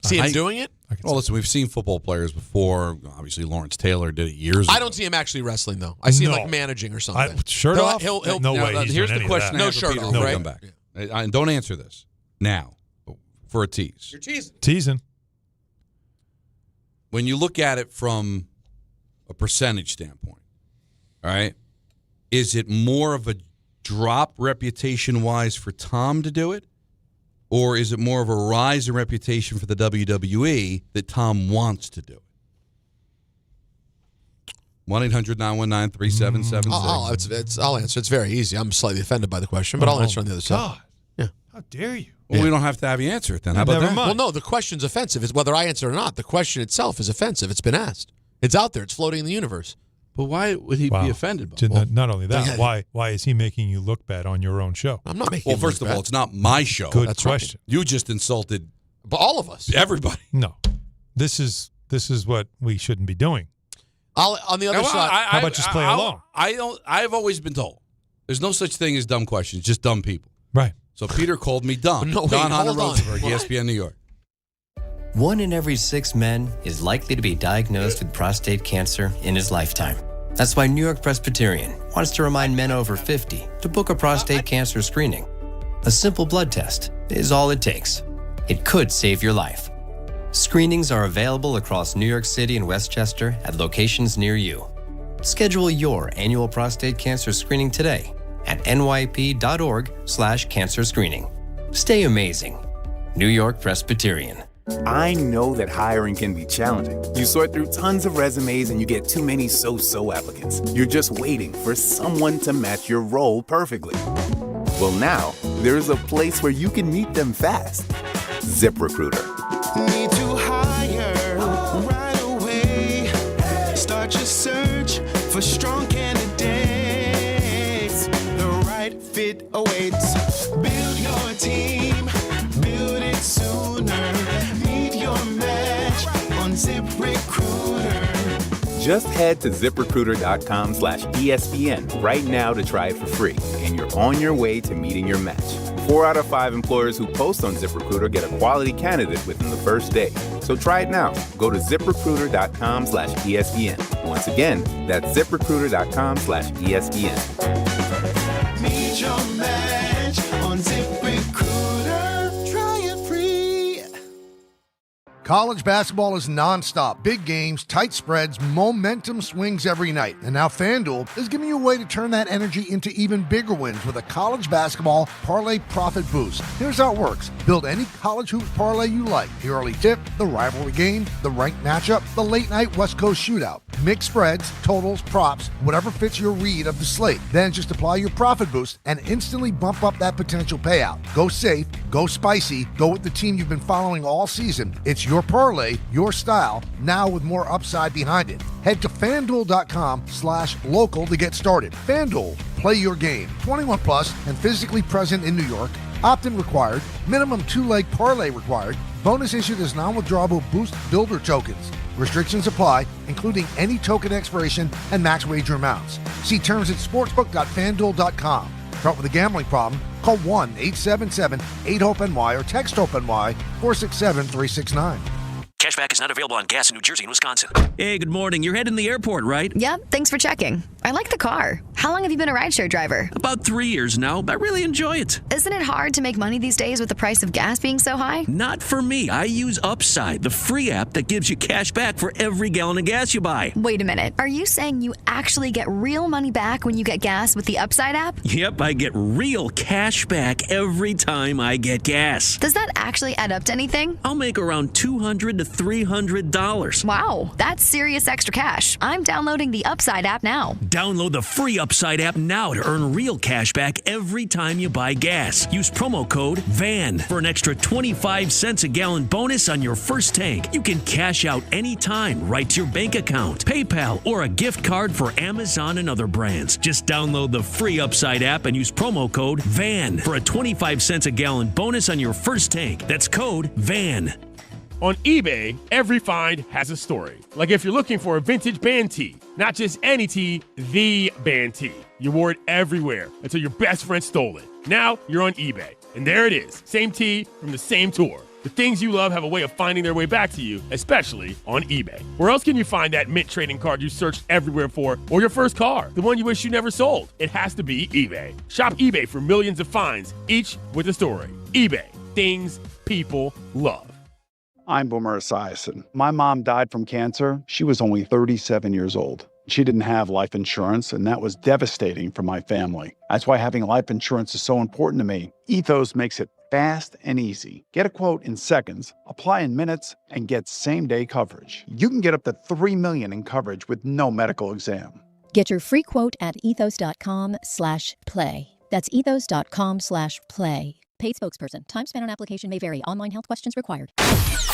See him doing it? Well, listen, we've seen football players before. Obviously, Lawrence Taylor did it years ago. I don't see him actually wrestling, though. I see him like managing or something. Shirt off? No way. Here's the question. No shirt off, right? Come back. And don't answer this now for a tease. You're teasing. Teasing. When you look at it from a percentage standpoint, all right, is it more of a drop reputation-wise for Tom to do it? Or is it more of a rise in reputation for the WWE that Tom wants to do it? 1-800-919-3776. I'll answer. It's very easy. I'm slightly offended by the question, but I'll answer on the other side. God. Yeah. How dare you? Well, we don't have to have you answer it then. How about that? Well, no, the question's offensive. It's whether I answer it or not. The question itself is offensive. It's been asked. It's out there. It's floating in the universe. But why would he be offended by it? Not only that, why is he making you look bad on your own show? I'm not making. Well, first of all, it's not my show. Good question. You just insulted, but all of us, everybody. No, this is what we shouldn't be doing. On the other side, how about just play along? I've always been told there's no such thing as dumb questions, just dumb people. Right. So Peter called me dumb. No, Don Hahn and hold on. Rosenberg, ESPN New York. 1 in every 6 men is likely to be diagnosed with prostate cancer in his lifetime. That's why New York Presbyterian wants to remind men over 50 to book a prostate cancer screening. A simple blood test is all it takes. It could save your life. Screenings are available across New York City and Westchester at locations near you. Schedule your annual prostate cancer screening today at nyp.org/cancer screening. Stay amazing. New York Presbyterian. I know that hiring can be challenging. You sort through tons of resumes and you get too many so-so applicants. You're just waiting for someone to match your role perfectly. Well, now, there's a place where you can meet them fast. ZipRecruiter. Need to hire right away. Start your search for strong candidates. The right fit awaits. Build your team. Build it sooner. Meet your match on ZipRecruiter. Just head to ZipRecruiter.com/ESPN right now to try it for free, and you're on your way to meeting your match. 4 out of 5 employers who post on ZipRecruiter get a quality candidate within the first day. So try it now. Go to ZipRecruiter.com/ESPN. Once again, that's ZipRecruiter.com/ESPN. Meet your match on ZipRecruiter. Try it free. College basketball is nonstop. Big games, tight spreads, momentum swings every night. And now FanDuel is giving you a way to turn that energy into even bigger wins with a college basketball parlay profit boost. Here's how it works. Build any college hoops parlay you like. The early tip, the rivalry game, the ranked matchup, the late night West Coast shootout. Mix spreads, totals, props, whatever fits your read of the slate. Then just apply your profit boost and instantly bump up that potential payout. Go safe, go spicy, go with the team you've been following all season. It's your parlay, your style, now with more upside behind it. Head to FanDuel.com/local to get started. FanDuel, play your game. 21 plus and physically present in New York. Opt-in required. Minimum 2-leg parlay required. Bonus issued as non-withdrawable boost builder tokens. Restrictions apply, including any token expiration and max wager amounts. See terms at sportsbook.fanduel.com. Start with a gambling problem? Call 1-877-8-HOPE-NY or text HOPE-NY 467-369. Cashback is not available on gas in New Jersey and Wisconsin. Hey, good morning. You're heading to the airport, right? Yep, thanks for checking. I like the car. How long have you been a rideshare driver? About 3 years now. I really enjoy it. Isn't it hard to make money these days with the price of gas being so high? Not for me. I use Upside, the free app that gives you cash back for every gallon of gas you buy. Wait a minute. Are you saying you actually get real money back when you get gas with the Upside app? Yep, I get real cash back every time I get gas. Does that actually add up to anything? I'll make around $200 to $300. Wow, that's serious extra cash. I'm downloading the Upside app now. Download the free Upside app now to earn real cash back every time you buy gas. Use promo code VAN for an extra 25 cents a gallon bonus on your first tank. You can cash out anytime right to your bank account, PayPal, or a gift card for Amazon and other brands. Just download the free Upside app and use promo code VAN for a 25 cents a gallon bonus on your first tank. That's code VAN. On eBay, every find has a story. Like if you're looking for a vintage band tee, not just any tee, the band tee. You wore it everywhere until your best friend stole it. Now you're on eBay, and there it is. Same tee from the same tour. The things you love have a way of finding their way back to you, especially on eBay. Where else can you find that mint trading card you searched everywhere for, or your first car, the one you wish you never sold? It has to be eBay. Shop eBay for millions of finds, each with a story. eBay, things people love. I'm Boomer Esiason. My mom died from cancer. She was only 37 years old. She didn't have life insurance, and that was devastating for my family. That's why having life insurance is so important to me. Ethos makes it fast and easy. Get a quote in seconds, apply in minutes, and get same-day coverage. You can get up to $3 million in coverage with no medical exam. Get your free quote at ethos.com/play. That's ethos.com/play. Paid spokesperson. Time spent on application may vary. Online health questions required.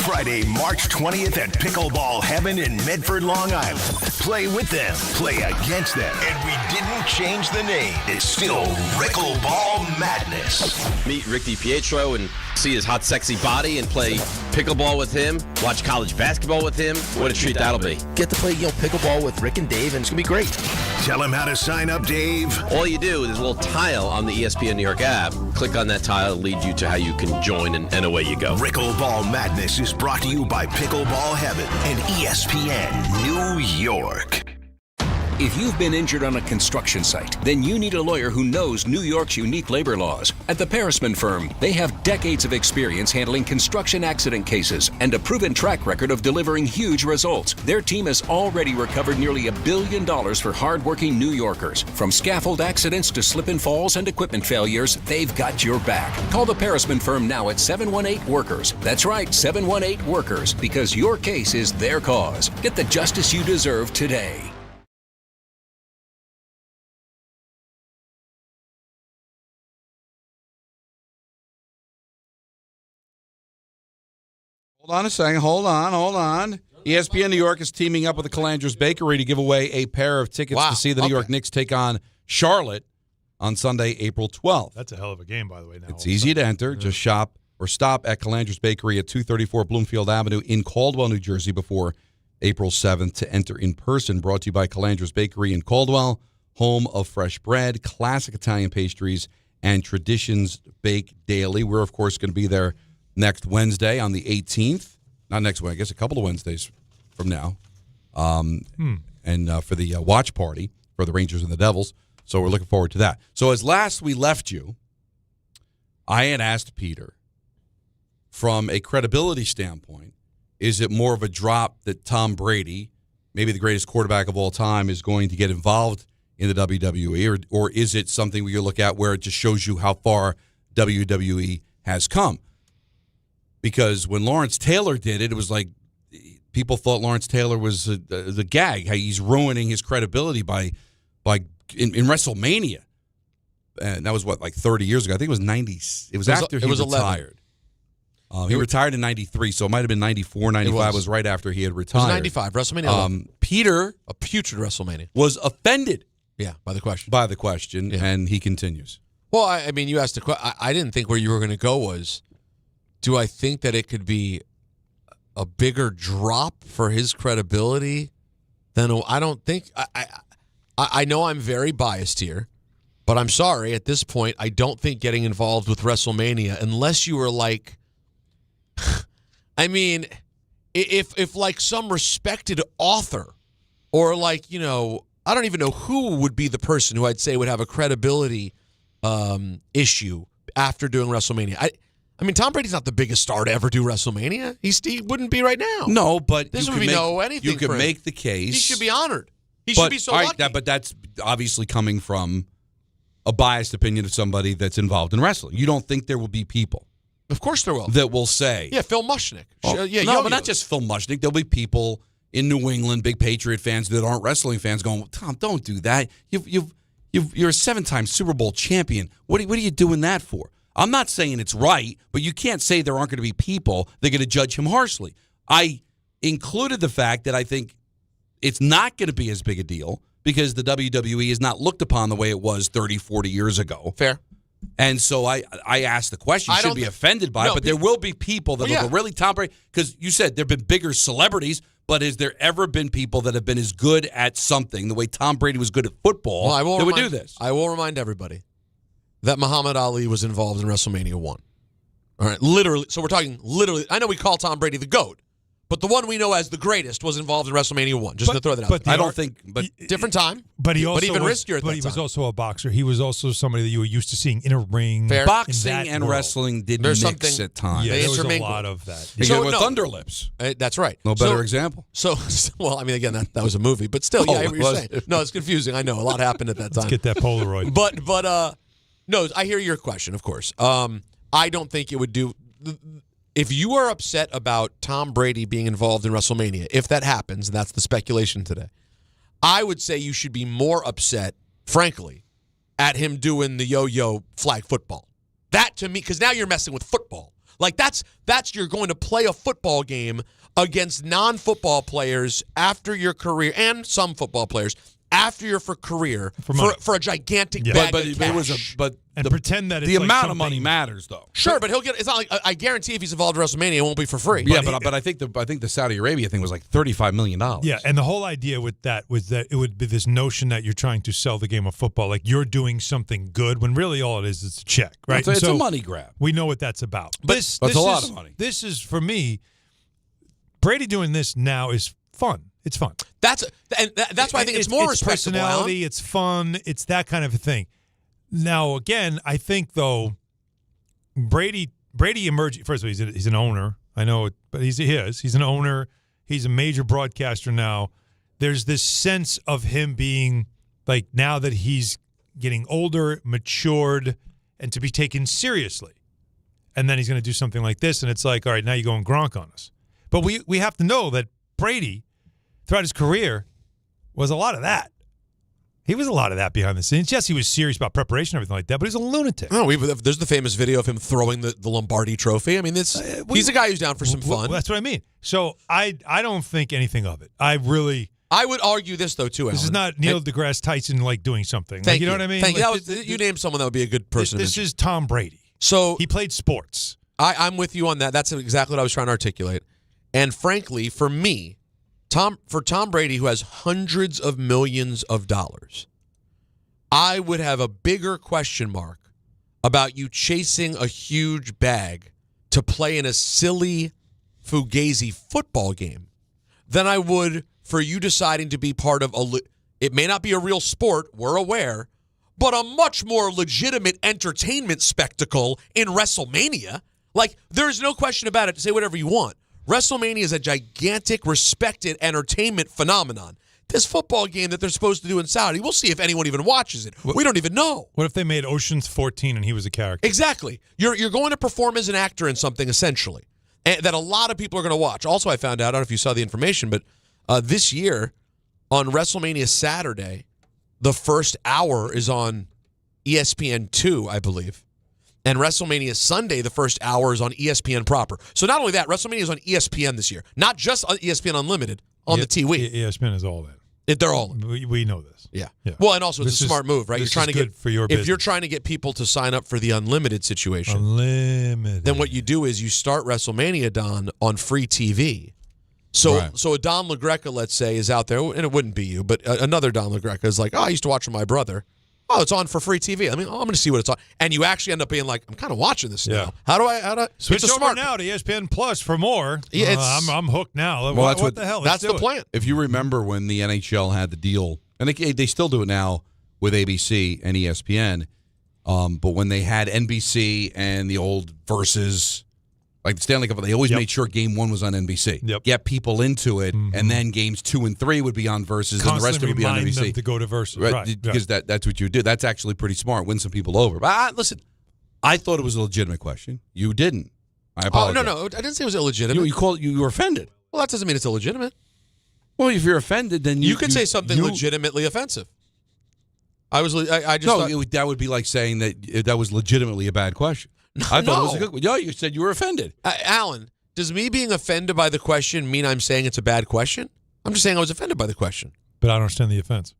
Friday, March 20th at Pickleball Heaven in Medford, Long Island. Play with them, play against them, and we didn't change the name. It's still Pickleball Madness. Meet Rick DiPietro and see his hot, sexy body and play pickleball with him, watch college basketball with him. What a treat that'll be. Get to play pickleball with Rick and Dave, and it's going to be great. Tell him how to sign up, Dave. All you do is a little tile on the ESPN New York app. Click on that tile, it'll lead you to how you can join, and away you go. Pickleball Madness is brought to you by Pickleball Heaven and ESPN New York. If you've been injured on a construction site, then you need a lawyer who knows New York's unique labor laws. At the Parisman Firm, they have decades of experience handling construction accident cases and a proven track record of delivering huge results. Their team has already recovered nearly $1 billion for hardworking New Yorkers. From scaffold accidents to slip and falls and equipment failures, they've got your back. Call the Parisman Firm now at 718-WORKERS. That's right, 718-WORKERS, because your case is their cause. Get the justice you deserve today. Hold on a second. Hold on. ESPN New York is teaming up with the Calandras Bakery to give away a pair of tickets to see the New York Knicks take on Charlotte on Sunday, April 12th. That's a hell of a game, by the way. Now it's easy to enter. Just shop or stop at Calandras Bakery at 234 Bloomfield Avenue in Caldwell, New Jersey before April 7th to enter in person. Brought to you by Calandras Bakery in Caldwell, home of fresh bread, classic Italian pastries, and traditions baked daily. We're, of course, going to be there next Wednesday on the 18th. Not next Wednesday, I guess a couple of Wednesdays from now. And for the watch party for the Rangers and the Devils. So we're looking forward to that. So as last we left you, I had asked Peter, from a credibility standpoint, is it more of a drop that Tom Brady, maybe the greatest quarterback of all time, is going to get involved in the WWE? Or is it something where you look at where it just shows you how far WWE has come? Because when Lawrence Taylor did it, it was like people thought Lawrence Taylor was the gag. How he's ruining his credibility by in WrestleMania. And that was, like 30 years ago? I think it was 90. It was after he retired. He retired in 93, so it might have been 94, 95 was right after he had retired. It was 95, WrestleMania. Peter, a putrid WrestleMania, was offended. Yeah, by the question. And he continues. Well, I mean, you asked a question. I didn't think where you were going to go was, do I think that it could be a bigger drop for his credibility than I don't think. I know I'm very biased here, but I'm sorry. At this point, I don't think getting involved with WrestleMania, unless you were like, I mean, if like some respected author or like, you know, I don't even know who would be the person who I'd say would have a credibility issue after doing WrestleMania. I mean, Tom Brady's not the biggest star to ever do WrestleMania. He wouldn't be right now. No, but this would be anything. You could make the case. He should be honored. He should be so lucky. But that's obviously coming from a biased opinion of somebody that's involved in wrestling. You don't think there will be people? Of course there will. That will say. Yeah, Phil Mushnick. No, but not just Phil Mushnick. There'll be people in New England, big Patriot fans that aren't wrestling fans going, Tom, don't do that. You're a 7-time Super Bowl champion. What are you doing that for? I'm not saying it's right, but you can't say there aren't going to be people that are going to judge him harshly. I included the fact that I think it's not going to be as big a deal because the WWE is not looked upon the way it was 30, 40 years ago. Fair. And so I asked the question. You shouldn't be offended by it, but there will be people that will really Tom Brady. Because you said there have been bigger celebrities, but has there ever been people that have been as good at something the way Tom Brady was good at football that would do this? I will remind everybody that Muhammad Ali was involved in WrestleMania 1. All right, literally. So we're talking literally. I know we call Tom Brady the GOAT, but the one we know as the greatest was involved in WrestleMania 1. Just to throw that out there. I don't think, but different time. But even riskier. But he was also a boxer. He was also somebody that you were used to seeing in a ring. Fair. Boxing and wrestling did mix at times. Yeah, there was a lot of that. With Thunder Lips. That's right. No better example. So, well, I mean, again, that was a movie, but still, yeah, I hear what you're saying. No, it's confusing. I know a lot happened at that time. Let's get that Polaroid. But no, I hear your question, of course. I don't think it would do. If you are upset about Tom Brady being involved in WrestleMania, if that happens, and that's the speculation today, I would say you should be more upset, frankly, at him doing the yo-yo flag football. That to me, because now you're messing with football. Like that's you're going to play a football game against non-football players after your career, and some football players after your career for a gigantic bag of cash. Pretend that it's the amount of money matters, though. Sure, but he'll get. It's not like I guarantee if he's involved in WrestleMania, it won't be for free. Yeah, but I think the Saudi Arabia thing was like $35 million. Yeah, and the whole idea with that was that it would be this notion that you're trying to sell the game of football, like you're doing something good, when really all it is a check, right? It's a money grab. We know what that's about. But that's a lot of money. This is for me. Brady doing this now is fun. It's fun. That's why I think it's more respectable. Personality. It's fun. It's that kind of a thing. Now, again, I think though, Brady emerged. First of all, he's an owner. I know, but he is. He's an owner. He's a major broadcaster now. There's this sense of him being like, now that he's getting older, matured, and to be taken seriously. And then he's going to do something like this, and it's like, all right, now you're going Gronk on us. But we have to know that Brady, throughout his career, was a lot of that. He was a lot of that behind the scenes. Yes, he was serious about preparation and everything like that, but he's a lunatic. No, there's the famous video of him throwing the Lombardi trophy. I mean, he's a guy who's down for some fun. That's what I mean. So I don't think anything of it. I would argue this, though, too, Alan. This is not Neil deGrasse Tyson, like, doing something. Thank you know what I mean? Thank you. You named someone that would be a good person. This is Tom Brady. So he played sports. I'm with you on that. That's exactly what I was trying to articulate. And frankly, for me, Tom Brady, who has hundreds of millions of dollars, I would have a bigger question mark about you chasing a huge bag to play in a silly Fugazi football game than I would for you deciding to be part of it may not be a real sport, we're aware, but a much more legitimate entertainment spectacle in WrestleMania. Like, there's no question about it. Say whatever you want. WrestleMania is a gigantic, respected entertainment phenomenon. This football game that they're supposed to do in Saudi, we'll see if anyone even watches it. We don't even know. What if they made Ocean's 14 and he was a character? Exactly. You're going to perform as an actor in something, essentially, and that a lot of people are going to watch. Also, I found out, I don't know if you saw the information, but this year on WrestleMania Saturday, the first hour is on ESPN2, I believe. And WrestleMania Sunday, the first hour is on ESPN proper. So not only that, WrestleMania is on ESPN this year. Not just on ESPN Unlimited, on the TV. ESPN is all that. They're all. We know this. Yeah. Well, and also it's a smart move, right? You're trying to get for your business. If you're trying to get people to sign up for the unlimited situation, then what you do is you start WrestleMania, Don, on free TV. So a Don LaGreca, let's say, is out there, and it wouldn't be you, but another Don LaGreca is like, I used to watch with my brother. Oh, it's on for free TV. I mean, I'm going to see what it's on. And you actually end up being like, I'm kind of watching this now. How do I switch over now to ESPN Plus for more? Yeah, I'm hooked now. Well, what the hell? That's the plan. If you remember when the NHL had the deal, and they still do it now with ABC and ESPN, but when they had NBC and the old Versus, like the Stanley Cup, they always made sure Game 1 was on NBC. Get people into it, and then Games 2 and 3 would be on Versus, and the rest of it would be on NBC. Them to go to Versus, right? Because that's what you did. That's actually pretty smart. Win some people over. But listen, I thought it was a legitimate question. You didn't. I apologize. No, I didn't say it was illegitimate. You were offended. Well, that doesn't mean it's illegitimate. Well, if you're offended, then you could say something legitimately offensive. I just thought, that would be like saying that was legitimately a bad question. I thought it was a good one. No, you said you were offended. Alan, does me being offended by the question mean I'm saying it's a bad question? I'm just saying I was offended by the question. But I don't understand the offense.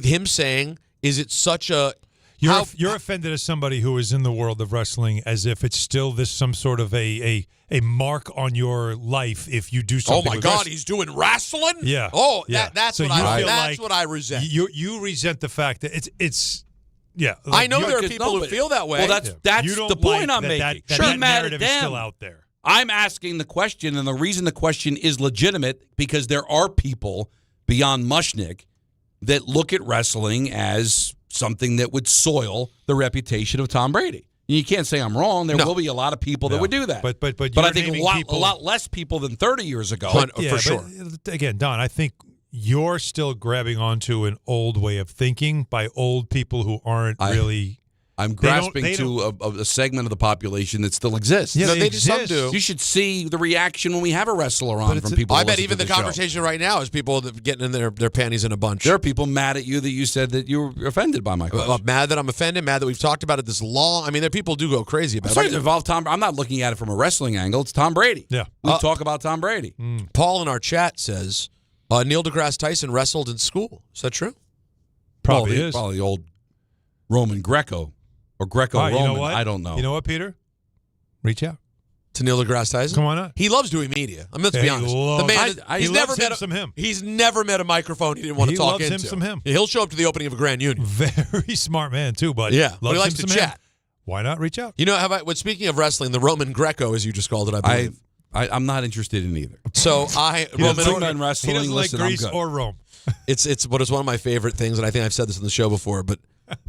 Him saying, is it such a... You're offended as somebody who is in the world of wrestling as if it's still some sort of a mark on your life if you do something. Oh, my God, he's doing wrestling? Yeah. Oh, yeah. That's what I resent. You resent the fact that it's yeah. I know there are people who feel that way. Well, that's the point I'm making. That narrative is still out there. I'm asking the question, and the reason the question is legitimate because there are people beyond Mushnick that look at wrestling as something that would soil the reputation of Tom Brady. You can't say I'm wrong. There will be a lot of people that would do that. But I think a lot less people than 30 years ago. For sure. Again, Don, I think you're still grabbing onto an old way of thinking by old people who aren't really. I'm grasping to a segment of the population that still exists. Yeah, they some do. You should see the reaction when we have a wrestler on from people. I bet even the conversation right now is people getting in their panties in a bunch. There are people mad at you that you said that you were offended by my question. Mad that I'm offended, mad that we've talked about it this long. I mean, there people do go crazy about it. Involve Tom. I'm not looking at it from a wrestling angle. It's Tom Brady. Yeah. We talk about Tom Brady. Paul in our chat says Neil deGrasse Tyson wrestled in school. Is that true? Probably is. Probably old Roman Greco. Or Greco-Roman, you know what? I don't know. You know what, Peter? Reach out. To Neil deGrasse Tyson? Come on up. He loves doing media. Let's be honest. The man, he's never met him. He's never met a microphone he didn't want to talk into. He loves him. He'll show up to the opening of a Grand Union. Very smart man, too, bud. Yeah, but he likes to chat. Why not reach out? You know, speaking of wrestling, the Roman Greco, as you just called it, I believe. I'm not interested in either. So men wrestling. He doesn't like listen, Greece I'm good. or Rome. It's one of my favorite things, and I think I've said this on the show before, but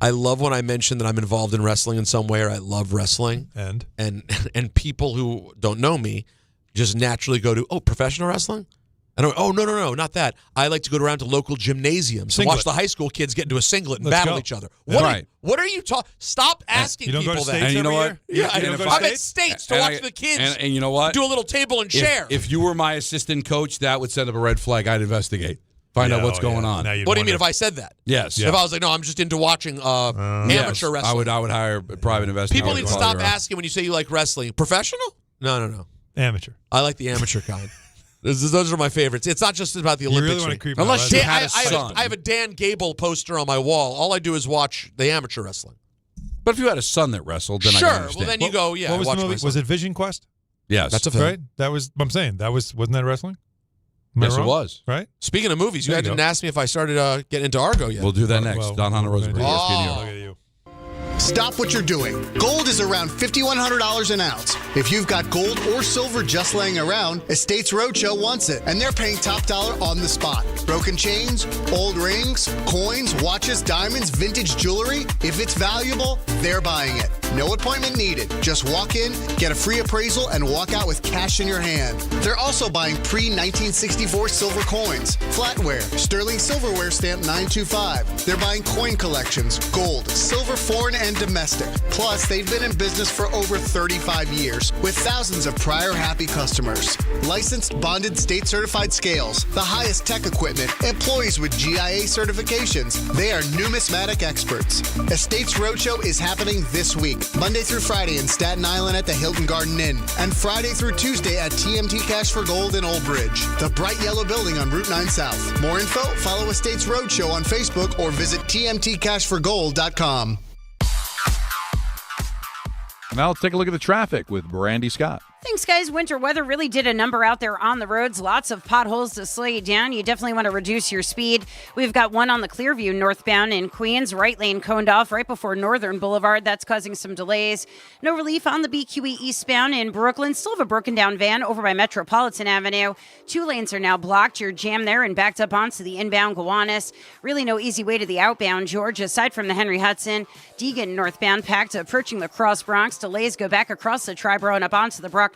I love when I mention that I'm involved in wrestling in some way, or I love wrestling. And people who don't know me just naturally go to, professional wrestling? And no, not that. I like to go around to local gymnasiums and watch the high school kids get into a singlet and battle each other. What are you talking? Stop asking you don't people go to that. States And you know every what? year? Yeah, I'm at States to watch the kids. And you know what? Do a little table and share. If you were my assistant coach, that would send up a red flag. I'd investigate. Find out what's going on. What do you mean if I said that? Yes. If I was like, no, I'm just into watching amateur wrestling. I would hire a private investigator. People need to stop asking when you say you like wrestling. Professional? No. Amateur. I like the amateur kind. Those are my favorites. It's not just about the Olympics. You really want to creep Unless you had a son. I have a Dan Gable poster on my wall. All I do is watch the amateur wrestling. But if you had a son that wrestled, then I can understand. Well, then you go, What was the movie? Was it Vision Quest? Yes. That's a film. Right? That was, I'm saying, wasn't that wrestling? Yes, it was. Right? Speaking of movies, you There you didn't go. ask me if I started getting into Argo yet. We'll do that next. Don Hahn and Rosenberg. Look at you. Stop what you're doing. Gold is around $5,100 an ounce. If you've got gold or silver just laying around, Estates Roadshow wants it, and they're paying top dollar on the spot. Broken chains, old rings, coins, watches, diamonds, vintage jewelry. If it's valuable, they're buying it. No appointment needed. Just walk in, get a free appraisal, and walk out with cash in your hand. They're also buying pre-1964 silver coins, flatware, sterling silverware stamp 925. They're buying coin collections, gold, silver, foreign, and domestic. Plus, they've been in business for over 35 years with thousands of prior happy customers. Licensed, bonded, state-certified scales, the highest tech equipment, employees with GIA certifications. They are numismatic experts. Estates Roadshow is happening this week, Monday through Friday in Staten Island at the Hilton Garden Inn, and Friday through Tuesday at TMT Cash for Gold in Old Bridge, the bright yellow building on Route 9 South. More info, follow Estates Roadshow on Facebook or visit tmtcashforgold.com. Now let's take a look at the traffic with Brandy Scott. Thanks, guys. Winter weather really did a number out there on the roads. Lots of potholes to slow you down. You definitely want to reduce your speed. We've got one on the Clearview northbound in Queens, right lane coned off right before Northern Boulevard. That's causing some delays. No relief on the BQE eastbound in Brooklyn. Still have a broken down van over by Metropolitan Avenue. 2 lanes are now blocked. You're jammed there and backed up onto the inbound Gowanus. Really no easy way to the outbound George. Aside from the Henry Hudson, Deegan northbound packed approaching La Crosse Bronx. Delays go back across the Triborough and up onto the Bruckner.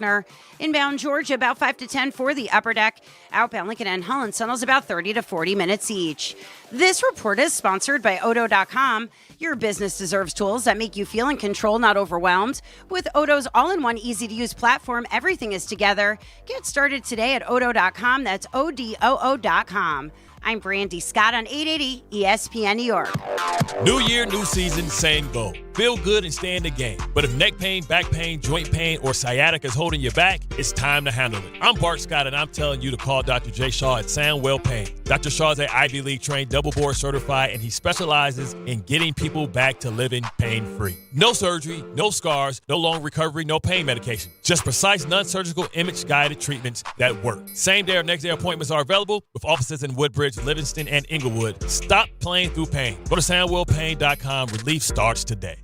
Inbound Georgia, about 5 to 10 for the upper deck. Outbound Lincoln and Holland Tunnels, about 30 to 40 minutes each. This report is sponsored by Odo.com. Your business deserves tools that make you feel in control, not overwhelmed. With Odo's all-in-one, easy-to-use platform, everything is together. Get started today at Odo.com. That's ODOO.com. I'm Brandy Scott on 880 ESPN New York. New year, new season, same goal. Feel good and stay in the game. But if neck pain, back pain, joint pain, or sciatica is holding you back, it's time to handle it. I'm Bart Scott, and I'm telling you to call Dr. Jay Shaw at Sandwell Pain. Dr. Shaw is an Ivy League trained, double board certified, and he specializes in getting people back to living pain-free. No surgery, no scars, no long recovery, no pain medication. Just precise, non-surgical, image-guided treatments that work. Same day or next day appointments are available with offices in Woodbridge, Livingston, and Inglewood. Stop playing through pain. Go to SandwellPain.com. Relief starts today.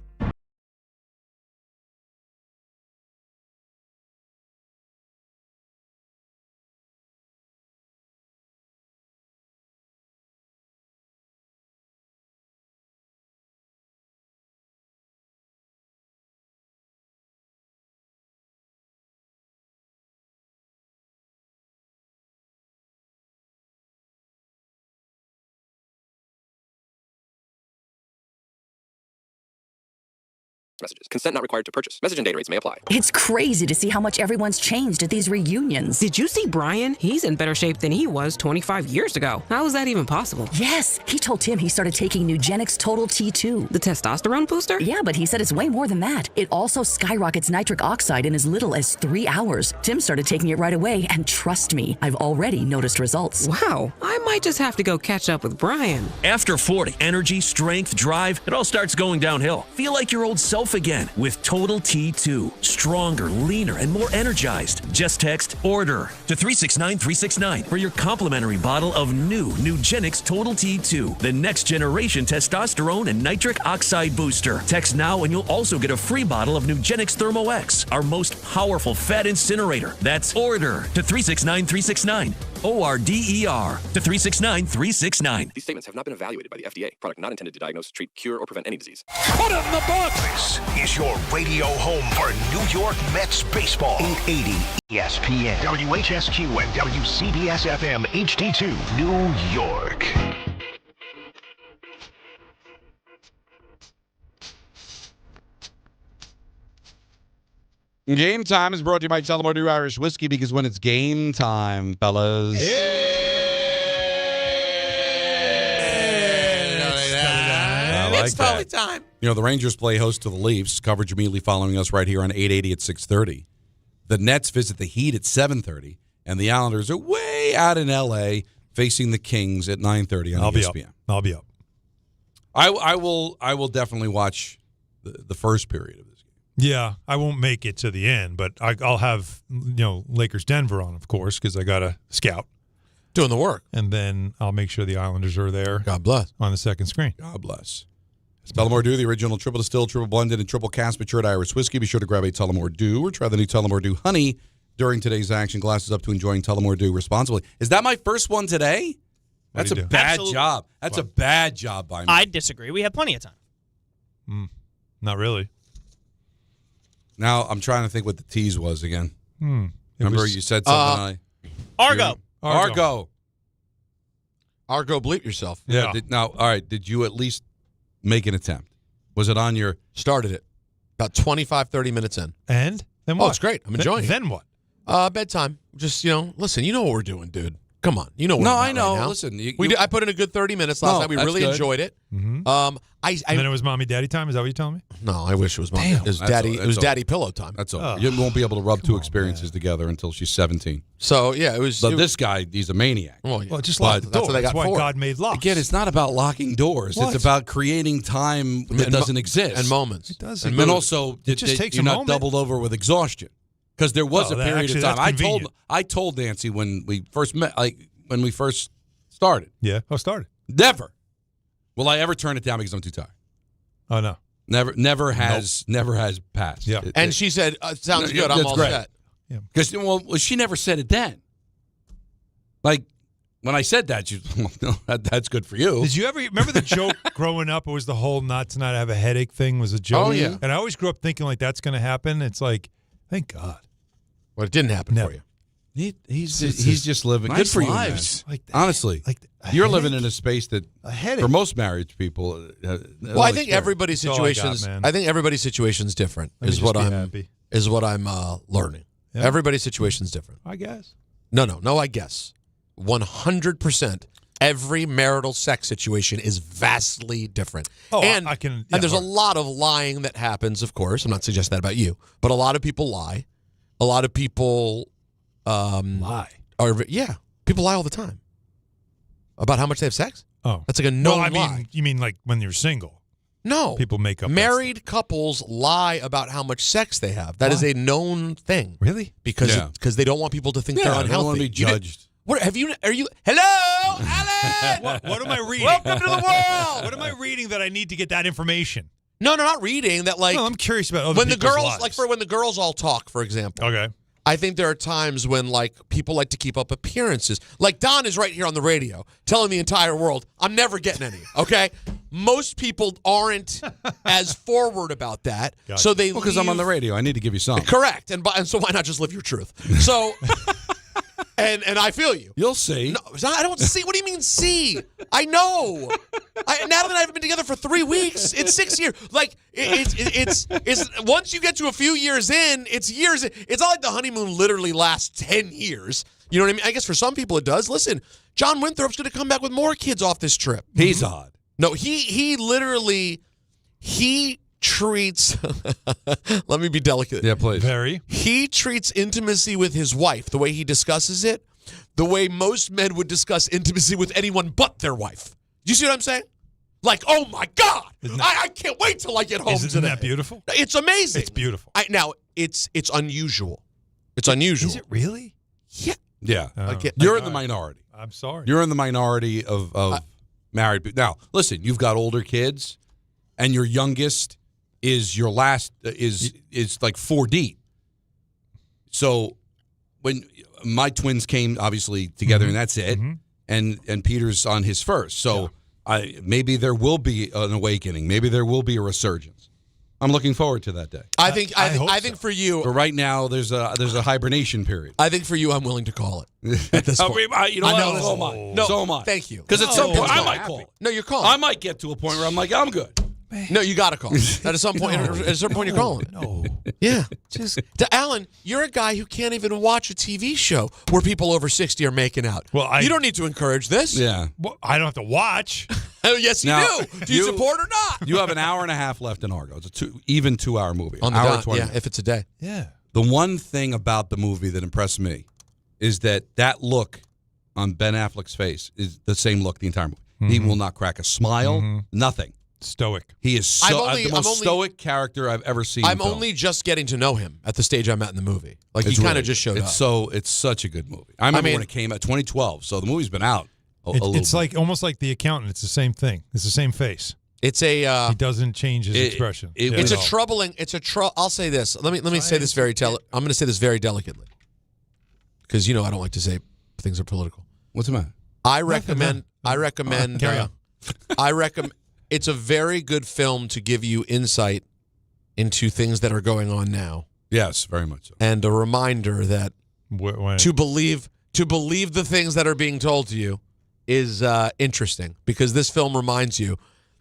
Messages. Consent not required to purchase. Message and data rates may apply. It's crazy to see how much everyone's changed at these reunions. Did you see Brian? He's in better shape than he was 25 years ago. How is that even possible? Yes, he told Tim he started taking Nugenix Total T2. The testosterone booster? Yeah, but he said it's way more than that. It also skyrockets nitric oxide in as little as 3 hours. Tim started taking it right away, and trust me, I've already noticed results. Wow, I might just have to go catch up with Brian. After 40, energy, strength, drive, it all starts going downhill. Feel like your old self yourself again with Total T2. Stronger, leaner, and more energized. Just text ORDER to 369-369 for your complimentary bottle of new Nugenix Total T2, the next generation testosterone and nitric oxide booster. Text now and you'll also get a free bottle of Nugenix Thermo X, our most powerful fat incinerator. That's ORDER to 369-369. ORDER to 369-369. These statements have not been evaluated by the FDA. Product not intended to diagnose, treat, cure, or prevent any disease. Put it in the box. This is your radio home for New York Mets baseball. 880 ESPN, WHSQ, and WCBS FM HD2, New York. Game time is brought to you by Tullamore Dew Irish Whiskey, because when it's game time, fellas. It's totally time. You know, the Rangers play host to the Leafs. Coverage immediately following us right here on 880 at 6:30. The Nets visit the Heat at 7:30, and the Islanders are way out in L.A. facing the Kings at 9:30 on ESPN. I'll be up. I will definitely watch the first period of this game. Yeah, I won't make it to the end, but I'll have Lakers Denver on, of course, because I got a scout doing the work, and then I'll make sure the Islanders are there. God bless on the second screen. God bless. Tullamore Dew, the original triple distilled, triple blended, and triple cast matured Irish whiskey. Be sure to grab a Tullamore Dew or try the new Tullamore Dew Honey during today's action. Glasses up to enjoying Tullamore Dew responsibly. Is that my first one today? That's a bad job. That's a bad job by me. I disagree. We have plenty of time. Not really. Now I'm trying to think what the tease was again. Remember you said something. Argo. Argo, bleep yourself. Yeah. All right. Did you at least make an attempt? Was it on your... Started it. About 25, 30 minutes in. And? Then what? Oh, it's great. I'm enjoying it. Then what? Bedtime. Just, listen, you know what we're doing, dude. Come on. You know what I know. Right now. Listen. I put in a good 30 minutes last night. We really enjoyed it. Mm-hmm. And then it was mommy daddy time? Is that what you're telling me? No, I wish it was mommy. It was daddy. It was daddy pillow time. That's all. You won't be able to rub two experiences together until she's 17. So, yeah, it was... But this guy, he's a maniac. Well, just lock the door. That's why God made locks. Again, it's not about locking doors. What? It's about creating time that doesn't exist. And moments. It does. And then also, it just takes you're not doubled over with exhaustion. Because there was a period of time. I told Nancy when we first met, when we first started. Yeah. Started. Never will I ever turn it down because I'm too tired. Oh, no. Never has passed. Yeah. And she said, sounds good. I'm all set. Because she never said it then. Like, when I said that, she that's good for you. Did you ever remember the joke growing up? It was the whole not tonight I have a headache thing was a joke. Oh, yeah. And I always grew up thinking like that's going to happen. It's like, thank God. Well, it didn't happen for you. He's just living nice good for lives. you, man. Honestly, you're living in a space that for most married people. Well, I think everybody's situations. I think everybody's situation's different. Is what I'm learning. Yeah. Everybody's situation's different. I guess. No. I guess 100%. Every marital sex situation is vastly different. Oh, and I can. And there's a lot of lying that happens. Of course, I'm not suggesting that about you, but a lot of people lie. A lot of people. Lie. People lie all the time about how much they have sex. Oh, that's like a known lie. You mean like when you're single? No, people make up. Married couples lie about how much sex they have. That is a known thing. Really? Because they don't want people to think they're unhealthy. They don't want to be judged. What have you? Are you? Hello, Alan. What am I reading? Welcome to the world. What am I reading that I need to get that information? No, not reading that. Like, no, I'm curious about other when the girls, lives. when the girls all talk, for example. Okay. I think there are times when people like to keep up appearances. Like Don is right here on the radio telling the entire world, I'm never getting any, okay? Most people aren't as forward about that. Gotcha. So they because I'm on the radio. I need to give you some. Correct. And so why not just live your truth? So and I feel you. You'll see. No, I don't see. What do you mean see? I know. Natalie and I have been together for 3 weeks. It's 6 years. Like it's once you get to a few years in, it's years. It's not like the honeymoon literally lasts 10 years. You know what I mean? I guess for some people it does. Listen, John Winthrop's going to come back with more kids off this trip. He's odd. No, he literally treats. Let me be delicate. Yeah, please. Very. He treats intimacy with his wife the way he discusses it, the way most men would discuss intimacy with anyone but their wife. Do you see what I'm saying? Like, oh my God, I can't wait till I get home today. Isn't that beautiful? It's amazing. It's beautiful. Now it's unusual. It's unusual. Is it really? Yeah. Yeah. Oh. You're in the minority. I'm sorry. You're in the minority of married people. Now, listen, you've got older kids, and your youngest is your last is like 4 deep. So when my twins came obviously together, and that's it, and Peter's on his first. So maybe there will be an awakening. Maybe there will be a resurgence. I'm looking forward to that day. I think for you, but right now there's a hibernation period. I think for you, I'm willing to call it at this point. You know what? So am I. No, so am I. Thank you. Because at some point I might call it. No, you're calling. I might get to a point where I'm like, I'm good. No, you got to call. At some point, at a certain point, you're calling. No. Yeah. To Alan, you're a guy who can't even watch a TV show where people over 60 are making out. Well, you don't need to encourage this. Yeah. Well, I don't have to watch. Oh, yes, you do. Do you support or not? You have an hour and a half left in Argo. It's a even 2-hour movie. On the hour dot, 20. yeah, if it's a day. Yeah. The one thing about the movie that impressed me is that look on Ben Affleck's face is the same look the entire movie. He will not crack a smile, nothing. Stoic. He is the most stoic character I've ever seen. I'm only just getting to know him at the stage I'm at in the movie. Like, he kind of just showed up. It's such a good movie. I remember when it came out, 2012. So the movie's been out a little It's bit. like almost like The Accountant. It's the same thing. It's the same face. It's a. He doesn't change his expression. It's a troubling. I'll say this. Let me say this very. I'm going to say this very delicately, because I don't like to say things are political. What's the matter? I recommend. It's a very good film to give you insight into things that are going on now. Yes, very much so. And a reminder that to believe the things that are being told to you is interesting, because this film reminds you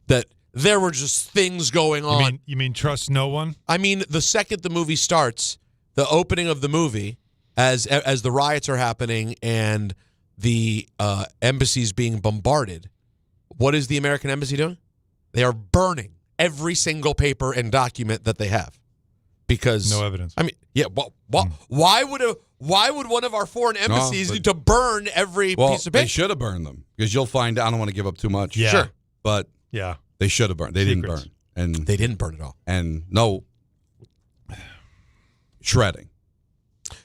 that there were just things going on. You mean trust no one? I mean, the second the movie starts, the opening of the movie, as the riots are happening and the embassy's being bombarded, what is the American embassy doing? They are burning every single paper and document that they have, because no evidence. I mean, yeah. Why would one of our foreign embassies need to burn every piece of paper? They should have burned them, because you'll find. I don't want to give up too much. Yeah. Sure, but yeah, they should have burned. They didn't burn, and they didn't burn at all. And no shredding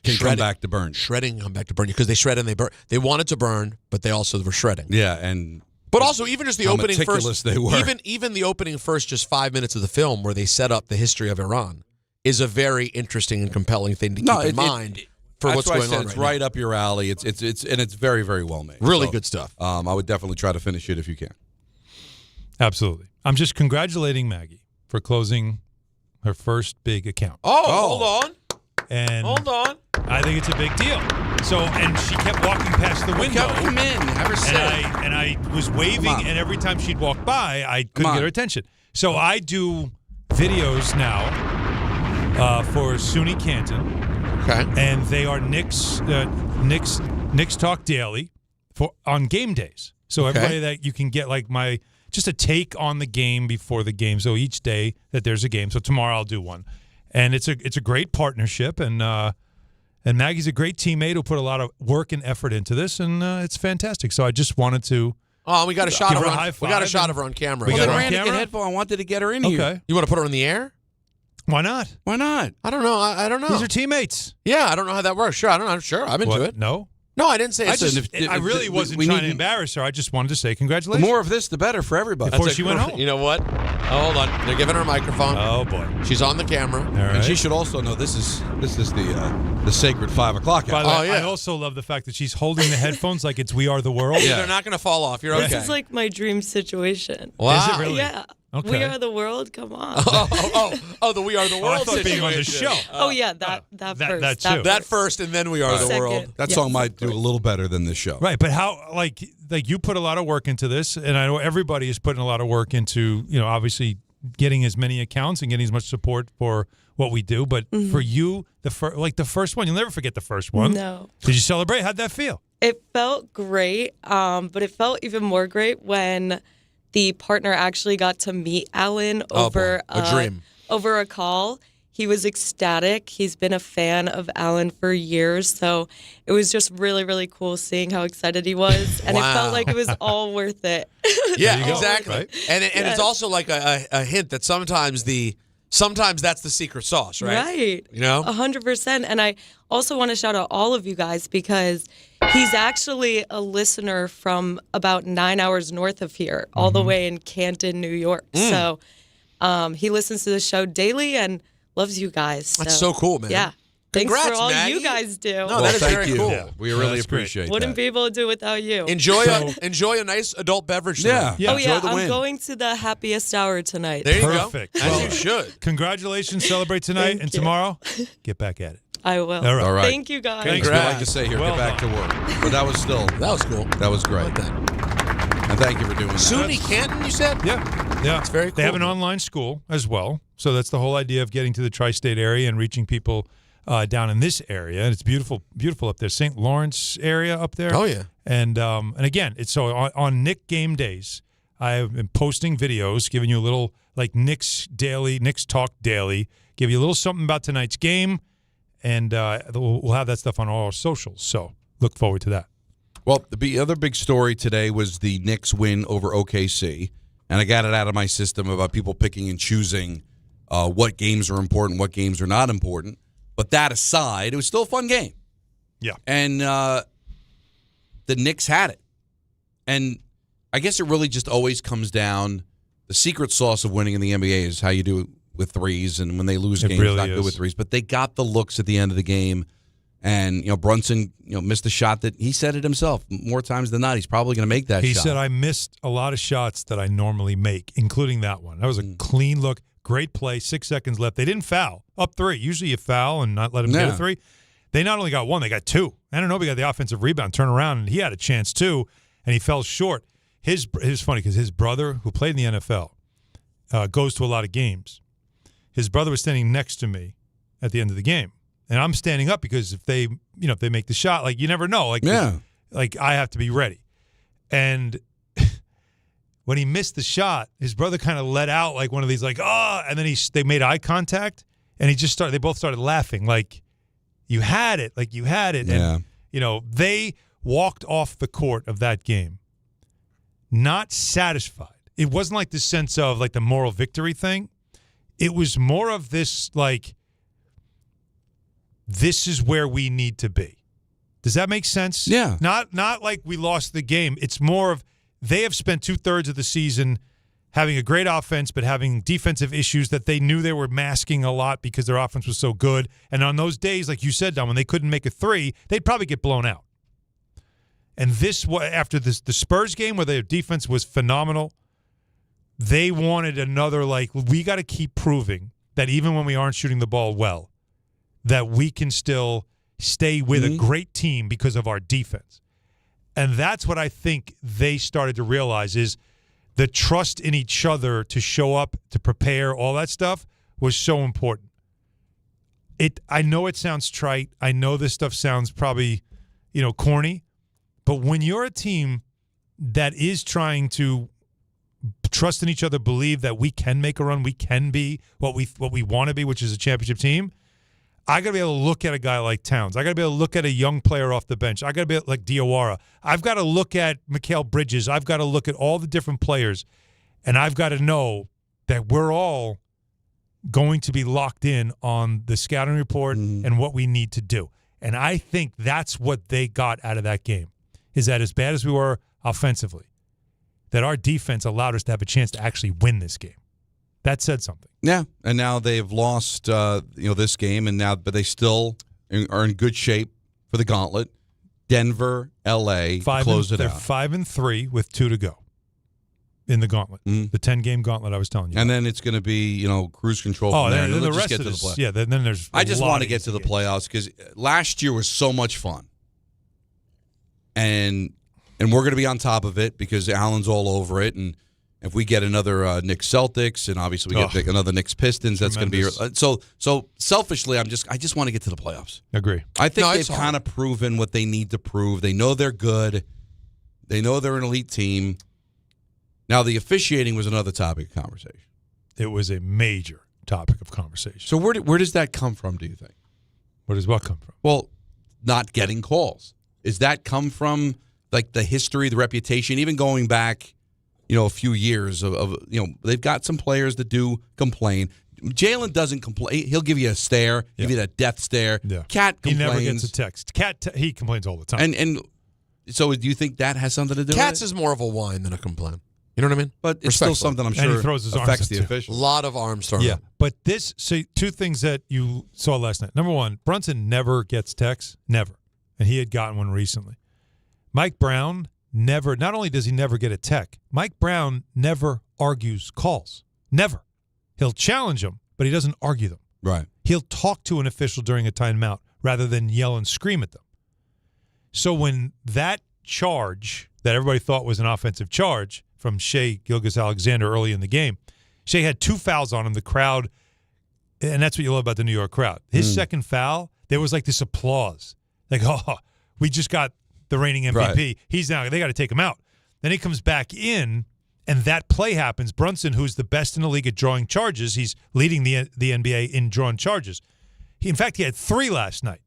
can come back to burn. Shredding come back to burn you, because they shred and they burn. They wanted to burn, but they also were shredding. Yeah, and. But also, even just the opening first, they were. even the opening first, just 5 minutes of the film where they set up the history of Iran, is a very interesting and compelling thing to keep in mind for what's going on. It's right up your alley. It's very, very well made. Really good stuff. I would definitely try to finish it if you can. Absolutely. I'm just congratulating Maggie for closing her first big account. Hold on. And hold on. I think it's a big deal. So, and she kept walking past the window. Come in, have her sit. And I was waving, and every time she'd walk by, I couldn't get her attention. So I do videos now for SUNY Canton. Okay. And they are Knicks Talk Daily on game days. So everybody that you can get just a take on the game before the game. So each day that there's a game. So tomorrow I'll do one. And it's a great partnership, and Maggie's a great teammate who put a lot of work and effort into this, and it's fantastic. So I just wanted to. Oh, we got a shot of her. We got a shot of her on camera. We got her on camera. I wanted to get her in here. You want to put her in the air? Why not? Why not? I don't know. I don't know. These are teammates. Yeah, I don't know how that works. Sure, I don't know. Sure, I'm into it. No. No, I didn't say it. I really wasn't trying to embarrass her. I just wanted to say congratulations. The more of this, the better for everybody. Before she went home. You know what? Oh, hold on. They're giving her a microphone. Oh, boy. She's on the camera. All right. And she should also know this is the sacred 5 o'clock hour. By the way, I also love the fact that she's holding the headphones like it's We Are the World. Yeah. They're not going to fall off. You're okay. This is like my dream situation. Wow. Is it really? Yeah. Okay. We Are the World. Come on. The We Are the World I thought being on the show. That first. That first, and then We Are the World. That song might do a little better than this show. Right, but how like you put a lot of work into this, and I know everybody is putting a lot of work into, obviously getting as many accounts and getting as much support for what we do. But for you, the first one, you'll never forget the first one. No. Did you celebrate? How'd that feel? It felt great, but it felt even more great when the partner actually got to meet Alan over a dream. Over a call. he was ecstatic. He's been a fan of Alan for years, so it was just really, really cool seeing how excited he was, and it felt like it was all worth it. Yeah, exactly. Right? And it's also like a hint that sometimes that's the secret sauce, right? Right. 100%. And I also want to shout out all of you guys because he's actually a listener from about 9 hours north of here, all the way in Canton, New York. So he listens to the show daily and loves you guys. That's so cool, man. Yeah. Congrats, Thanks for all Maggie. you guys do. No, that is very cool. Yeah, we really appreciate Wouldn't that. be able to do it without you. Enjoy a nice adult beverage tonight. Oh, yeah. I'm going to the happiest hour tonight. There you Perfect. go. As you should. Congratulations. Celebrate tonight. And tomorrow, get back at it. I will. All right. Thank you, guys. Thanks. We like to say here, get back to work. But that was cool. That was great. And thank you for doing that. SUNY Canton, you said? Yeah. It's very cool. They have an online school as well. So that's the whole idea of getting to the tri-state area and reaching people down in this area. And it's beautiful up there. St. Lawrence area up there. Oh, yeah. And again, it's so on Knick game days, I've been posting videos, giving you a little like Knicks Talk Daily, give you a little something about tonight's game. And we'll have that stuff on all our socials. So look forward to that. Well, the other big story today was the Knicks win over OKC. And I got it out of my system about people picking and choosing what games are important, what games are not important. But that aside, it was still a fun game. Yeah. And the Knicks had it. And I guess it really just always comes down, the secret sauce of winning in the NBA is how you do it with threes. And when they lose games, really not good with threes. But they got the looks at the end of the game. And, Brunson, missed a shot that he said it himself more times than not. He's probably going to make that shot. He said, I missed a lot of shots that I normally make, including that one. That was a clean look, great play, 6 seconds left. They didn't foul. Up 3. Usually you foul and not let him get a 3. They not only got 1, they got 2. Anunoby got the offensive rebound, turn around, and he had a chance too, and he fell short. It was funny because his brother, who played in the NFL, goes to a lot of games. His brother was standing next to me at the end of the game. And I'm standing up because if they make the shot, like you never know. Like I have to be ready. And when he missed the shot, his brother kind of let out like one of these like, and then they made eye contact and they both started laughing like you had it. Yeah. And they walked off the court of that game not satisfied. It wasn't like the sense of like the moral victory thing. It was more of this like, this is where we need to be. Does that make sense? Yeah. Not like we lost the game. It's more of they have spent 2/3 of the season having a great offense, but having defensive issues that they knew they were masking a lot because their offense was so good. And on those days, like you said, Don, when they couldn't make a 3, they'd probably get blown out. And after the Spurs game where their defense was phenomenal, they wanted another like, we got to keep proving that even when we aren't shooting the ball well, that we can still stay with a great team because of our defense. And that's what I think they started to realize is the trust in each other to show up, to prepare, all that stuff was so important. I know it sounds trite. I know this stuff sounds probably, corny. But when you're a team that is trying to trust in each other, believe that we can make a run, we can be what we want to be, which is a championship team, I got to be able to look at a guy like Towns. I got to be able to look at a young player off the bench. I got to be like Diawara. I've got to look at Mikal Bridges. I've got to look at all the different players, and I've got to know that we're all going to be locked in on the scouting report and what we need to do. And I think that's what they got out of that game, is that as bad as we were offensively, that our defense allowed us to have a chance to actually win this game. That said something. Yeah, and now they've lost, this game, but they still are in good shape for the gauntlet. Denver, L.A. close it out. They're 5-3 with 2 to go in the gauntlet, the 10-game gauntlet I was telling you. And then it's going to be, cruise control from there. Then the Let's rest just of get this, to the playoffs. yeah. Then there's. I just want to get to the playoffs because last year was so much fun, and we're going to be on top of it because Allen's all over it, and if we get another Knicks Celtics, and obviously we get another Knicks Pistons, that's going to be so. Selfishly, I just want to get to the playoffs. Agree. I think they've kind of proven what they need to prove. They know they're good. They know they're an elite team. Now the officiating was another topic of conversation. It was a major topic of conversation. So where does that come from, do you think? Where does what come from? Well, not getting calls. Does that come from like the history, the reputation, even going back, a few years of they've got some players that do complain. Jalen doesn't complain. He'll give you a stare, give you that death stare. Yeah. Cat complains. He never gets a text. He complains all the time. And so do you think that has something to do Cats with it? is more of a whine than a complaint. You know what I mean? But it's still something I'm And sure he throws his affects arms the up, too. officials. A lot of arms thrown. Yeah, but two things that you saw last night. Number one, Brunson never gets texts, never. And he had gotten one recently. Mike Brown never, not only does he never get a tech, Mike Brown never argues calls. Never. He'll challenge them, but he doesn't argue them. Right. He'll talk to an official during a timeout rather than yell and scream at them. So when that charge that everybody thought was an offensive charge from Shea Gilgeous-Alexander early in the game, Shea had 2 fouls on him. The crowd, and that's what you love about the New York crowd. His second foul, there was like this applause. Like, oh, we just got the reigning MVP. Right. He's now, they got to take him out. Then he comes back in, and that play happens. Brunson, who's the best in the league at drawing charges, he's leading the NBA in drawing charges. In fact, he had 3 last night.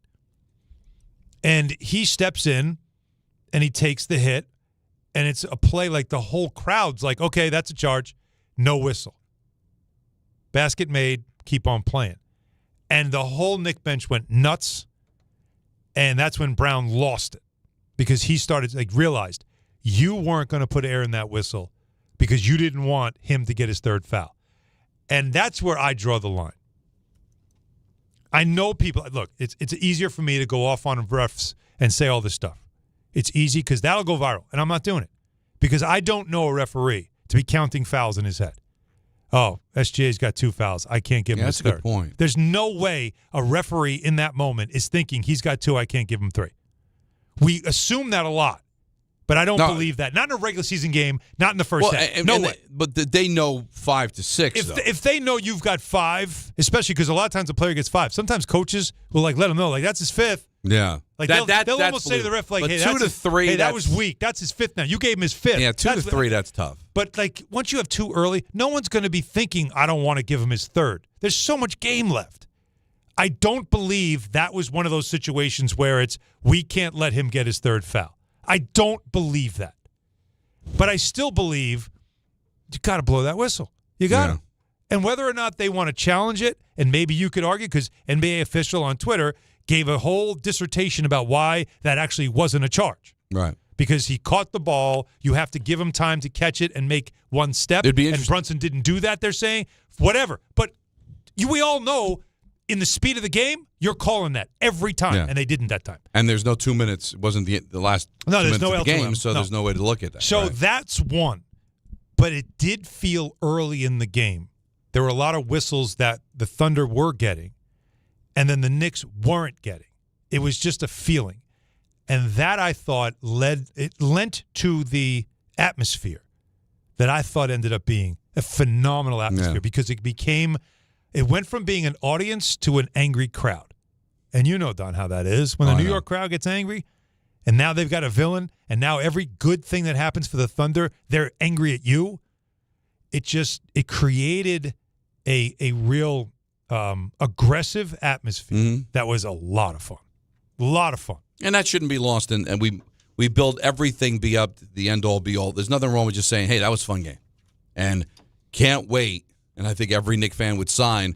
And he steps in, and he takes the hit, and it's a play like the whole crowd's like, okay, that's a charge. No whistle. Basket made, keep on playing. And the whole Knick bench went nuts, and that's when Brown lost it because he started, realized you weren't going to put air in that whistle because you didn't want him to get his 3rd foul. And that's where I draw the line. I know people, look, it's easier for me to go off on refs and say all this stuff. It's easy because that'll go viral, and I'm not doing it because I don't know a referee to be counting fouls in his head. Oh, SGA's got 2 fouls. I can't give him his 3rd. That's a good point. There's no way a referee in that moment is thinking he's got 2, I can't give him 3. We assume that a lot, but I don't believe that. Not in a regular season game, not in the first half. No way. But they know 5 to 6, If they know you've got 5, especially because a lot of times the player gets 5, sometimes coaches will let them know, that's his 5th. Yeah. Like they'll almost say to the ref, but hey, 2 to 3, that was weak. That's his 5th now. You gave him his 5th. Yeah, 2 to 3, that's tough. But once you have 2 early, no one's going to be thinking, I don't want to give him his 3rd. There's so much game left. I don't believe that was one of those situations where it's we can't let him get his 3rd foul. I don't believe that. But I still believe you got to blow that whistle. You got to. And whether or not they want to challenge it, and maybe you could argue, because NBA official on Twitter gave a whole dissertation about why that actually wasn't a charge. Right. Because he caught the ball. You have to give him time to catch it and make one step. It'd be and Brunson didn't do that, they're saying. Whatever. But we all know in the speed of the game, you're calling that every time, and they didn't that time. And there's no 2 minutes. It wasn't the last 2 minutes of the game, so there's no way to look at that. So that's one. But it did feel early in the game. There were a lot of whistles that the Thunder were getting, and then the Knicks weren't getting. It was just a feeling. And that, I thought, lent to the atmosphere that I thought ended up being a phenomenal atmosphere because it went from being an audience to an angry crowd. And you know, Don, how that is. When the New York crowd gets angry, and now they've got a villain, and now every good thing that happens for the Thunder, they're angry at you. It created a real aggressive atmosphere that was a lot of fun. A lot of fun. And that shouldn't be lost. And we build everything be up the end all be all. There's nothing wrong with just saying, hey, that was a fun game. And can't wait. And I think every Knicks fan would sign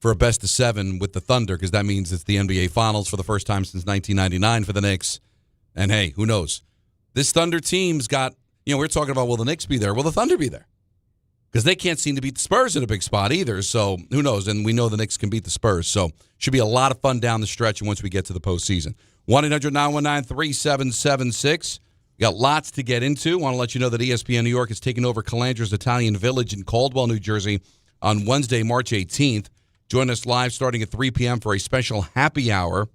for a best of 7 with the Thunder because that means it's the NBA Finals for the first time since 1999 for the Knicks. And, hey, who knows? This Thunder team's got, we're talking about, will the Knicks be there? Will the Thunder be there? Because they can't seem to beat the Spurs in a big spot either. So who knows? And we know the Knicks can beat the Spurs. So should be a lot of fun down the stretch once we get to the postseason. 1-800-919-3776. We got lots to get into. Want to let you know that ESPN New York is taking over Calandra's Italian Village in Caldwell, New Jersey on Wednesday, March 18th. Join us live starting at 3 p.m. for a special happy hour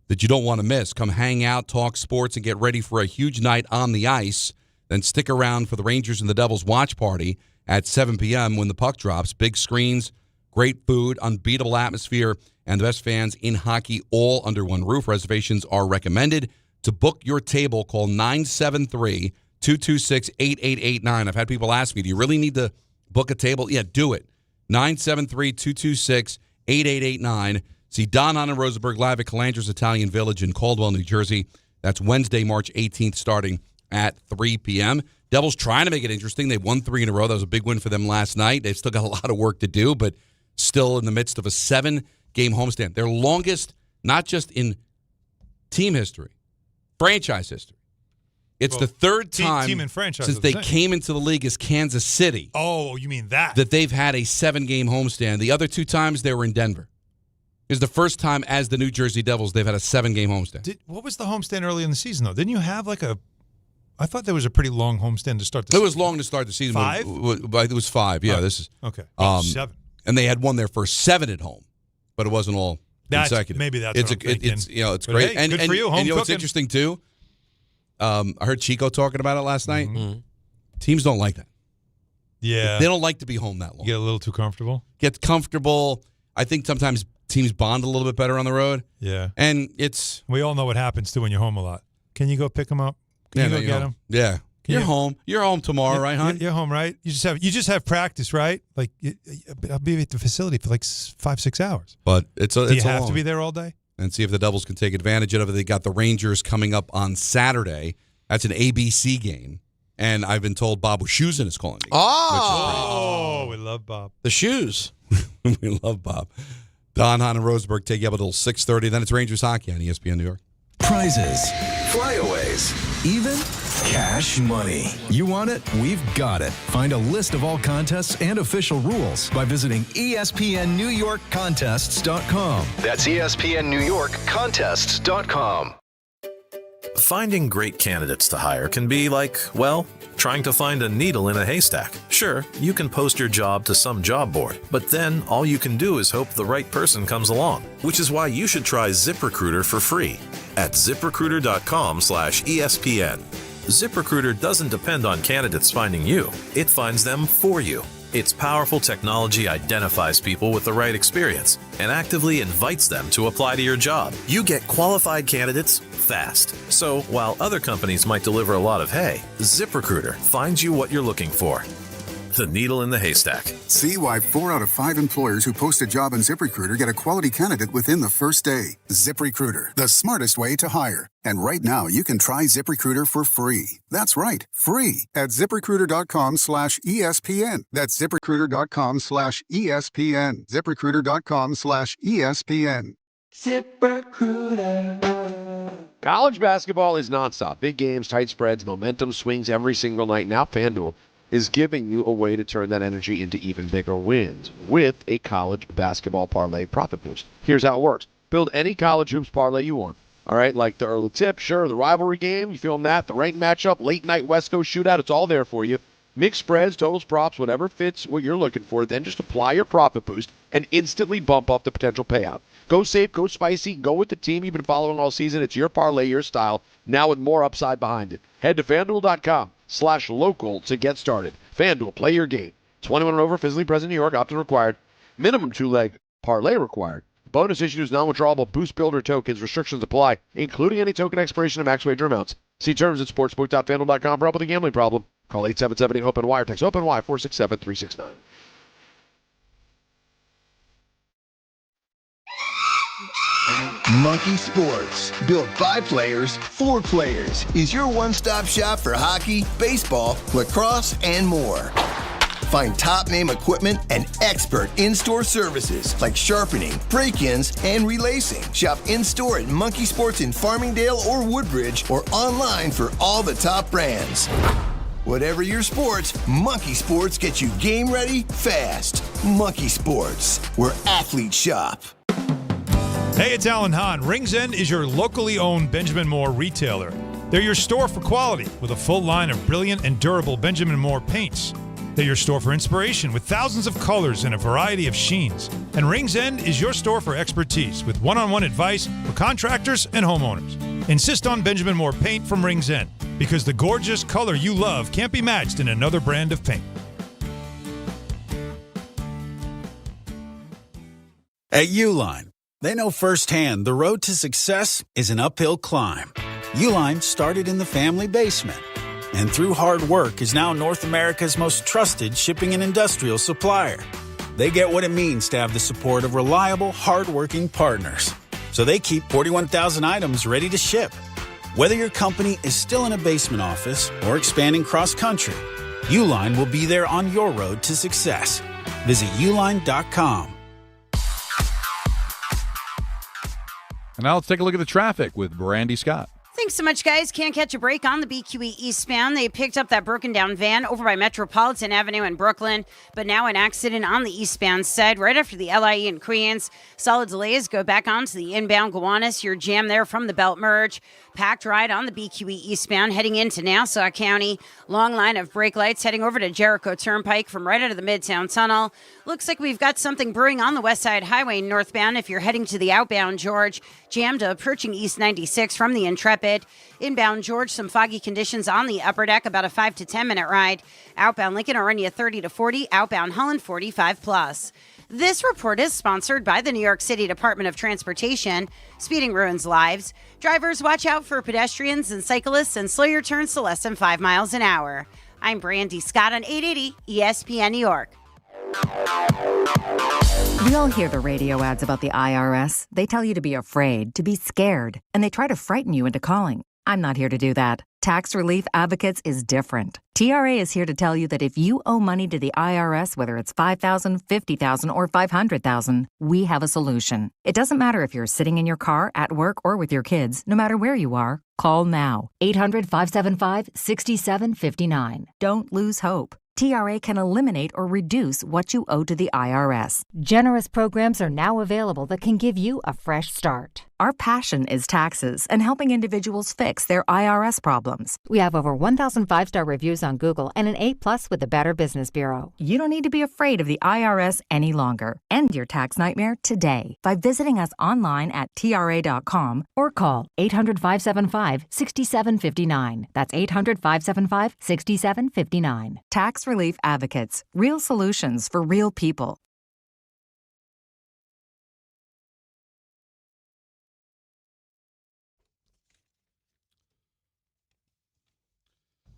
that you don't want to miss. Come hang out, talk sports, and get ready for a huge night on the ice. Then stick around for the Rangers and the Devils watch party at 7 p.m. when the puck drops. Big screens, great food, unbeatable atmosphere, and the best fans in hockey all under one roof. Reservations are recommended. To book your table, call 973-226-8889. I've had people ask me, do you really need to book a table? Yeah, do it. 973-226-8889. See Don, Hahn, and Rosenberg live at Calandra's Italian Village in Caldwell, New Jersey. That's Wednesday, March 18th, starting at 3 p.m. Devils trying to make it interesting. They've won 3 in a row. That was a big win for them last night. They've still got a lot of work to do, but still in the midst of a 7-game homestand. Their longest, not just in team history, franchise history. It's the third time team and franchise since they came into the league as Kansas City. Oh, you mean that they've had a 7-game homestand. The other 2 times they were in Denver. It was the first time as the New Jersey Devils they've had a 7-game homestand. What was the homestand early in the season, though? Didn't you have I thought there was a pretty long homestand to start the season. It was long to start the season. 5? It was 5, yeah. This is okay. 7. And they had won their first 7 at home, but it wasn't all consecutive. Maybe that's it's what I'm thinking. It's it's But great. hey, good for you. Home and you know what's cooking. interesting too? I heard Chico talking about it last night. Mm-hmm. Teams don't like that. Yeah. They don't like to be home that long. You get a little too comfortable. Get comfortable. I think sometimes teams bond a little bit better on the road. Yeah. And we all know what happens too when you're home a lot. Can you go pick them up? Can you go get them? Yeah. You're home. You're home tomorrow, right, hon? You're home, right? You just have practice, right? Like I'll be at the facility for like 5-6 hours. But do you have to be there all day? And see if the Devils can take advantage of it. They got the Rangers coming up on Saturday. That's an ABC game. And I've been told Bob Wischusen is calling me. Oh, we love Bob. The shoes. We love Bob. Don, Hahn, and Rosenberg take you up until 6:30. Then it's Rangers hockey on ESPN New York. Prizes, flyaways, even cash money. You want it? We've got it. Find a list of all contests and official rules by visiting ESPNNewYorkContests.com. That's ESPNNewYorkContests.com. Finding great candidates to hire can be like, well, trying to find a needle in a haystack. Sure, you can post your job to some job board, but then all you can do is hope the right person comes along, which is why you should try ZipRecruiter for free at ZipRecruiter.com/ESPN. ZipRecruiter doesn't depend on candidates finding you. It finds them for you. Its powerful technology identifies people with the right experience and actively invites them to apply to your job. You get qualified candidates fast. So while other companies might deliver a lot of hay, ZipRecruiter finds you what you're looking for. The needle in the haystack. See why 4 out of 5 employers who post a job on ZipRecruiter get a quality candidate within the first day. ZipRecruiter, the smartest way to hire. And right now, you can try ZipRecruiter for free. That's right, free at ZipRecruiter.com/ESPN. That's ZipRecruiter.com/ESPN. ZipRecruiter.com/ESPN. ZipRecruiter. College basketball is nonstop. Big games, tight spreads, momentum swings every single night. Now FanDuel is giving you a way to turn that energy into even bigger wins with a college basketball parlay profit boost. Here's how it works. Build any college hoops parlay you want. All right, like the early tip, sure, the rivalry game, you feeling that, the ranked matchup, late night West Coast shootout, it's all there for you. Mixed spreads, totals, props, whatever fits what you're looking for. Then just apply your profit boost and instantly bump up the potential payout. Go safe, go spicy, go with the team you've been following all season. It's your parlay, your style, now with more upside behind it. Head to FanDuel.com/local to get started. FanDuel, play your game. 21 and over, physically present in New York, opt-in required. Minimum 2-leg parlay required. Bonus issues, non-withdrawable boost builder tokens. Restrictions apply, including any token expiration and max wager amounts. See terms at sportsbook.fanduel.com for help with a gambling problem. Call 877-8-OPEN-WIRE. Text OPEN-WIRE 467-369. Monkey Sports. Built by players, for players. Is your one-stop shop for hockey, baseball, lacrosse, and more. Find top-name equipment and expert in-store services like sharpening, break-ins, and relacing. Shop in-store at Monkey Sports in Farmingdale or Woodbridge or online for all the top brands. Whatever your sports, Monkey Sports gets you game ready fast. Monkey Sports, where athletes shop. Hey, it's Alan Hahn. Rings End is your locally owned Benjamin Moore retailer. They're your store for quality with a full line of brilliant and durable Benjamin Moore paints. They're your store for inspiration with thousands of colors and a variety of sheens. And Rings End is your store for expertise with one-on-one advice for contractors and homeowners. Insist on Benjamin Moore paint from Rings End because the gorgeous color you love can't be matched in another brand of paint. At Uline, they know firsthand the road to success is an uphill climb. Uline started in the family basement and through hard work is now North America's most trusted shipping and industrial supplier. they get what it means to have the support of reliable, hardworking partners. So they keep 41,000 items ready to ship. Whether your company is still in a basement office or expanding cross-country, Uline will be there on your road to success. Visit uline.com. And now let's take a look at the traffic with Brandy Scott. Thanks so much, guys. Can't catch a break on the BQE eastbound. They picked up that broken down van over by Metropolitan Avenue in Brooklyn, but now an accident on the eastbound side right after the LIE in Queens. Solid delays go back onto the inbound Gowanus. You're jammed there from the belt merge. Packed ride on the BQE eastbound heading into Nassau County. Long line of brake lights heading over to Jericho Turnpike from right out of the Midtown Tunnel. Looks like we've got something brewing on the West Side Highway northbound if you're heading to the outbound George. Jammed approaching East 96 from the Intrepid. Inbound George, some foggy conditions on the upper deck, about a 5 to 10 minute ride. Outbound Lincoln, Orandia 30 to 40. Outbound Holland 45 plus. This report is sponsored by the New York City Department of Transportation. Speeding ruins lives. Drivers, watch out for pedestrians and cyclists and slow your turns to less than 5 miles an hour. I'm Brandy Scott on 880 ESPN New York. We all hear the radio ads about the IRS. They tell you to be afraid, to be scared, and they try to frighten you into calling. I'm not here to do that. Tax Relief Advocates is different. TRA is here to tell you that if you owe money to the IRS, whether it's $5,000, $50,000, or $500,000, we have a solution. It doesn't matter if you're sitting in your car, at work, or with your kids. No matter where you are, call now. 800-575-6759. Don't lose hope. TRA can eliminate or reduce what you owe to the IRS. Generous programs are now available that can give you a fresh start. Our passion is taxes and helping individuals fix their IRS problems. We have over 1,000 5-star reviews on Google and an A+ with the Better Business Bureau. You don't need to be afraid of the IRS any longer. End your tax nightmare today by visiting us online at TRA.com or call 800-575-6759. That's 800-575-6759. Tax Relief Advocates. Real solutions for real people.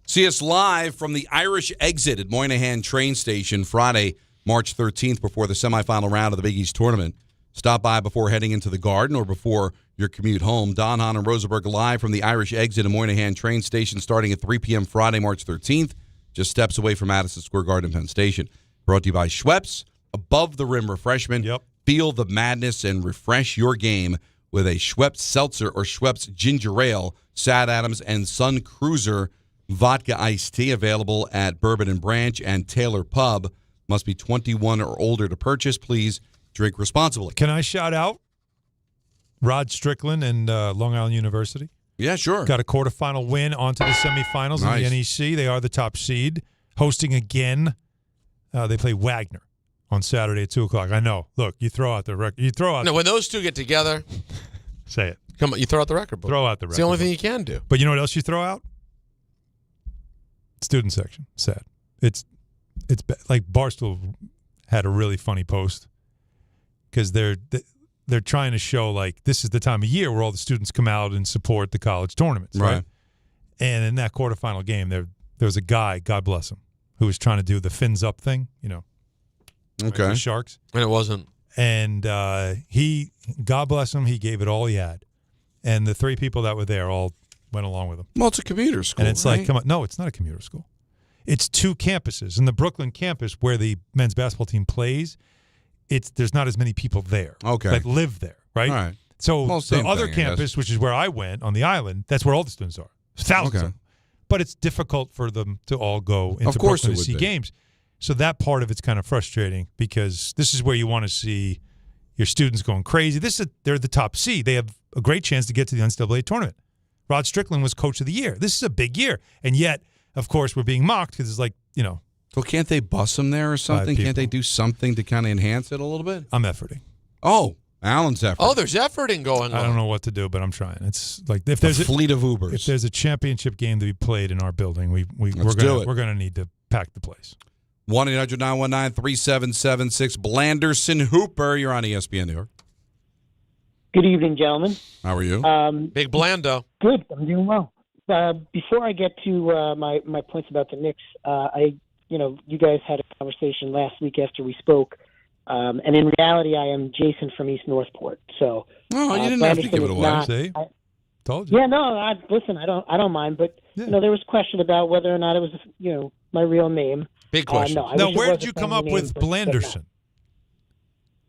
See us live from the Irish Exit at Moynihan train station Friday, March 13th before the semifinal round of the Big East tournament. Stop by before heading into the Garden or before your commute home. Don, Hahn, and Rosenberg live from the Irish Exit at Moynihan train station starting at 3 p.m. Friday, March 13th, just steps away from Madison Square Garden, Penn Station. Brought to you by Schweppes, above the rim refreshment. Yep. Feel the madness and refresh your game with a Schweppes Seltzer or Schweppes Ginger Ale, Sad Adams, and Sun Cruiser Vodka Iced Tea, available at Bourbon and Branch and Taylor Pub. Must be 21 or older to purchase. Please drink responsibly. Can I shout out Rod Strickland and Long Island University? Yeah, sure. Got a quarterfinal win onto the semifinals in the NEC. They are the top seed. Hosting again. They play Wagner on Saturday at 2 o'clock. I know. Look, you throw out the record. You throw out. No, when those two get together. Say it. Come on, you throw out the record book. Throw out the record. It's the only thing you can do. But you know what else you throw out? Student section. Sad. It's like Barstool had a really funny post because they're trying to show like this is the time of year where all the students come out and support the college tournaments, right? And in that quarterfinal game, there was a guy, God bless him, who was trying to do the fins up thing, okay, right, the Sharks, and it wasn't. And he, God bless him, he gave it all he had, and the three people that were there all went along with him. Well, it's a commuter school, and it's like, come on, no, it's not a commuter school. It's two campuses. In the Brooklyn campus where the men's basketball team plays, there's not as many people there that live there, right? All right. So Well, the other thing, I campus, which is where I went on the island, that's where all the students are. Thousands of them. But it's difficult for them to all go into Brooklyn to see games. So that part of it's kind of frustrating because this is where you want to see your students going crazy. They're the top seed. They have a great chance to get to the NCAA tournament. Rod Strickland was coach of the year. This is a big year. And yet, of course, we're being mocked because it's like, So can't they bus them there or something? Can't they do something to kind of enhance it a little bit? I'm efforting. Oh, Alan's efforting. Oh, there's efforting going on. I don't know what to do, but I'm trying. It's like if there's a fleet of Ubers. If there's a championship game to be played in our building, we're gonna need to pack the place. 1-800-919-3776. Blanderson Hooper, you're on ESPN New York. Good evening, gentlemen. How are you? Big Blando. Good. I'm doing well. Before I get to my points about the Knicks, you guys had a conversation last week after we spoke And in reality, I am Jason from East Northport. So, you didn't have to give it away. See? Told you. Yeah, no. Listen, I don't mind. But there was a question about whether or not it was, my real name. Big question. No, where did you come up with Blanderson?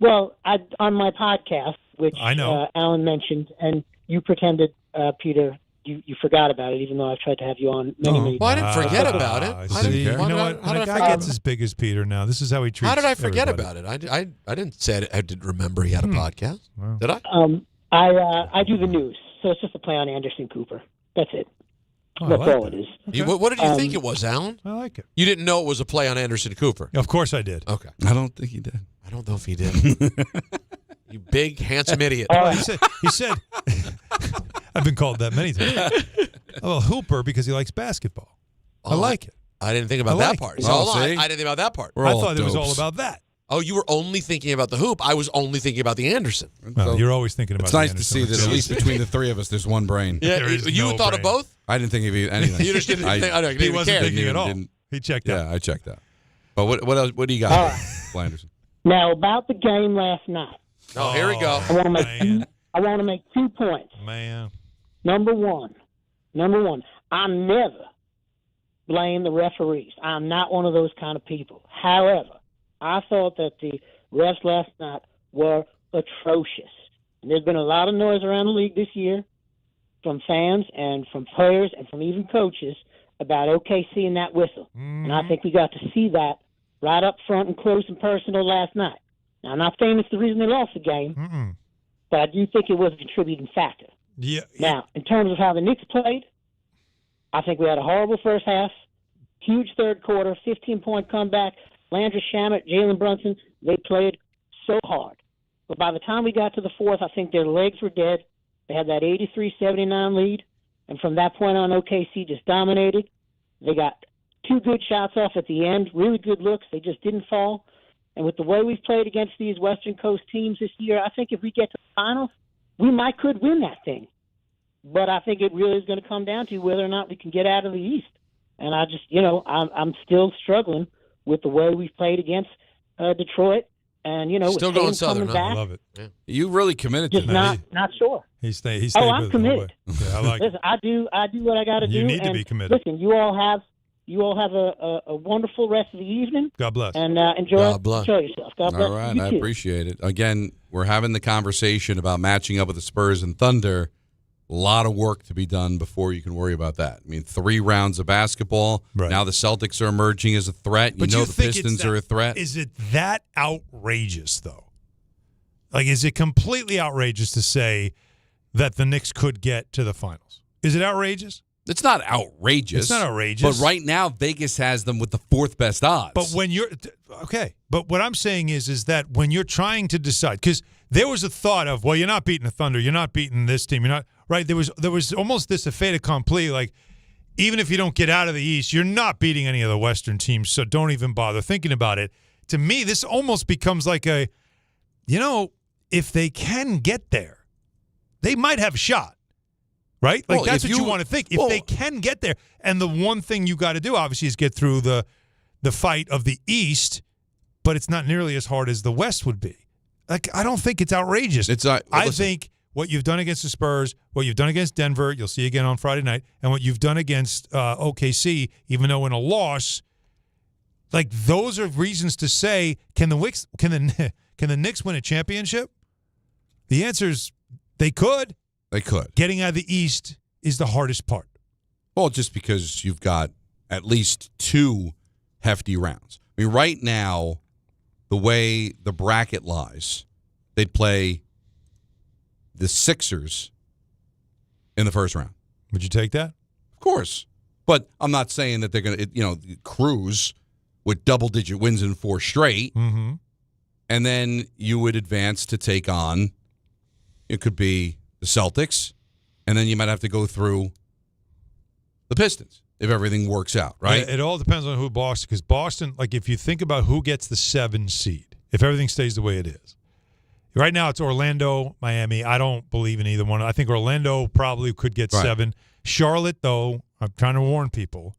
Well, on my podcast, which I know. Alan mentioned, and you pretended, Peter, you forgot about it, even though I've tried to have you on many times. Well, I didn't forget about it. See, you know what? When a guy gets as big as Peter now, this is how he treats. How did I forget everybody. about it? I didn't say it. I didn't remember he had a podcast. Wow. Did I? I do the news, so it's just a play on Anderson Cooper. That's it. Oh, That's like all that. it is. Okay. What did you think it was, Alan? I like it. You didn't know it was a play on Anderson Cooper. Of course I did. Okay. I don't think he did. I don't know if he did. You big, handsome idiot. He said I've been called that many times. Oh, Hooper because he likes basketball. I like it. I didn't think about that part. So hold on. I didn't think about that part. I thought it was all about that. Oh, you were only thinking about the hoop. I was only thinking about the Anderson. Well, you're always thinking about It's the nice Anderson. to see that at least between the three of us, there's one brain. Yeah, you thought of both? I didn't think of anything. You just didn't think. I didn't He even wasn't care. thinking at all. He checked out. Yeah, I checked out. But what else? What do you got, Blanderson? Now, about the game last night. Oh, here we go. I want to make 2 points. Man. Number one, I never blame the referees. I'm not one of those kind of people. However, I thought that the refs last night were atrocious. And there's been a lot of noise around the league this year from fans and from players and from even coaches about OKC and that whistle. And I think we got to see that right up front and close and personal last night. Now, I'm not saying it's the reason they lost the game, but I do think it was a contributing factor. Yeah. Now, in terms of how the Knicks played, I think we had a horrible first half, huge third quarter, 15-point comeback. Landry Shamet, Jalen Brunson, they played so hard. But by the time we got to the fourth, I think their legs were dead. They had that 83-79 lead. And from that point on, OKC just dominated. They got 2 good shots off at the end, really good looks. They just didn't fall. And with the way we've played against these Western Coast teams this year, I think if we get to the finals, we could win that thing. But I think it really is going to come down to whether or not we can get out of the East. And I just, I'm still struggling with the way we've played against Detroit. And, still with going Tatum Southern. coming back, I love it. Yeah. You really committed just to that. not sure. He stayed I'm with committed. it. Yeah, I like Listen, I do what I got to do. You need to and be committed. Listen, you all have a wonderful rest of the evening. God bless. And enjoy yourself. God bless. All right, you I too. appreciate it. Again, we're having the conversation about matching up with the Spurs and Thunder. A lot of work to be done before you can worry about that. I mean, 3 rounds of basketball. Right. Now the Celtics are emerging as a threat. But the think Pistons are a threat. Is it that outrageous, though? Like, is it completely outrageous to say that the Knicks could get to the finals? Is it outrageous? It's not outrageous. It's not outrageous. But right now, Vegas has them with the 4th best odds. But when you're okay, but what I'm saying is that when you're trying to decide, because there was a thought of, well, you're not beating the Thunder, you're not beating this team, you're not right. There was almost this a fait accompli, like even if you don't get out of the East, you're not beating any of the Western teams, so don't even bother thinking about it. To me, this almost becomes like a, if they can get there, they might have a shot. Right? Like, that's what you want to think. If they can get there, and the one thing you got to do, obviously, is get through the fight of the East, but it's not nearly as hard as the West would be. Like, I don't think it's outrageous. I think what you've done against the Spurs, what you've done against Denver, you'll see again on Friday night, and what you've done against OKC, even though in a loss, like, those are reasons to say, can the Knicks win a championship? The answer is they could. They could. Getting out of the East is the hardest part. Well, just because you've got at least 2 hefty rounds. I mean, right now, the way the bracket lies, they'd play the Sixers in the first round. Would you take that? Of course. But I'm not saying that they're going to, cruise with double-digit wins in 4 straight. Mm-hmm. And then you would advance to take on, it could be the Celtics, and then you might have to go through the Pistons if everything works out, right? It all depends on who Boston, because Boston, like if you think about who gets the 7 seed, if everything stays the way it is. Right now it's Orlando, Miami. I don't believe in either one. I think Orlando probably could get 7. Charlotte, though, I'm trying to warn people,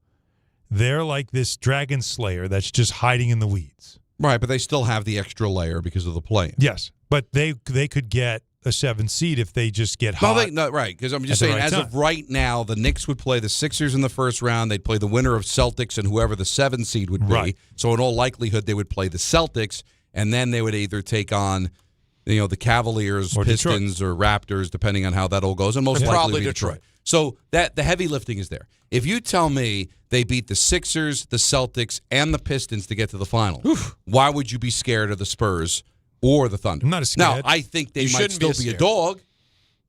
they're like this dragon slayer that's just hiding in the weeds. Right, but they still have the extra layer because of the play-in. Yes, but they could get a 7 seed if they just get hot. Right, because I'm just saying, as of right now, the Knicks would play the Sixers in the first round. They'd play the winner of Celtics and whoever the 7 seed would be. Right. So in all likelihood, they would play the Celtics, and then they would either take on, the Cavaliers, Or Pistons, or Raptors, depending on how that all goes, and most likely probably be Detroit. So that the heavy lifting is there. If you tell me they beat the Sixers, the Celtics, and the Pistons to get to the final, why would you be scared of the Spurs or the Thunder? I'm not scared. Now, I think they You might shouldn't still be be a dog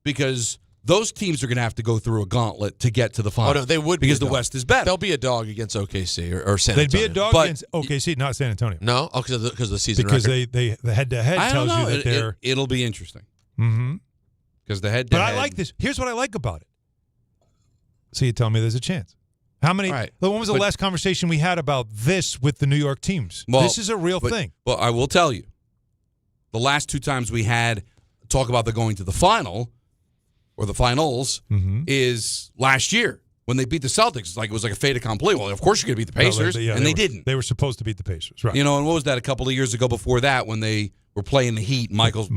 because those teams are going to have to go through a gauntlet to get to the final. Oh, no, they would because be the a dog. West is better. They'll be a dog against OKC or San They'd Antonio. be a dog against OKC, not San Antonio. No? Oh, because of the season Because record? the head-to-head I don't tells know. you that they're... It'll be interesting. Mm-hmm. Because the head. But I like this. Here's what I like about it. So you tell me there's a chance. How many? Right. When was the last conversation we had about this with the New York teams? Well, this is a real thing. Well, I will tell you, the last 2 times we had talk about the going to the final or the finals is last year when they beat the Celtics. It was like a fait accompli. Well, of course you're going to beat the Pacers, and they didn't. They were supposed to beat the Pacers, right? And what was that a couple of years ago before that when they were playing the Heat? Michael's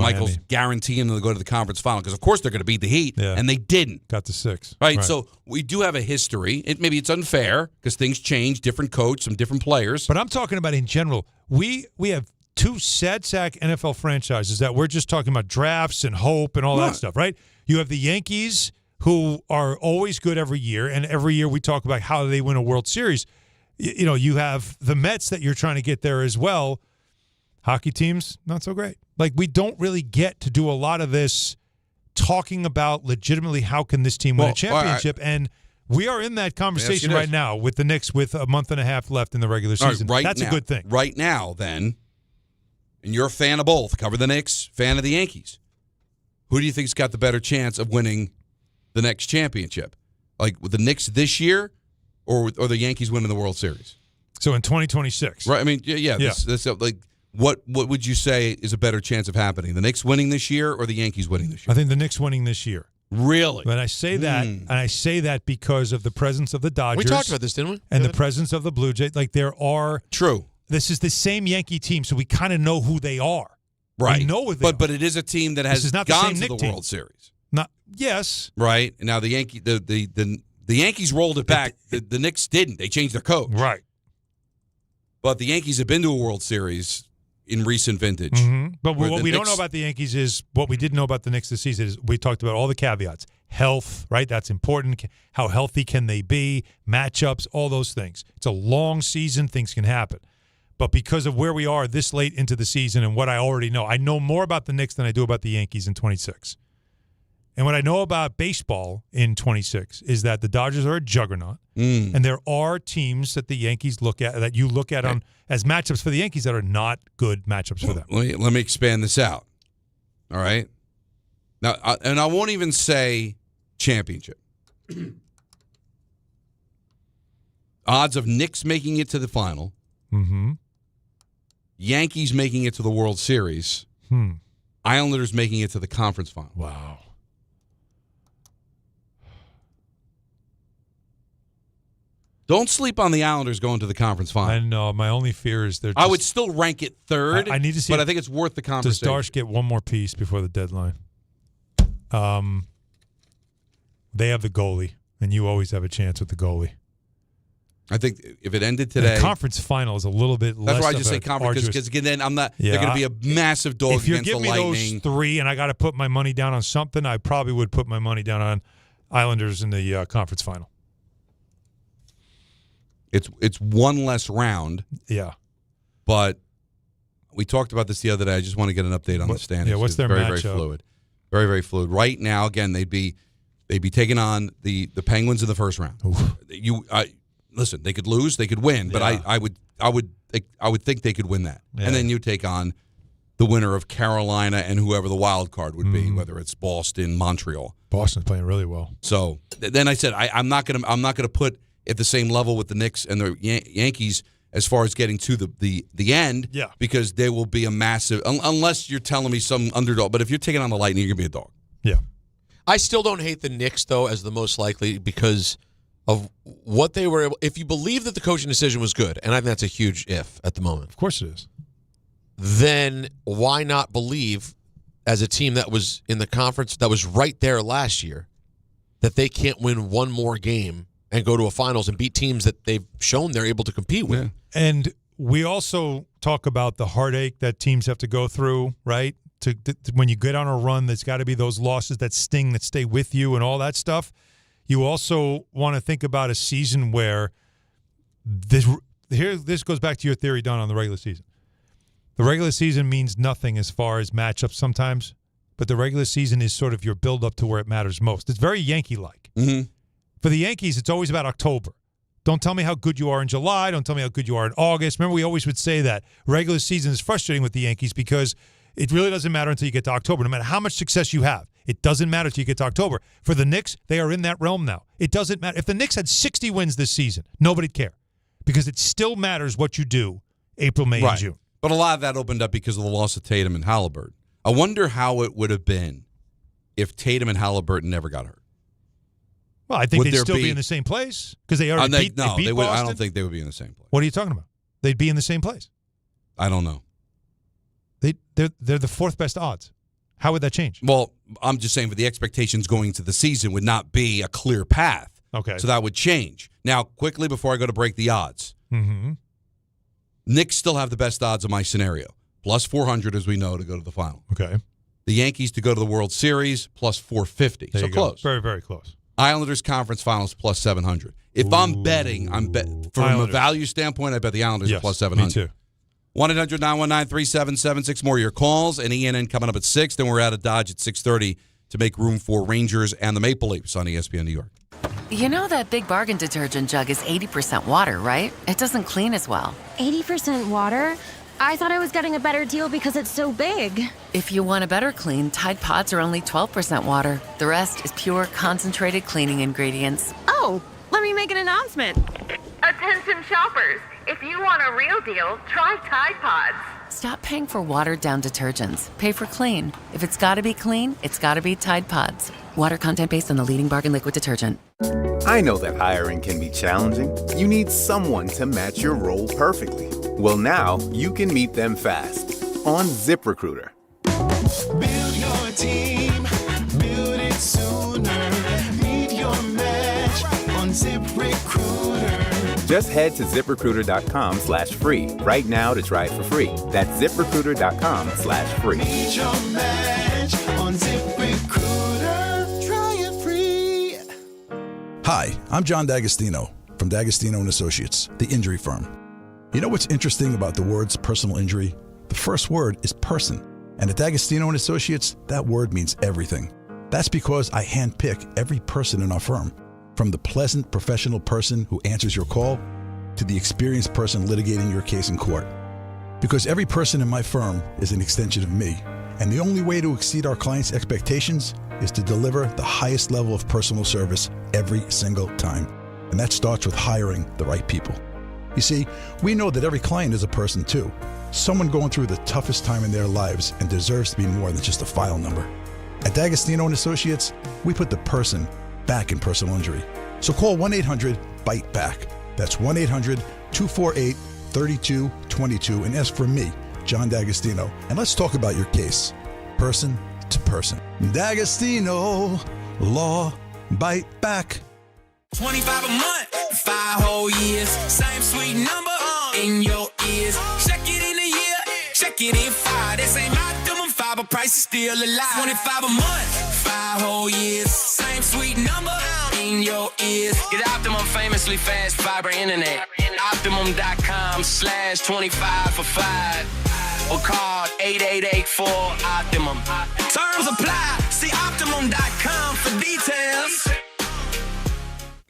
guaranteeing them to go to the conference final because, of course, they're going to beat the Heat, and they didn't. Got to 6. Right, so we do have a history. Maybe it's unfair because things change, different coach, some different players. But I'm talking about in general. We have 2 sad sack NFL franchises that we're just talking about drafts and hope and all that stuff, right? You have the Yankees, who are always good every year, and every year we talk about how they win a World Series. You have the Mets that you're trying to get there as well. Hockey teams, not so great. We don't really get to do a lot of this talking about legitimately how can this team win a championship, and we are in that conversation right now with the Knicks with a month and a half left in the regular season. That's a good thing. Right now, then, and you're a fan of both, cover the Knicks, fan of the Yankees. Who do you think's got the better chance of winning the next championship? With the Knicks this year or the Yankees winning the World Series? So in 2026. Right. I mean, this what would you say is a better chance of happening? The Knicks winning this year or the Yankees winning this year? I think the Knicks winning this year. Really? And I say that, because of the presence of the Dodgers. We talked about this, didn't we? And the presence of the Blue Jays. There are True. This is the same Yankee team, so we kind of know who they are. Right. We know what they are. But it is a team that has gone to the World Series. Yes. Right. And now the Yankees rolled it back. The Knicks didn't. They changed their coach. Right. But the Yankees have been to a World Series in recent vintage. Mm-hmm. But what we don't know about the Yankees is what we did know about the Knicks this season is we talked about all the caveats. Health, right? That's important. How healthy can they be? Matchups, all those things. It's a long season. Things can happen. But because of where we are this late into the season and what I already know, I know more about the Knicks than I do about the Yankees in 26. And what I know about baseball in 26 is that the Dodgers are a juggernaut, and there are teams that the Yankees look at, that you look at on as matchups for the Yankees that are not good matchups for them. Let me expand this out. All right? Now, and I won't even say championship. Odds of Knicks making it to the final. Mm-hmm. Yankees making it to the World Series. Islanders making it to the conference final. Wow. Don't sleep on the Islanders going to the conference final. I know. My only fear is they're just, I would still rank it third. I need to see. But I think it's worth the conversation. Does Darsh get one more piece before the deadline? They have the goalie, and you always have a chance with the goalie. I think if it ended today, the conference final is a little bit less. That's why I just say conference because then I'm not. They're going to be a massive dog if you against give the me Lightning. Those 3, and I got to put my money down on something, I probably would put my money down on Islanders in the conference final. It's one less round. Yeah, but we talked about this the other day. I just want to get an update on the standings. Yeah, what's their very matchup? very fluid, very very fluid. Right now, again, they'd be taking on the Penguins in the first round. Listen, they could lose, they could win, but I would think they could win that. Yeah. And then you take on the winner of Carolina and whoever the wild card would be, whether it's Boston, Montreal. Boston's playing really well. So then I said I'm not gonna put at the same level with the Knicks and the Yankees as far as getting to the end. Yeah. Because they will be a massive unless you're telling me some underdog. But if you're taking on the Lightning, you're gonna be a dog. Yeah. I still don't hate the Knicks though as the most likely because of what they were able. If you believe that the coaching decision was good, and I think that's a huge if at the moment. Of course it is. then why not believe, as a team that was in the conference that was right there last year, that they can't win one more game and go to a finals and beat teams that they've shown they're able to compete with? Yeah. And we also talk about the heartache that teams have to go through, right? To when you get on a run, there's got to be those losses that sting, that stay with you and all that stuff. You also want to think about a season where this goes back to your theory, Don, on the regular season. The regular season means nothing as far as matchups sometimes, but the regular season is sort of your build-up to where it matters most. It's very Yankee-like. Mm-hmm. For the Yankees, it's always about October. Don't tell me how good you are in July. Don't tell me how good you are in August. Remember, we always would say that. Regular season is frustrating with the Yankees because it really doesn't matter until you get to October. No matter how much success you have, it doesn't matter until you get to October. For the Knicks, they are in that realm now. It doesn't matter. If the Knicks had 60 wins this season, nobody'd care because it still matters what you do April, May, and June. But a lot of that opened up because of the loss of Tatum and Halliburton. I wonder how it would have been if Tatum and Halliburton never got hurt. Well, I think they'd still be in the same place because they already beat Boston. I don't think they would be in the same place. What are you talking about? They'd be in the same place. I don't know. They're the fourth best odds. How would that change? Well, I'm just saying for the expectations going into the season would not be a clear path. Okay. So that would change. Now, quickly before I go to break the odds. Mm-hmm. Knicks still have the best odds of my scenario. Plus 400, as we know, to go to the final. Okay. The Yankees to go to the World Series, plus 450. There so you go. close. Very, very close. Islanders Conference Finals, plus 700. If I'm betting, from Islanders. a value standpoint, I bet the Islanders are plus 700. Me too. 1-800-919-3776. More of your calls. And ENN coming up at 6. Then we're out of Dodge at 6:30 to make room for Rangers and the Maple Leafs on ESPN New York. You know that Big Bargain detergent jug is 80% water, right? It doesn't clean as well. 80% water? I thought I was getting a better deal because it's so big. If you want a better clean, Tide Pods are only 12% water. The rest is pure, concentrated cleaning ingredients. Oh, let me make an announcement. Attention shoppers, if you want a real deal, try Tide Pods. Stop paying for watered-down detergents. Pay for clean. If it's gotta be clean, it's gotta be Tide Pods. Water content based on the leading bargain liquid detergent. I know that hiring can be challenging. You need someone to match your role perfectly. Well, now you can meet them fast on ZipRecruiter. Build your team, build it sooner. Meet your match on ZipRecruiter. Just head to ZipRecruiter.com/free right now to try it for free. That's ZipRecruiter.com/free. Meet your match on ZipRecruiter. Try it free. Hi, I'm John D'Agostino from D'Agostino & Associates, the injury firm. You know what's interesting about the words personal injury? The first word is person. And at D'Agostino & Associates, that word means everything. That's because I handpick every person in our firm. From the pleasant professional person who answers your call to the experienced person litigating your case in court. Because every person in my firm is an extension of me. And the only way to exceed our clients' expectations is to deliver the highest level of personal service every single time. And that starts with hiring the right people. You see, we know that every client is a person too. Someone going through the toughest time in their lives and deserves to be more than just a file number. At D'Agostino & Associates, we put the person back in personal injury. So call 1-800-BITE-BACK. That's 1-800-248-3222 and ask for me, John D'Agostino. And let's talk about your case, person to person. D'Agostino Law, Bite Back. 25 a month, 5 whole years. Same sweet number in your ears. Check it in a year, check it in 5. This ain't optimum 5, but price is still alive. 25 a month, 5 whole years. Same sweet number in your ears. Get Optimum famously fast fiber internet. Optimum.com/25 for 5. Or call 8884-OPTIMUM. Terms apply. See Optimum.com for details.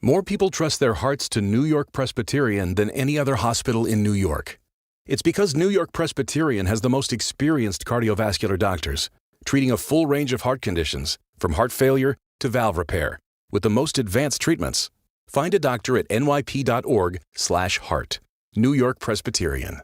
More people trust their hearts to New York Presbyterian than any other hospital in New York. It's because New York Presbyterian has the most experienced cardiovascular doctors, treating a full range of heart conditions, from heart failure to valve repair, with the most advanced treatments. Find a doctor at nyp.org/heart. New York Presbyterian.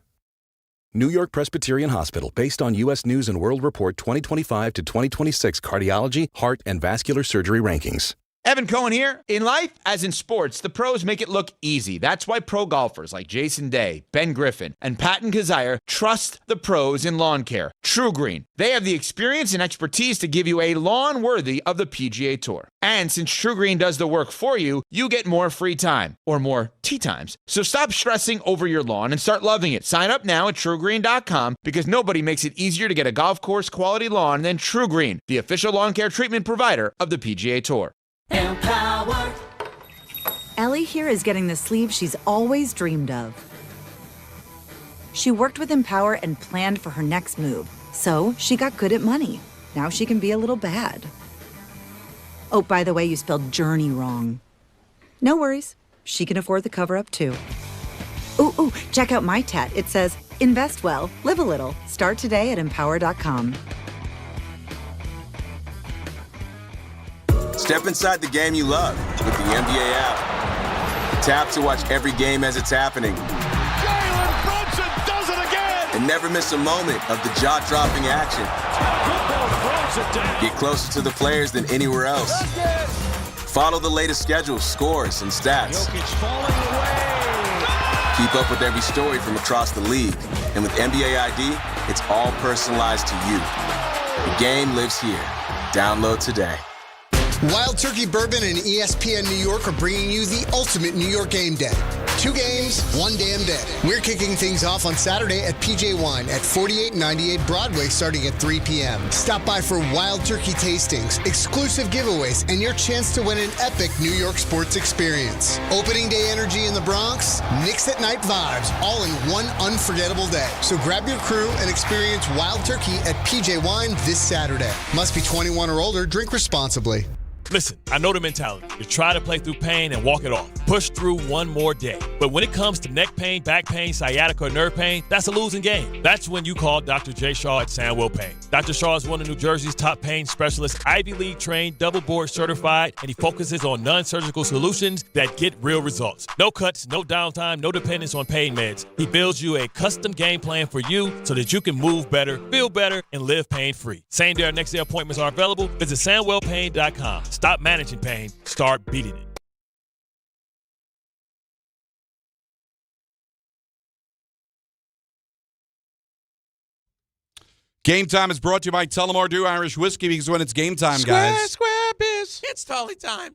New York Presbyterian Hospital, based on U.S. News & World Report 2025 to 2026 cardiology, heart, and vascular surgery rankings. Evan Cohen here. In life, as in sports, the pros make it look easy. That's why pro golfers like Jason Day, Ben Griffin, and Patton Kazire trust the pros in lawn care. True Green. They have the experience and expertise to give you a lawn worthy of the PGA Tour. And since True Green does the work for you, you get more free time, or more tee times. So stop stressing over your lawn and start loving it. Sign up now at TrueGreen.com because nobody makes it easier to get a golf course quality lawn than True Green, the official lawn care treatment provider of the PGA Tour. Empower. Ellie here is getting the sleeve she's always dreamed of. She worked with Empower and planned for her next move, so she got good at money. Now she can be a little bad. Oh, by the way, you spelled journey wrong. No worries. She can afford the cover-up, too. Ooh, check out my tat. It says, invest well, live a little. Start today at empower.com. Step inside the game you love with the NBA app. Tap to watch every game as it's happening. Jalen Brunson does it again! And never miss a moment of the jaw-dropping action. Get closer to the players than anywhere else. Follow the latest schedules, scores, and stats. Keep up with every story from across the league. And with NBA ID, it's all personalized to you. The game lives here. Download today. Wild Turkey Bourbon and ESPN New York are bringing you the ultimate New York game day. 2 games, 1 damn day. We're kicking things off on Saturday at PJ Wine at 4898 Broadway starting at 3 p.m. Stop by for Wild Turkey tastings, exclusive giveaways, and your chance to win an epic New York sports experience. Opening day energy in the Bronx, Knicks at night vibes, all in one unforgettable day. So grab your crew and experience Wild Turkey at PJ Wine this Saturday. Must be 21 or older. Drink responsibly. Listen, I know the mentality. You try to play through pain and walk it off. Push through one more day. But when it comes to neck pain, back pain, sciatica, or nerve pain, that's a losing game. That's when you call Dr. J. Shaw at Sandwell Pain. Dr. Shaw is one of New Jersey's top pain specialists, Ivy League trained, double board certified, and he focuses on non-surgical solutions that get real results. No cuts, no downtime, no dependence on pain meds. He builds you a custom game plan for you so that you can move better, feel better, and live pain-free. Same day or next day appointments are available. Visit SandwellPain.com. Stop managing pain. Start beating it. Game Time is brought to you by Tullamore Dew Irish Whiskey because when it's game time, guys. Square biz. It's totally time.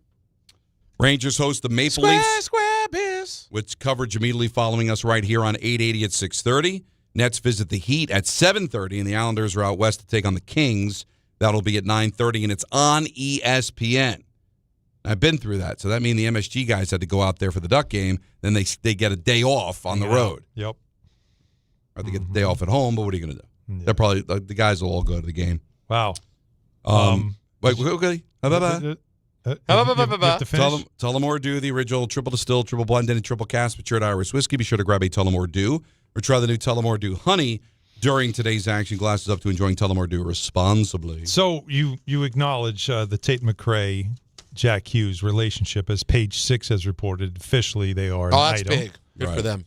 Rangers host the Maple Leafs. Square biz. With coverage immediately following us right here on 880 at 6:30. Nets visit the Heat at 7:30, and the Islanders are out west to take on the Kings. That'll be at 9:30, and it's on ESPN. I've been through that, so that means the MSG guys had to go out there for the Duck game. Then they get a day off on the road. Yep. Or they get the day off at home, but what are you going to do? Yeah. They're probably the guys will all go to the game. Wow. Wait, okay. Tullamore Dew, the original triple distilled, triple blended, and triple cast matured Irish whiskey. Be sure to grab a Tullamore Dew or try the new Tullamore Dew Honey during today's action. Glasses up to enjoying Tullamore Dew responsibly. So you acknowledge the Tate McRae, Jack Hughes relationship, as Page 6 has reported. Officially, they are an that's item. big. Good for them.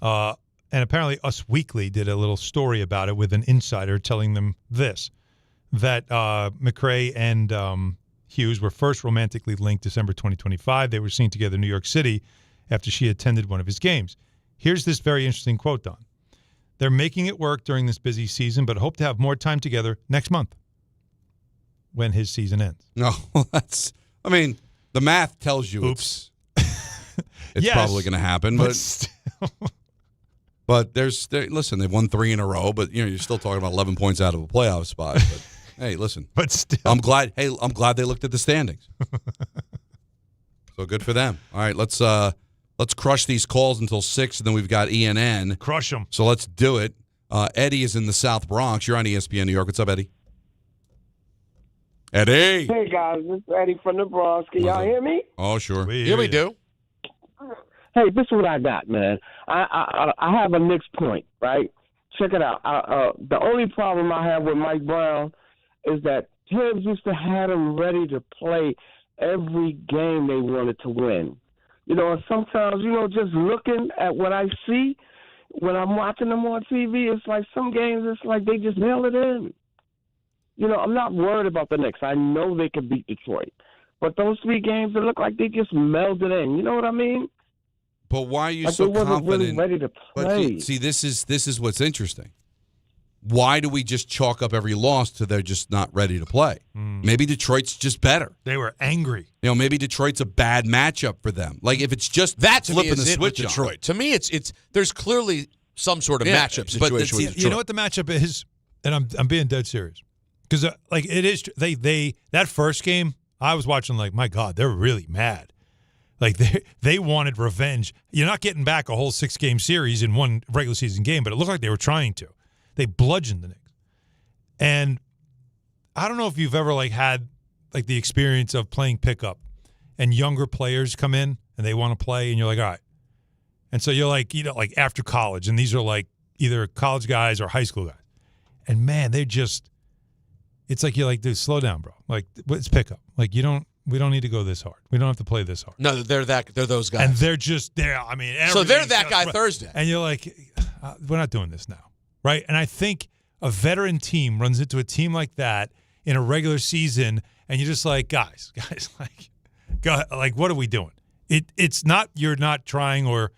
And apparently Us Weekly did a little story about it with an insider telling them this, that McRae and Hughes were first romantically linked December 2025. They were seen together in New York City after she attended one of his games. Here's this very interesting quote, Don. They're making it work during this busy season, but hope to have more time together next month when his season ends. No, the math tells you it's yes, probably going to happen, but still. But listen, they've won 3 in a row, but you're still talking about 11 points out of a playoff spot. But hey, listen, but still, I'm glad they looked at the standings. So good for them. All right, let's crush these calls until 6, and then we've got ENN. Crush them. So let's do it. Eddie is in the South Bronx. You're on ESPN New York. What's up, Eddie? Eddie. Hey guys, this is Eddie from the Bronx. Can y'all hear me? Oh, sure. Yeah, we do. Hey, this is what I got, man. I have a Knicks point, right? Check it out. The only problem I have with Mike Brown is that Tibbs used to have him ready to play every game they wanted to win. And sometimes, just looking at what I see when I'm watching them on TV, it's like some games, it's like they just mail it in. I'm not worried about the Knicks. I know they can beat Detroit. But those 3 games, it looked like they just melded in. You know what I mean? But why are you like so they wasn't confident? really ready to play. But see, this is what's interesting. Why do we just chalk up every loss to they're just not ready to play? Maybe Detroit's just better. They were angry. Maybe Detroit's a bad matchup for them. Like if it's just that to me flipping is the it with switch Detroit. on. To me, it's there's clearly some sort of matchup situation with Detroit. You know what the matchup is, and I'm being dead serious because like it is. They that first game I was watching like my God, they're really mad. Like they wanted revenge. You're not getting back a whole 6-game series in one regular season game, but it looked like they were trying to. They bludgeoned the Knicks. And I don't know if you've ever like had like the experience of playing pickup and younger players come in and they want to play and you're like, all right. And so you're like, like after college, and these are like either college guys or high school guys. And man, it's like you're like, dude, slow down, bro. Like it's pickup. Like we don't need to go this hard. We don't have to play this hard. No, they're those guys. And they're just there. I mean, so they're that guy Thursday. And you're like, we're not doing this now. Right? And I think a veteran team runs into a team like that in a regular season, and you're just like, guys, like, what are we doing? It's not you're not trying or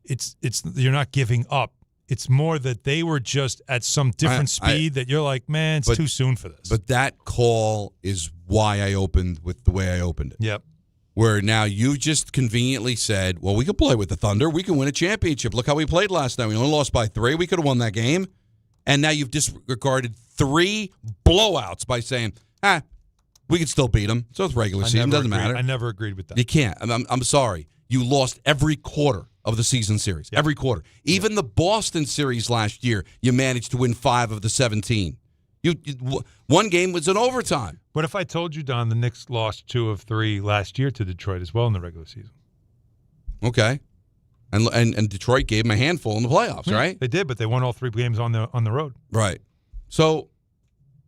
it's you're not giving up. It's more that they were just at some different speed that you're like, man, it's too soon for this. But that call is why I opened with the way I opened it. Yep. Where now you just conveniently said, well, we could play with the Thunder. We can win a championship. Look how we played last night. We only lost by 3. We could have won that game. And now you've disregarded 3 blowouts by saying, we could still beat them. So it's regular season. Doesn't matter. I never agreed with that. You can't. I'm sorry. You lost every quarter of the season series. Yep. Every quarter. Even the Boston series last year, you managed to win 5 of the 17. One game was in overtime. What if I told you, Don, the Knicks lost 2 of 3 last year to Detroit as well in the regular season? Okay. And Detroit gave them a handful in the playoffs, right? They did, but they won all 3 games on the road. Right. So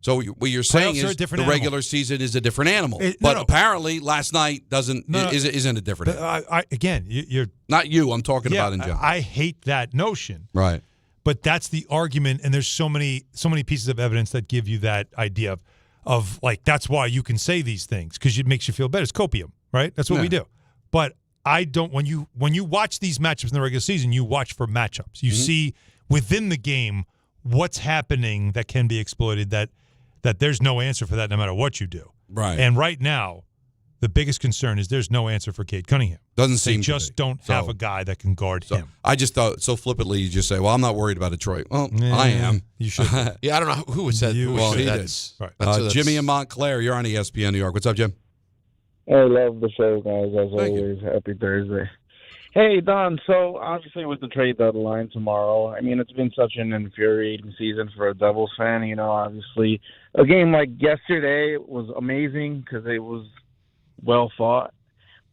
what you're saying is the regular season is a different animal. Apparently last night isn't a different animal. Again, you're not you. I'm talking about in general. I hate that notion. Right. But that's the argument, and there's so many pieces of evidence that give you that idea of like that's why you can say these things because it makes you feel better. It's copium, right? That's what we do. But I don't. When you watch these matchups in the regular season, you watch for matchups. You see within the game what's happening that can be exploited. That there's no answer for that no matter what you do. Right. And right now, the biggest concern is there's no answer for Cade Cunningham. Doesn't seem they just don't have a guy that can guard him. I just thought so flippantly you just say, well, I'm not worried about Detroit. Well, I am. You should. Yeah, I don't know who said that. Well, he did. Right. Jimmy in Montclair, you're on ESPN New York. What's up, Jim? I love the show, guys, as always. Happy Thursday. Hey, Don, so obviously with the trade deadline tomorrow, I mean, it's been such an infuriating season for a Devils fan. Obviously a game like yesterday was amazing because it was well fought.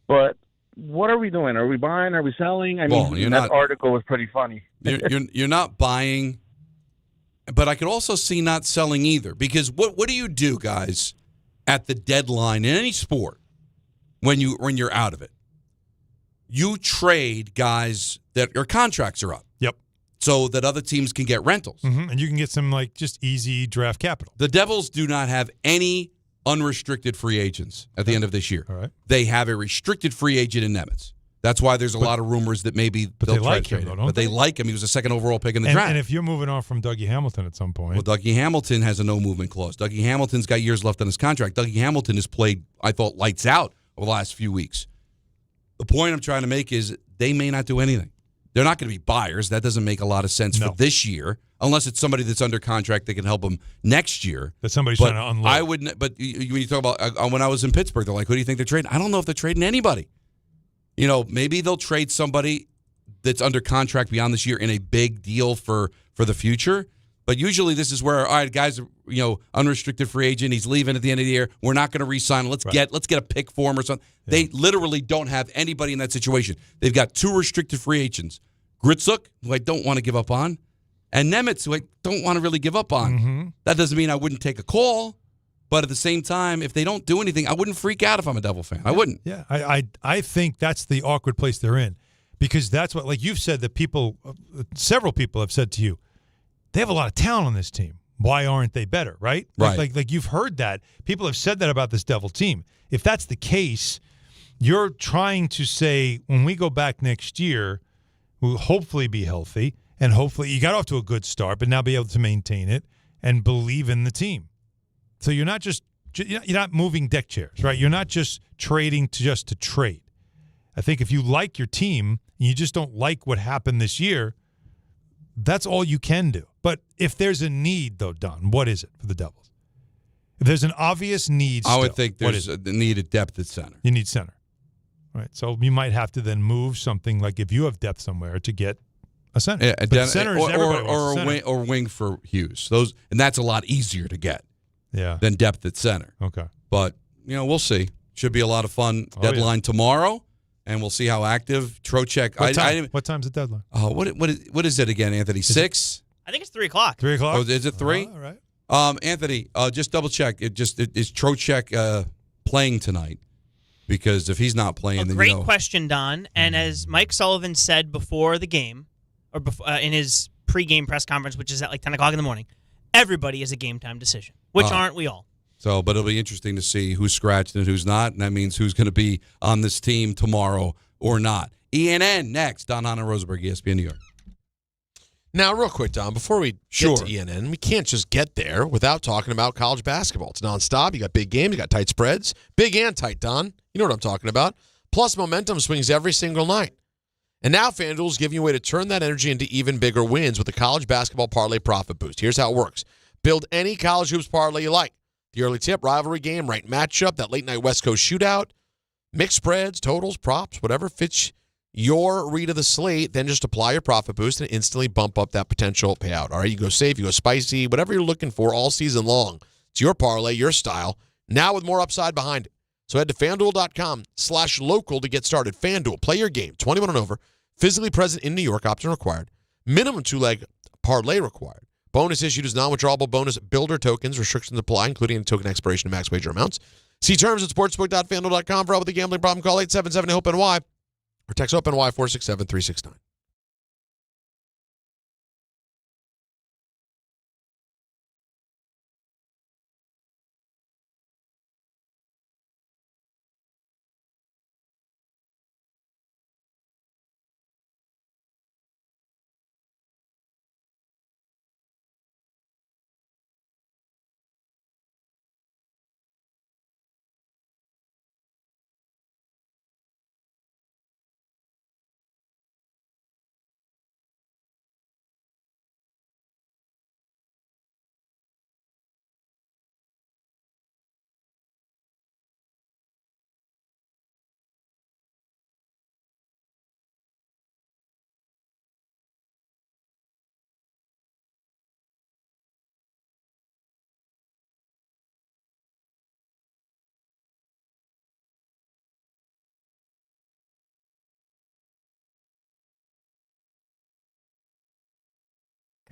But what are we doing? Are we buying? Are we selling? I mean, that article was pretty funny. You're not buying, but I could also see not selling either because what do you do, guys, at the deadline in any sport when you're out of it? You trade guys that your contracts are up. Yep. So that other teams can get rentals. Mm-hmm. And you can get some like just easy draft capital. The Devils do not have any unrestricted free agents at the end of this year. All right. They have a restricted free agent in Nemitz. That's why there's a lot of rumors that maybe they'll try to trade him. But they like him. He was a second overall pick in the draft. And if you're moving on from Dougie Hamilton at some point. Well, Dougie Hamilton has a no-movement clause. Dougie Hamilton's got years left on his contract. Dougie Hamilton has played, I thought, lights out over the last few weeks. The point I'm trying to make is they may not do anything. They're not going to be buyers. That doesn't make a lot of sense for this year, unless it's somebody that's under contract that can help them next year. That somebody's trying to unload. I wouldn't. But when you talk about when I was in Pittsburgh, they're like, "Who do you think they're trading?" I don't know if they're trading anybody. Maybe they'll trade somebody that's under contract beyond this year in a big deal for the future. But usually this is where, all right, guys, unrestricted free agent. He's leaving at the end of the year. We're not going to re-sign him. Let's get a pick for him or something. Yeah. They literally don't have anybody in that situation. They've got 2 restricted free agents. Gritsuk, who I don't want to give up on, and Nemitz, who I don't want to really give up on. Mm-hmm. That doesn't mean I wouldn't take a call, but at the same time, if they don't do anything, I wouldn't freak out if I'm a Devil fan. I wouldn't. Yeah, I think that's the awkward place they're in because that's what, like you've said, that several people have said to you, they have a lot of talent on this team. Why aren't they better, right? Right. Like you've heard that. People have said that about this Devil team. if that's the case, you're trying to say when we go back next year, we'll hopefully be healthy, and hopefully you got off to a good start, but now be able to maintain it and believe in the team. So you're not moving deck chairs, right? You're not just trading just to trade. I think if you like your team and you just don't like what happened this year, that's all you can do. But if there's a need, though, Don, what is it for the Devils? If there's an obvious need still, I would think there's a need at depth at center. You need center. Right. So you might have to then move something like if you have depth somewhere to get a center. Yeah, but center is everybody wants a center. or wing for Hughes. And that's a lot easier to get. Yeah. Than depth at center. Okay. But, we'll see. Should be a lot of fun. Deadline tomorrow, and we'll see how active Trocheck. What time's the deadline? What is it again, Anthony? 6? I think it's 3 o'clock. 3 o'clock? Oh, is it 3? All right. Anthony, just double check. Is Trocheck playing tonight? Because if he's not playing, then great question, Don. And as Mike Sullivan said before the game, or before, in his pregame press conference, which is at like 10 o'clock in the morning, everybody is a game time decision, which aren't we all. So, but it'll be interesting to see who's scratched and who's not, and that means who's going to be on this team tomorrow or not. ENN next. Don Hahn and Rosenberg, ESPN New York. Now, real quick, Don, before we get to ENN, we can't just get there without talking about college basketball. It's nonstop. You got big games. You got tight spreads. Big and tight, Don. You know what I'm talking about. Plus, momentum swings every single night. And now FanDuel's giving you a way to turn that energy into even bigger wins with the college basketball parlay profit boost. Here's how it works. Build any college hoops parlay you like. The early tip, rivalry game, ranked matchup, that late-night West Coast shootout, mixed spreads, totals, props, whatever fits your read of the slate, then just apply your profit boost and instantly bump up that potential payout. All right, you go safe, you go spicy, whatever you're looking for all season long. It's your parlay, your style, now with more upside behind it. So head to FanDuel.com/local to get started. FanDuel, play your game, 21 and over, physically present in New York, option required. Minimum 2-leg parlay required. Bonus issued as non-withdrawable bonus builder tokens. Restrictions apply, including any token expiration and max wager amounts. See terms at sportsbook.fanduel.com. For all with a gambling problem, call 877-HOPE-NY or text HOPE-NY 467-369.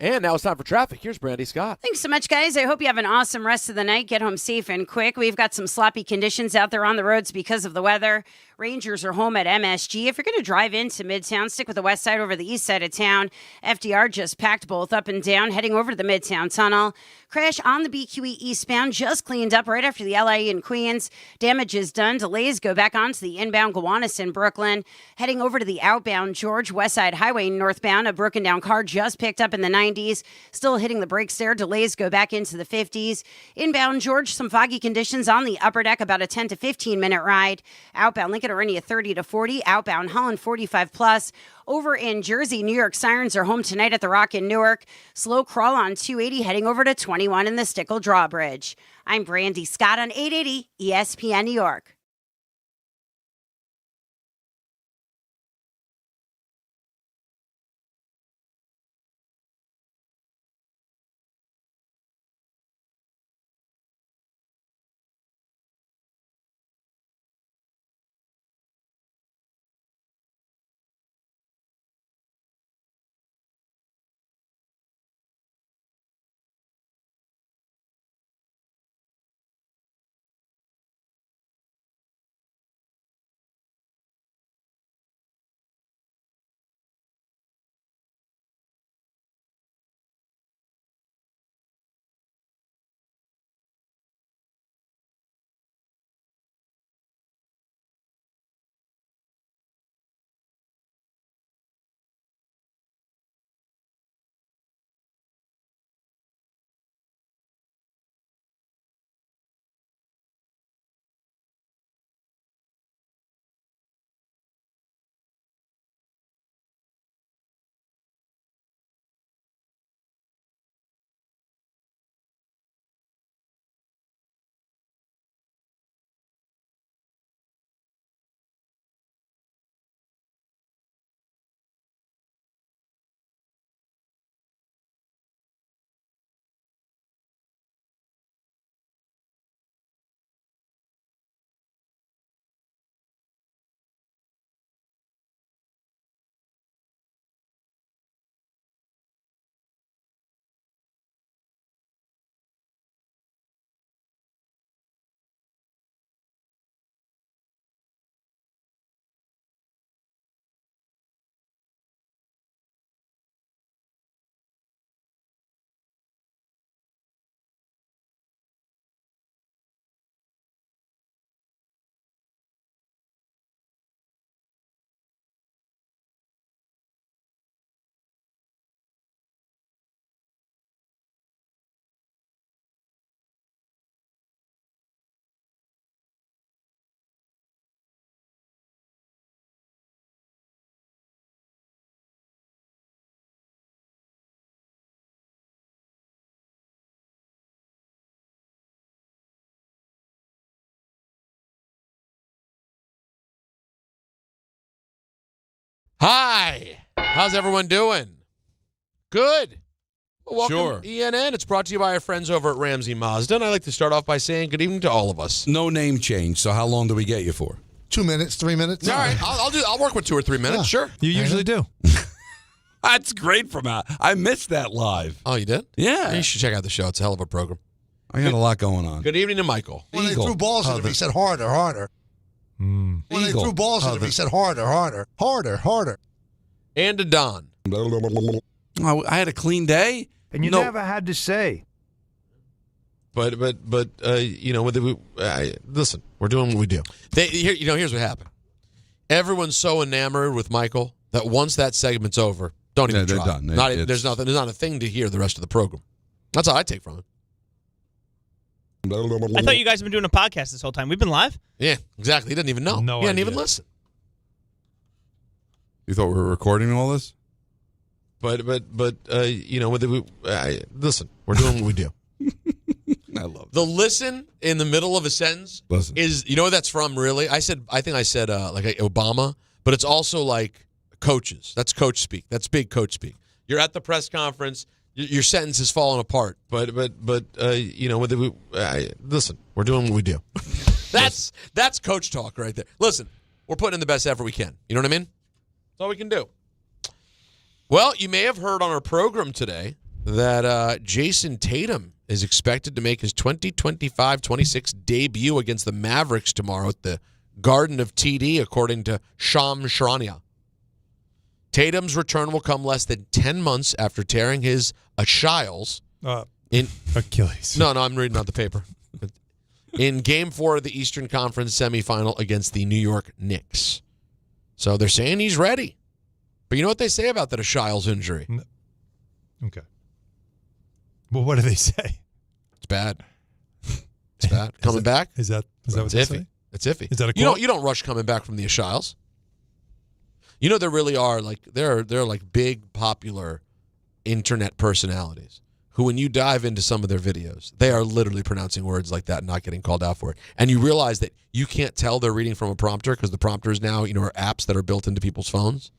And now it's time for traffic. Here's Brandy Scott. Thanks so much, guys. I hope you have an awesome rest of the night. Get home safe and quick. We've got some sloppy conditions out there on the roads because of the weather. Rangers are home at MSG. If you're going to drive into Midtown, stick with the west side over the east side of town. FDR just packed both up and down, heading over to the Midtown Tunnel. Crash on the BQE eastbound, just cleaned up right after the LIE in Queens. Damage is done. Delays go back onto the inbound Gowanus in Brooklyn. Heading over to the outbound George West Side Highway northbound, a broken down car just picked up in the 90s. Still hitting the brakes there. Delays go back into the 50s. Inbound George, some foggy conditions on the upper deck, about a 10 to 15 minute ride. Outbound Lincoln Orenia 30 to 40. Outbound Holland 45 plus. Over in Jersey, New York Sirens are home tonight at the Rock in Newark. Slow crawl on 280 heading over to 21 in the Stickle Drawbridge. I'm Brandy Scott on 880 ESPN New York. Hi. How's everyone doing? Good. Well, welcome Sure. to ENN. It's brought to you by our friends over at Ramsey Mazda, and I'd like to start off by saying good evening to all of us. No name change. So how long do we get you for? 2 minutes, 3 minutes. All right, I'll work with 2 or 3 minutes. Sure. You usually do. That's great from out. I missed that live. Oh, you did? Yeah. You should check out the show. It's a hell of a program. I got a lot going on. Good evening to Michael. When they threw balls at him, he said harder, harder. When they Eagle. threw balls at him, he said harder, harder, harder, harder. And to Don. Oh, I had a clean day. And you never had to say. But you know, listen, we're doing what we do. Here's what happened. Everyone's so enamored with Michael that once that segment's over, don't even they're try. done. There's not a thing to hear the rest of the program. That's all I take from it. I thought you guys have been doing a podcast this whole time. We've been live? Yeah, exactly. He didn't even know. No He didn't idea. even listen. You thought we were recording all this? But you know, listen, we're doing what we do. I love The listen in the middle of a sentence Listen. is, you know what that's from, really? I think I said like Obama, but it's also like coaches. That's coach speak. That's big coach speak. You're at the press conference, your sentence is falling apart. But you know, listen, we're doing what we do. That's coach talk right there. Listen, we're putting in the best effort we can. You know what I mean? That's all we can do. Well, you may have heard on our program today that Jason Tatum is expected to make his 2025-26 debut against the Mavericks tomorrow at the Garden of TD, according to Shams Charania. Tatum's return will come less than 10 months after tearing his Achilles in Achilles. No, I'm reading out the paper. In Game 4 of the Eastern Conference semifinal against the New York Knicks. So they're saying he's ready. But you know what they say about that Achilles injury? Okay. Well, what do they say? It's bad. It's bad. Coming back? Is that what they say? It's iffy. Is that a quote? You don't rush coming back from the Achilles. You know, there really are there are like big popular internet personalities who, when you dive into some of their videos, they are literally pronouncing words like that and not getting called out for it. And you realize that you can't tell they're reading from a prompter because the prompters now, you know, are apps that are built into people's phones.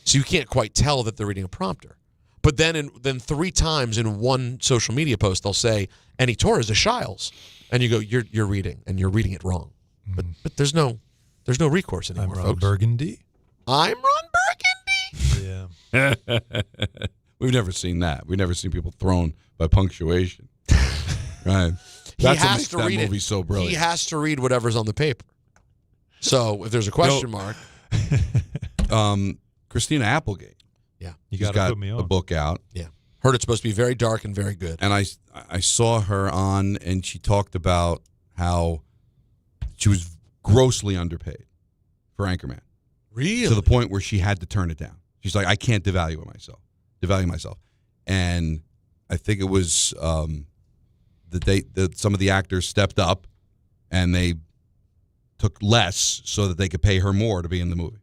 So you can't quite tell that they're reading a prompter. But then 3 times in one social media post, they'll say, and he tore his Achilles. And you go, you're reading, and you're reading it wrong. But there's no recourse anymore, I'm Ron folks. Burgundy. I'm Ron Burgundy. Yeah. We've never seen that. We've never seen people thrown by punctuation. Right. That's what makes that movie so brilliant. He has to read whatever's on the paper. So if there's a question mark. Christina Applegate. Yeah. She's gotta got put me on. a book out. Yeah. Heard it's supposed to be very dark and very good. And I saw her on, and she talked about how she was grossly underpaid for Anchorman. Really? To the point where she had to turn it down. She's like, I can't devalue myself. And I think it was that some of the actors stepped up and they took less so that they could pay her more to be in the movie.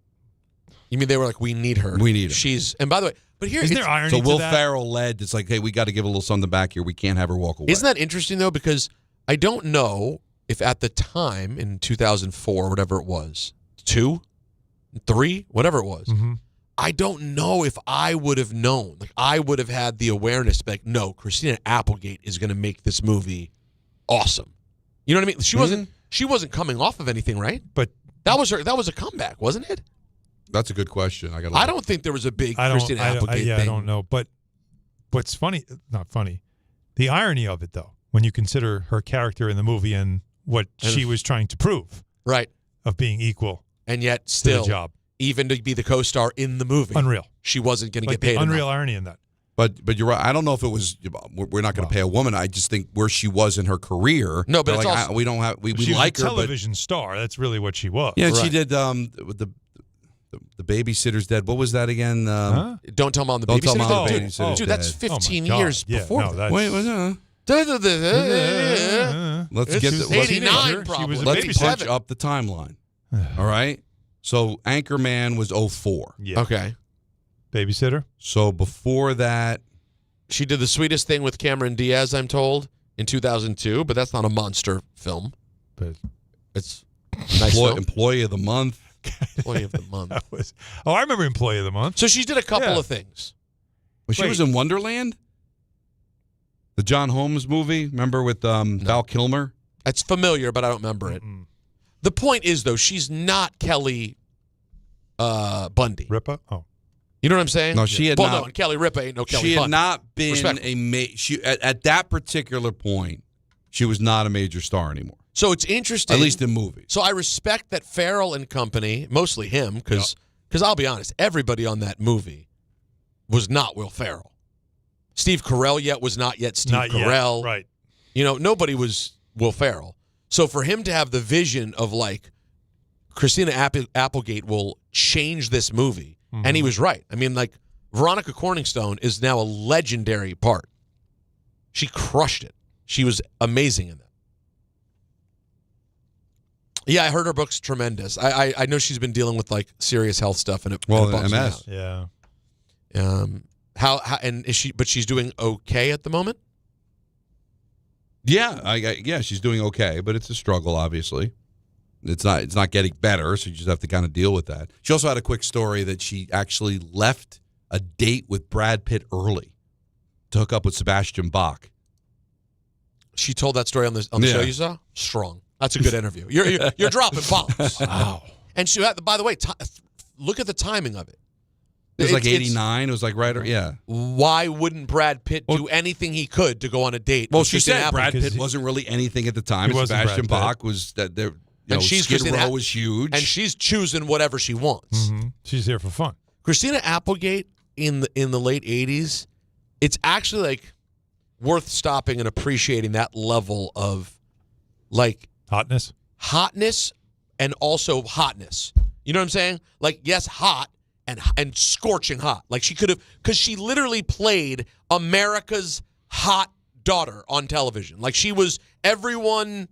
You mean they were like, we need her. We need her. And by the way, but here Isn't there irony So to Will that? Ferrell led. It's like, hey, we got to give a little something back here. We can't have her walk away. Isn't that interesting, though? Because I don't know if at the time in 2004, whatever it was, 2, 3, whatever it was, I don't know if I would have known. Like, I would have had the awareness to be like, no, Christina Applegate is going to make this movie awesome. You know what I mean? She wasn't coming off of anything, right? But that was a comeback, wasn't it? That's a good question. I don't think there was a big Christina Applegate thing. I don't know. But what's funny, not funny, the irony of it, though, when you consider her character in the movie and what she was trying to prove. Right. Of being equal. And yet still, to the job. Even to be the co-star in the movie. Unreal. She wasn't going to Like get paid the unreal enough. irony in that. But you're right. I don't know if it was. We're not going to pay a woman. I just think where she was in her career. No, but it's like, also, we don't have. We she like was a her, television star. That's really what she was. Yeah, she did the Babysitter's Dead. What was that again? Don't Tell Mom the Don't Tell Babysitter's Mom the Dead. Babysitter's Dude, that's Dead. 15 Oh my years God. Yeah, before. no, that. that's- Wait, let's get It's the 89 probably. Let's 87. punch up the timeline. All right. So Anchorman was 04. Yeah. Okay. Babysitter. So before that, she did The Sweetest Thing with Cameron Diaz, I'm told, in 2002, but that's not a monster film. But it's a nice film. Employee of the Month. Employee of the month. I remember Employee of the Month. So she did a couple of things. Well, she was in Wonderland? The John Holmes movie, remember, with Val Kilmer? It's familiar, but I don't remember it. The point is, though, she's not Kelly Bundy. Ripa? Oh. You know what I'm saying? No, she had not. No, Kelly Ripa ain't no Kelly She had Bundy. not been at that particular point, she was not a major star anymore. So it's interesting. At least in movies. So I respect that Farrell and company, mostly him, because I'll be honest, everybody on that movie was not Will Ferrell. Steve Carell was not yet Steve Carell. Yet. Right. You know, nobody was Will Ferrell. So for him to have the vision of, like, Christina Applegate will change this movie, and he was right. I mean, like, Veronica Corningstone is now a legendary part. She crushed it. She was amazing in that. Yeah, I heard her book's tremendous. I know she's been dealing with, like, serious health stuff, and it bums me out. Yeah. How and is she? But she's doing okay at the moment. Yeah, yeah, she's doing okay, but it's a struggle. Obviously, it's not getting better, so you just have to kind of deal with that. She also had a quick story that she actually left a date with Brad Pitt early to hook up with Sebastian Bach. She told that story on the show you saw. Strong. That's a good interview. You're dropping bombs. Wow. And she had, by the way, look at the timing of it. It was like 89. It was like yeah. Why wouldn't Brad Pitt do anything he could to go on a date? Well, she said Brad Pitt wasn't really anything at the time. Sebastian Bach was that there. And Skid Row was huge, and she's choosing whatever she wants. Mm-hmm. She's here for fun. Christina Applegate in the late 80s, it's actually like worth stopping and appreciating that level of like hotness, and also hotness. You know what I'm saying? Like, yes, hot. And scorching hot. Like she could have, because she literally played America's hot daughter on television. Like she was, everyone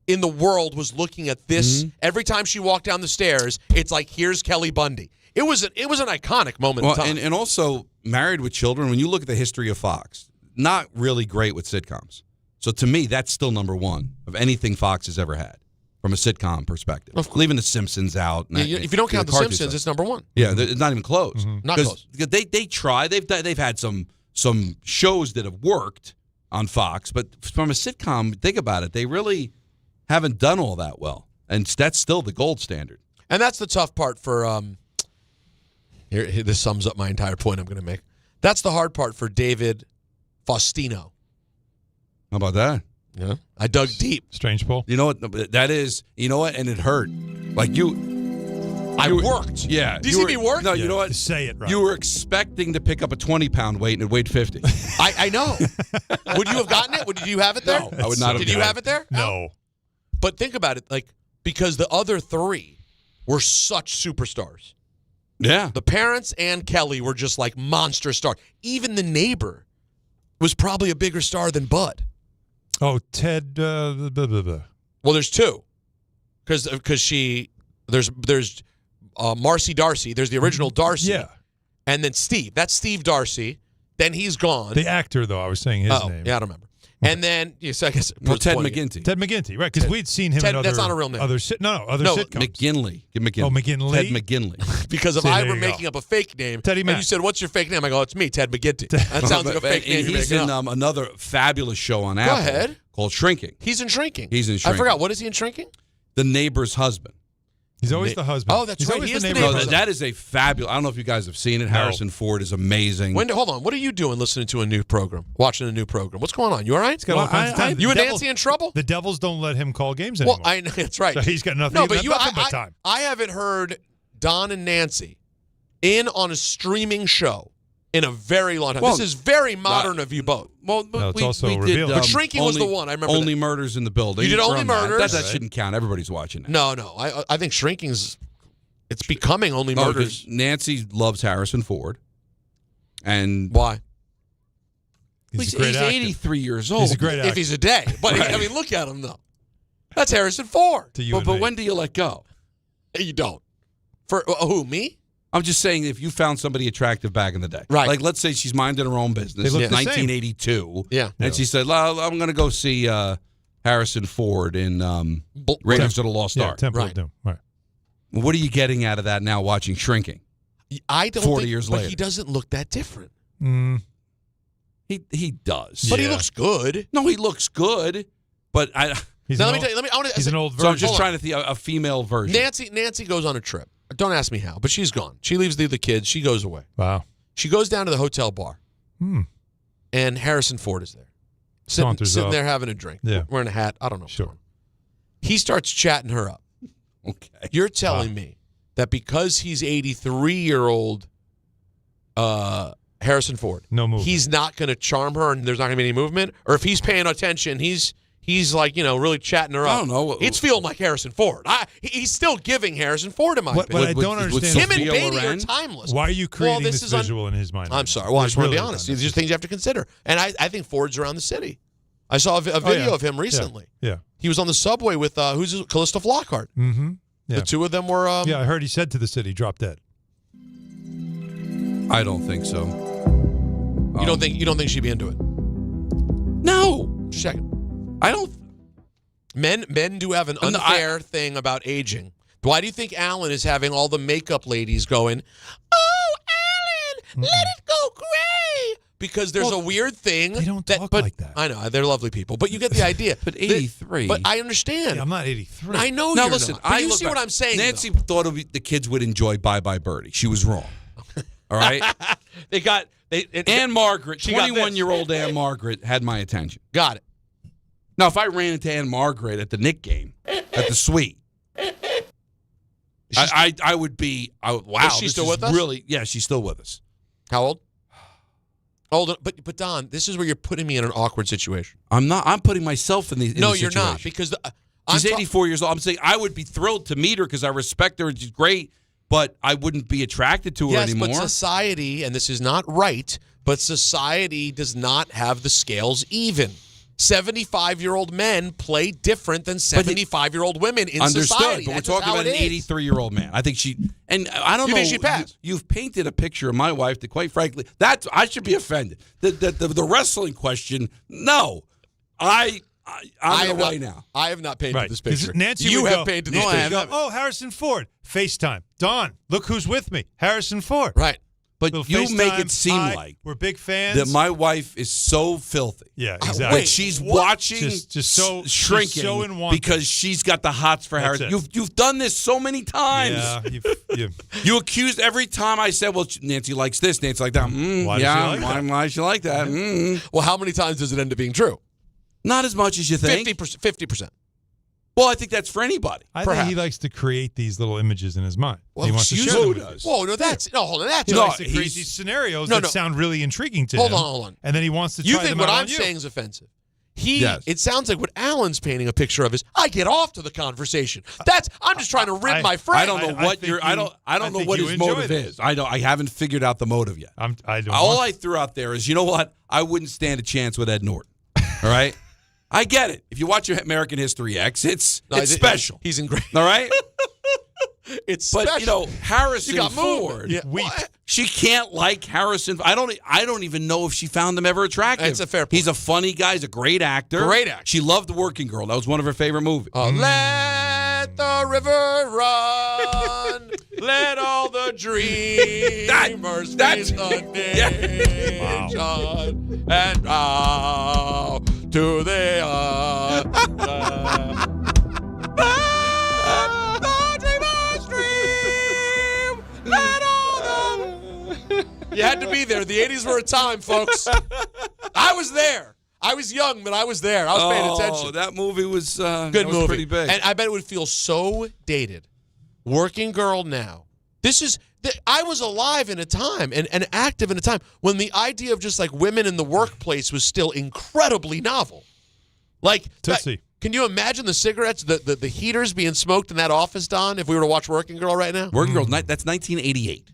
in the world was looking at this. Mm-hmm. Every time she walked down the stairs, it's like, here's Kelly Bundy. It was an iconic moment in time. And also, Married with Children, when you look at the history of Fox, not really great with sitcoms. So to me, that's still number one of anything Fox has ever had. From a sitcom perspective, leaving The Simpsons out. If you don't count The Simpsons, it's number one. Yeah, it's not even close. Mm-hmm. Not close. They try. They've had some shows that have worked on Fox, but from a sitcom, think about it, they really haven't done all that well, and that's still the gold standard. And that's the tough part for. Here, this sums up my entire point I'm going to make. That's the hard part for David Faustino. How about that? Yeah, I dug deep. Strange pull. You know what that is? You know what? And it hurt. Like I worked. Yeah. Do you see me work? No, you know what? Say it right. You were expecting to pick up a 20-pound weight, and it weighed 50. I know. Would you have gotten it? Did you have it there? No, I would not have. Did you have it there? No. But think about it, like, because the other three were such superstars. Yeah. The parents and Kelly were just like monster stars. Even the neighbor was probably a bigger star than Bud. Oh, Ted. Blah, blah, blah. Well, there's two, because there's Marcy Darcy. There's the original Darcy. Yeah. And then Steve. That's Steve Darcy. Then he's gone. The actor, though, I was saying his name. Yeah, I don't remember. And then, yes, I guess. Ted McGinty. Ted McGinty, right? Because we'd seen him in other. That's not a real name. Other sitcoms. McGinley. McGinley. Oh, McGinley. Ted McGinley. Because if I were making up a fake name, Teddy and Mac. you said, "What's your fake name?" I go, "It's me, Ted McGinty." That sounds like a fake name. He's in another fabulous show on Apple. Go ahead. Called Shrinking. He's in Shrinking. I forgot. What is he in Shrinking? The neighbor's husband. He's always the husband. Oh, that's He's right. always He is the the neighbor. neighbor. That is a fabulous. I don't know if you guys have seen it. Harrison Ford is amazing. Hold on. What are you doing listening to a new program? Watching a new program? What's going on? You all right? He's got all kinds of time. You and Nancy in trouble? The Devils don't let him call games anymore. Well, that's right. So he's got nothing. No, but nothing but time. I haven't heard Don and Nancy in on a streaming show in a very long time. This is very modern of you both. Well, no, it's also we revealed. But Shrinking was the one. I remember Only Murders in the Building. You did Only Murders. That shouldn't count. Everybody's watching it. No. I think Shrinking's. It's becoming Only Murders. Nancy loves Harrison Ford. And why? He's a great actor. 83 years old. He's a great actor. If he's a day. But I mean, look at him though. That's Harrison Ford. But when do you let go? You don't. For who? Me? I'm just saying, if you found somebody attractive back in the day, right? Like, let's say she's minding her own business. They look the 1982. Yeah. And she said, I'm going to go see Harrison Ford in Raiders of the Lost Ark. Temple of Doom. Right. What are you getting out of that now watching Shrinking? I don't 40 think, years but later. he doesn't look that different. He does. But he looks good. No, he looks good. But He's Now, an let me old- tell you. He's an old so version. I'm just trying to think a female version. Nancy goes on a trip. Don't ask me how, but she's gone. She leaves the kids. She goes away. Wow. She goes down to the hotel bar, and Harrison Ford is there, sitting there having a drink, wearing a hat. I don't know. Sure. He starts chatting her up. Okay. You're telling me that because he's 83-year-old Harrison Ford, no movement, he's not going to charm her, and there's not going to be any movement, or if he's paying attention, he's like, really chatting her up. I don't know. It's feeling like Harrison Ford. He's still giving Harrison Ford in my opinion. What I don't understand him and Beatty are timeless. Why are you creating this visual in his mind? I'm sorry. Well, I just want to be really honest. These are things you have to consider. And I think Ford's around the city. I saw a video of him recently. Yeah. He was on the subway with, Calista Flockhart. Mm-hmm. Yeah. The two of them were... I heard he said to the city, drop dead. I don't think so. You don't think she'd be into it? No. Just checking. I don't... Men do have an unfair thing about aging. Why do you think Alan is having all the makeup ladies going, "Oh, Alan, let it go gray"? Because there's a weird thing. They don't talk like that. I know, they're lovely people, but you get the idea. But 83. But I understand. Yeah, I'm not 83. I know Now you're listen, not. But you see look what I'm saying, Nancy though. thought the kids would enjoy Bye Bye Birdie. She was wrong. All right? Ann Margaret, She got this. 21-year-old Ann Margaret had my attention. Got it. Now, if I ran into Ann Margaret at the Knicks game, at the suite, I would be, wow. Is she this still is with us? Really? Yeah, she's still with us. How old? Old, but Don, this is where you're putting me in an awkward situation. I'm not. I'm putting myself in the No, the you're not, situation. because She's 84 years old. I'm saying I would be thrilled to meet her because I respect her. She's great, but I wouldn't be attracted to her anymore. Yes, but society, and this is not right, but society does not have the scales even. 75-year-old men play different than 75-year-old women in Understood, society. but we're That's just talking how about an it is. 83-year-old man. I think she, and I don't You know. think she'd pass? You've painted a picture of my wife that, quite frankly, I should be offended. The wrestling question, no, I'm away now. I have not painted this 'Cause picture. Nancy you would have go, painted no, this I picture. have. Oh, Harrison Ford. FaceTime. Don, look who's with me. Harrison Ford. Right. But Little you make FaceTime. it seem Hi, like we're big fans. that my wife is so filthy. Yeah, exactly. When she's watching, just so shrinking, just so in one because she's got the hots for That's Harrison. it. You've done this so many times. Yeah, You accused every time I said, "Well, Nancy likes this, Nancy like that." Why does she like that? Why does she like that? Well, how many times does it end up being true? Not as much as you think. 50%. Well, I think that's for anybody. I think he likes to create these little images in his mind. Well, he wants to excuse share them me. with us. Whoa, no, that's hold on. That's He likes to create these scenarios that sound really intriguing to him. Hold on. And then he wants to try You think them what out I'm on you. saying is offensive? It sounds like what Alan's painting a picture of is I get off to the conversation. I'm just trying to rib my friend. I don't know what I don't know what his motive is. I haven't figured out the motive yet. All I threw out there is, you know what? I wouldn't stand a chance with Ed Norton. All right? I get it. If you watch your American History X, it's special. He's in great. All right? It's But special. Harrison You got Ford. movement. She can't like Harrison. I don't even know if she found him ever attractive. That's a fair point. He's a funny guy. He's a great actor. Great actor. She loved Working Girl. That was one of her favorite movies. Let the river run. Let all the dreamers face the nation and bow to the You had to be there. The 80s were a time, folks. I was there. I was young, but I was there. I was paying attention. That movie was Good movie. pretty big. And I bet it would feel so dated. Working Girl now. I was alive in a time and active in a time when the idea of just like women in the workplace was still incredibly novel. Like Tootsie. Can you imagine the cigarettes, the heaters being smoked in that office, Don, if we were to watch Working Girl right now? Working Girl, that's 1988.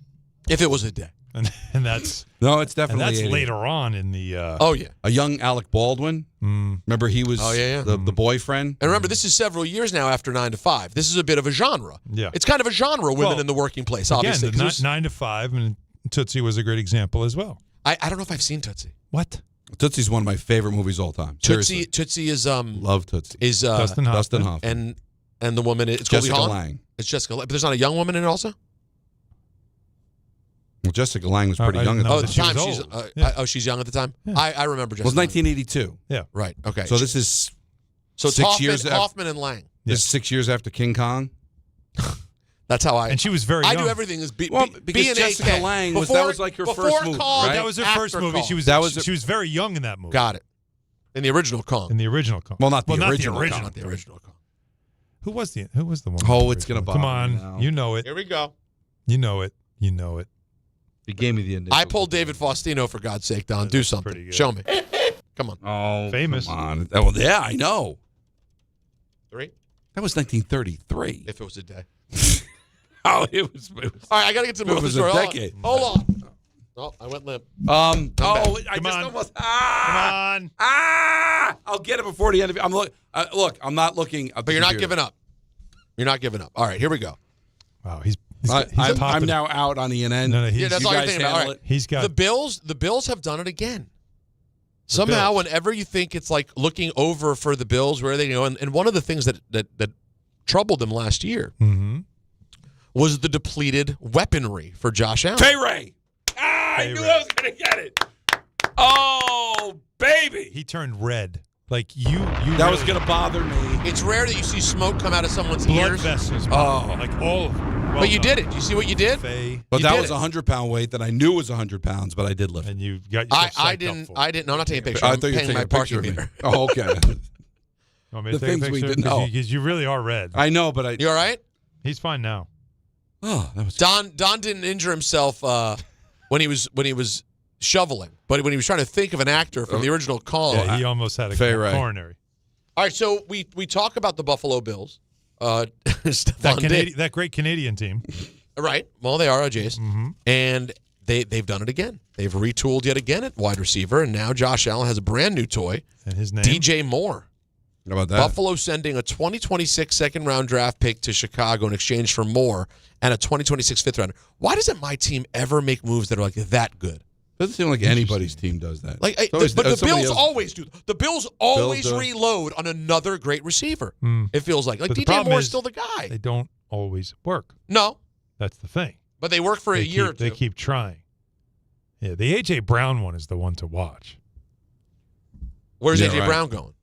If it was a day. And that's No, it's definitely and that's 88. later on in the Oh, yeah. A young Alec Baldwin. Remember he was the boyfriend? And remember, this is several years now after 9 to 5. This is a bit of a genre. Yeah. It's kind of a genre, women in the working place, obviously. Again, 9 to 5, and Tootsie was a great example as well. I don't know if I've seen Tootsie. What? Tootsie's one of my favorite movies all time. Tootsie is love Tootsie. Is Dustin Hoffman. Dustin Hoffman. And the woman it's Jessica Goldie Hawn. Lange. It's Jessica Lange. But there's not a young woman in it also? Well, Jessica Lange was pretty young at the time. She's young at the time? Yeah. I remember Jessica. It was 1982. Yeah. Right. Okay. So this is it's 6 years after Hoffman and Lang. This is 6 years after King Kong. That's how And she was very I young. do everything as because Jessica Lange that was like her first movie, right? That was her first movie. Kong. She was very young in that movie. Got it. In the original Kong. In the original Kong. Well, not the Not original Kong. Not the original Kong. Who was the one? Oh, it's gonna bother Come me on, now. you know it. Here we go. You know it. You know it. You gave me the initials. I pulled David Faustino, for God's sake, Don. Do something. Show me. Come on. Oh, famous. Come on. Well, yeah, I know. 3? That was 1933. If it was a day. Oh, it was. All right, I got to get to the It movie was story. a decade. Hold on. Oh, I went limp. I Come just on. almost. Come on. I'll get it before the end of it. Look, I'm not looking. But you're not giving up. You're not giving up. All right, here we go. Wow, I'm now out on ENN. No, Yeah, that's all you're thinking about. All right. He's got The Bills have done it again. Somehow, whenever you think it's like looking over for the Bills, where they go, and one of the things that troubled them last year was the depleted weaponry for Josh Allen. Ray. I knew I was going to get it. Oh, baby. He turned red. Like you that was going to bother me. It's rare that you see smoke come out of someone's blood ears. vessels. Oh. Like all of them. But you did it. You see what you did? But You that did was it. a 100-pound weight that I knew was 100 pounds, but I did lift. And you got yourself I psyched didn't. up for it. I didn't. No, I'm not taking a picture. I I'm thought you were paying taking my a picture parking of me. meter. Oh, okay. Want me to The take a things we picture? didn't know. Because you really are red. I know, but I. You all right? He's fine now. Oh, that was. Don didn't injure himself when he was shoveling, but when he was trying to think of an actor from the original Kong. Yeah, he almost had a coronary. All right, so we talk about the Buffalo Bills. That great Canadian team. Right. Well, they are Jays. And they've done it again. They've retooled yet again at wide receiver, and now Josh Allen has a brand new toy. And his name? DJ Moore. How about that? Buffalo sending a 2026 second-round draft pick to Chicago in exchange for Moore and a 2026 fifth-rounder. Why doesn't my team ever make moves that are like that good? Doesn't seem like anybody's team does that. But the Bills always do. The Bills always reload on another great receiver. It feels like But the DJ problem Moore's is still the guy. They don't always work. No, That's the thing. but they work for a year or two. They keep trying. Yeah, the A.J. Brown one is the one to watch. Where's A.J. Brown going?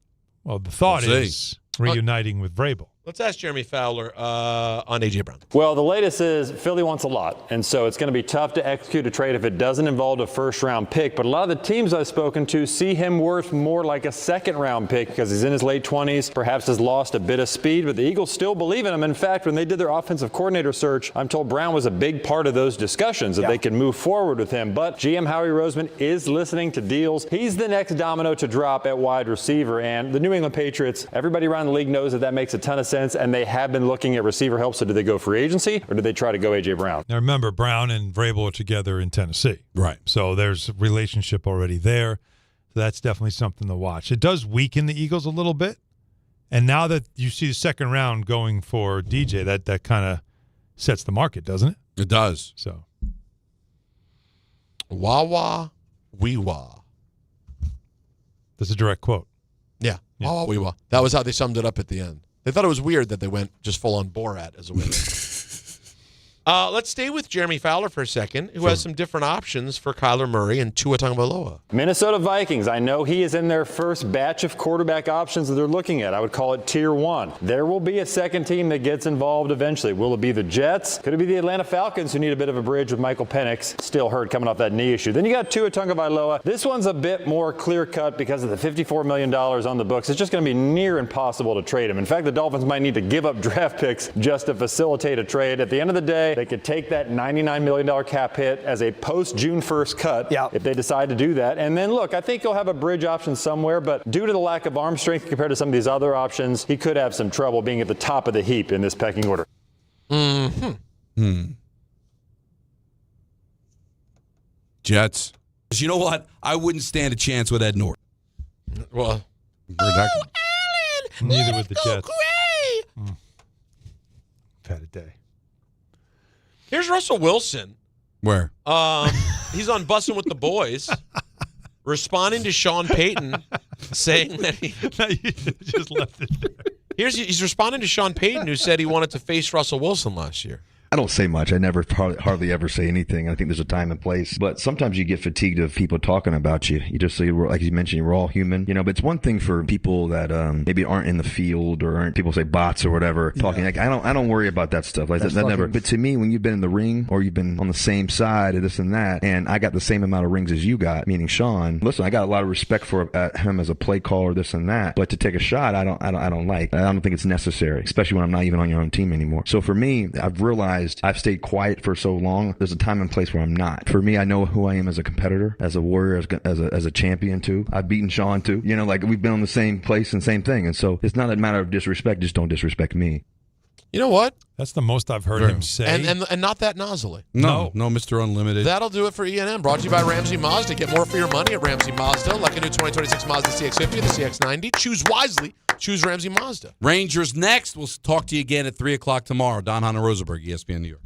Well, the thought We'll is reuniting with Vrabel. Let's ask Jeremy Fowler on A.J. Brown. Well, the latest is Philly wants a lot, and so it's going to be tough to execute a trade if it doesn't involve a first-round pick. But a lot of the teams I've spoken to see him worth more like a second-round pick because he's in his late 20s, perhaps has lost a bit of speed, but the Eagles still believe in him. In fact, when they did their offensive coordinator search, I'm told Brown was a big part of those discussions that they could move forward with him. But GM Howie Roseman is listening to deals. He's the next domino to drop at wide receiver, and the New England Patriots, everybody around the league knows that makes a ton of sense, and they have been looking at receiver help. So did they go free agency or did they try to go A.J. Brown? Now, remember, Brown and Vrabel are together in Tennessee. Right. So there's a relationship already there. So that's definitely something to watch. It does weaken the Eagles a little bit. And now that you see the second round going for DJ, that kind of sets the market, doesn't it? It does. So. Wah-wah, wee-wah. That's a direct quote. Yeah. Wah-wah, wee-wah. That was how they summed it up at the end. They thought it was weird that they went just full-on Borat as a winner. Let's stay with Jeremy Fowler for a second, who has some different options for Kyler Murray and Tua Tagovailoa. Minnesota Vikings. I know he is in their first batch of quarterback options that they're looking at. I would call it tier 1. There will be a second team that gets involved eventually. Will it be the Jets? Could it be the Atlanta Falcons, who need a bit of a bridge with Michael Penix still hurt coming off that knee issue? Then you got Tua Tagovailoa. This one's a bit more clear-cut because of the $54 million on the books. It's just going to be near impossible to trade him. In fact, the Dolphins might need to give up draft picks just to facilitate a trade. At the end of the day, they could take that $99 million cap hit as a post-June 1st cut if they decide to do that. And then, look, I think he'll have a bridge option somewhere, but due to the lack of arm strength compared to some of these other options, he could have some trouble being at the top of the heap in this pecking order. Jets. You know what? I wouldn't stand a chance with Ed Norton. Well, neither with the Jets. Had a day. Here's Russell Wilson. Where? He's on Bussin' with the Boys, responding to Sean Payton, saying that he You just left it there. He's responding to Sean Payton, who said he wanted to face Russell Wilson last year. I don't say much. I never hardly ever say anything. I think there's a time and place. But sometimes you get fatigued of people talking about you. You just say, like you mentioned, we're all human. But it's one thing for people that maybe aren't in the field or aren't, people say bots or whatever, talking. Like, I don't worry about that stuff. Like that never. But to me, when you've been in the ring or you've been on the same side of this and that, and I got the same amount of rings as you got, meaning Sean. Listen, I got a lot of respect for him as a play caller, this and that. But to take a shot, I don't like. I don't think it's necessary, especially when I'm not even on your own team anymore. So for me, I've realized I've stayed quiet for so long. There's a time and place where I'm not. For me, I know who I am as a competitor, as a warrior, as a champion too. I've beaten Sean too. Like we've been on the same place and same thing. And so it's not a matter of disrespect. Just don't disrespect me. You know what? That's the most I've heard him say. And not that nozzly. No, Mr. Unlimited. That'll do it for E&M. Brought to you by Ramsey Mazda. Get more for your money at Ramsey Mazda. Like a new 2026 Mazda CX-50 or the CX-90. Choose wisely. Choose Ramsey Mazda. Rangers next. We'll talk to you again at 3 o'clock tomorrow. Don, Hahn, and Rosenberg, ESPN New York.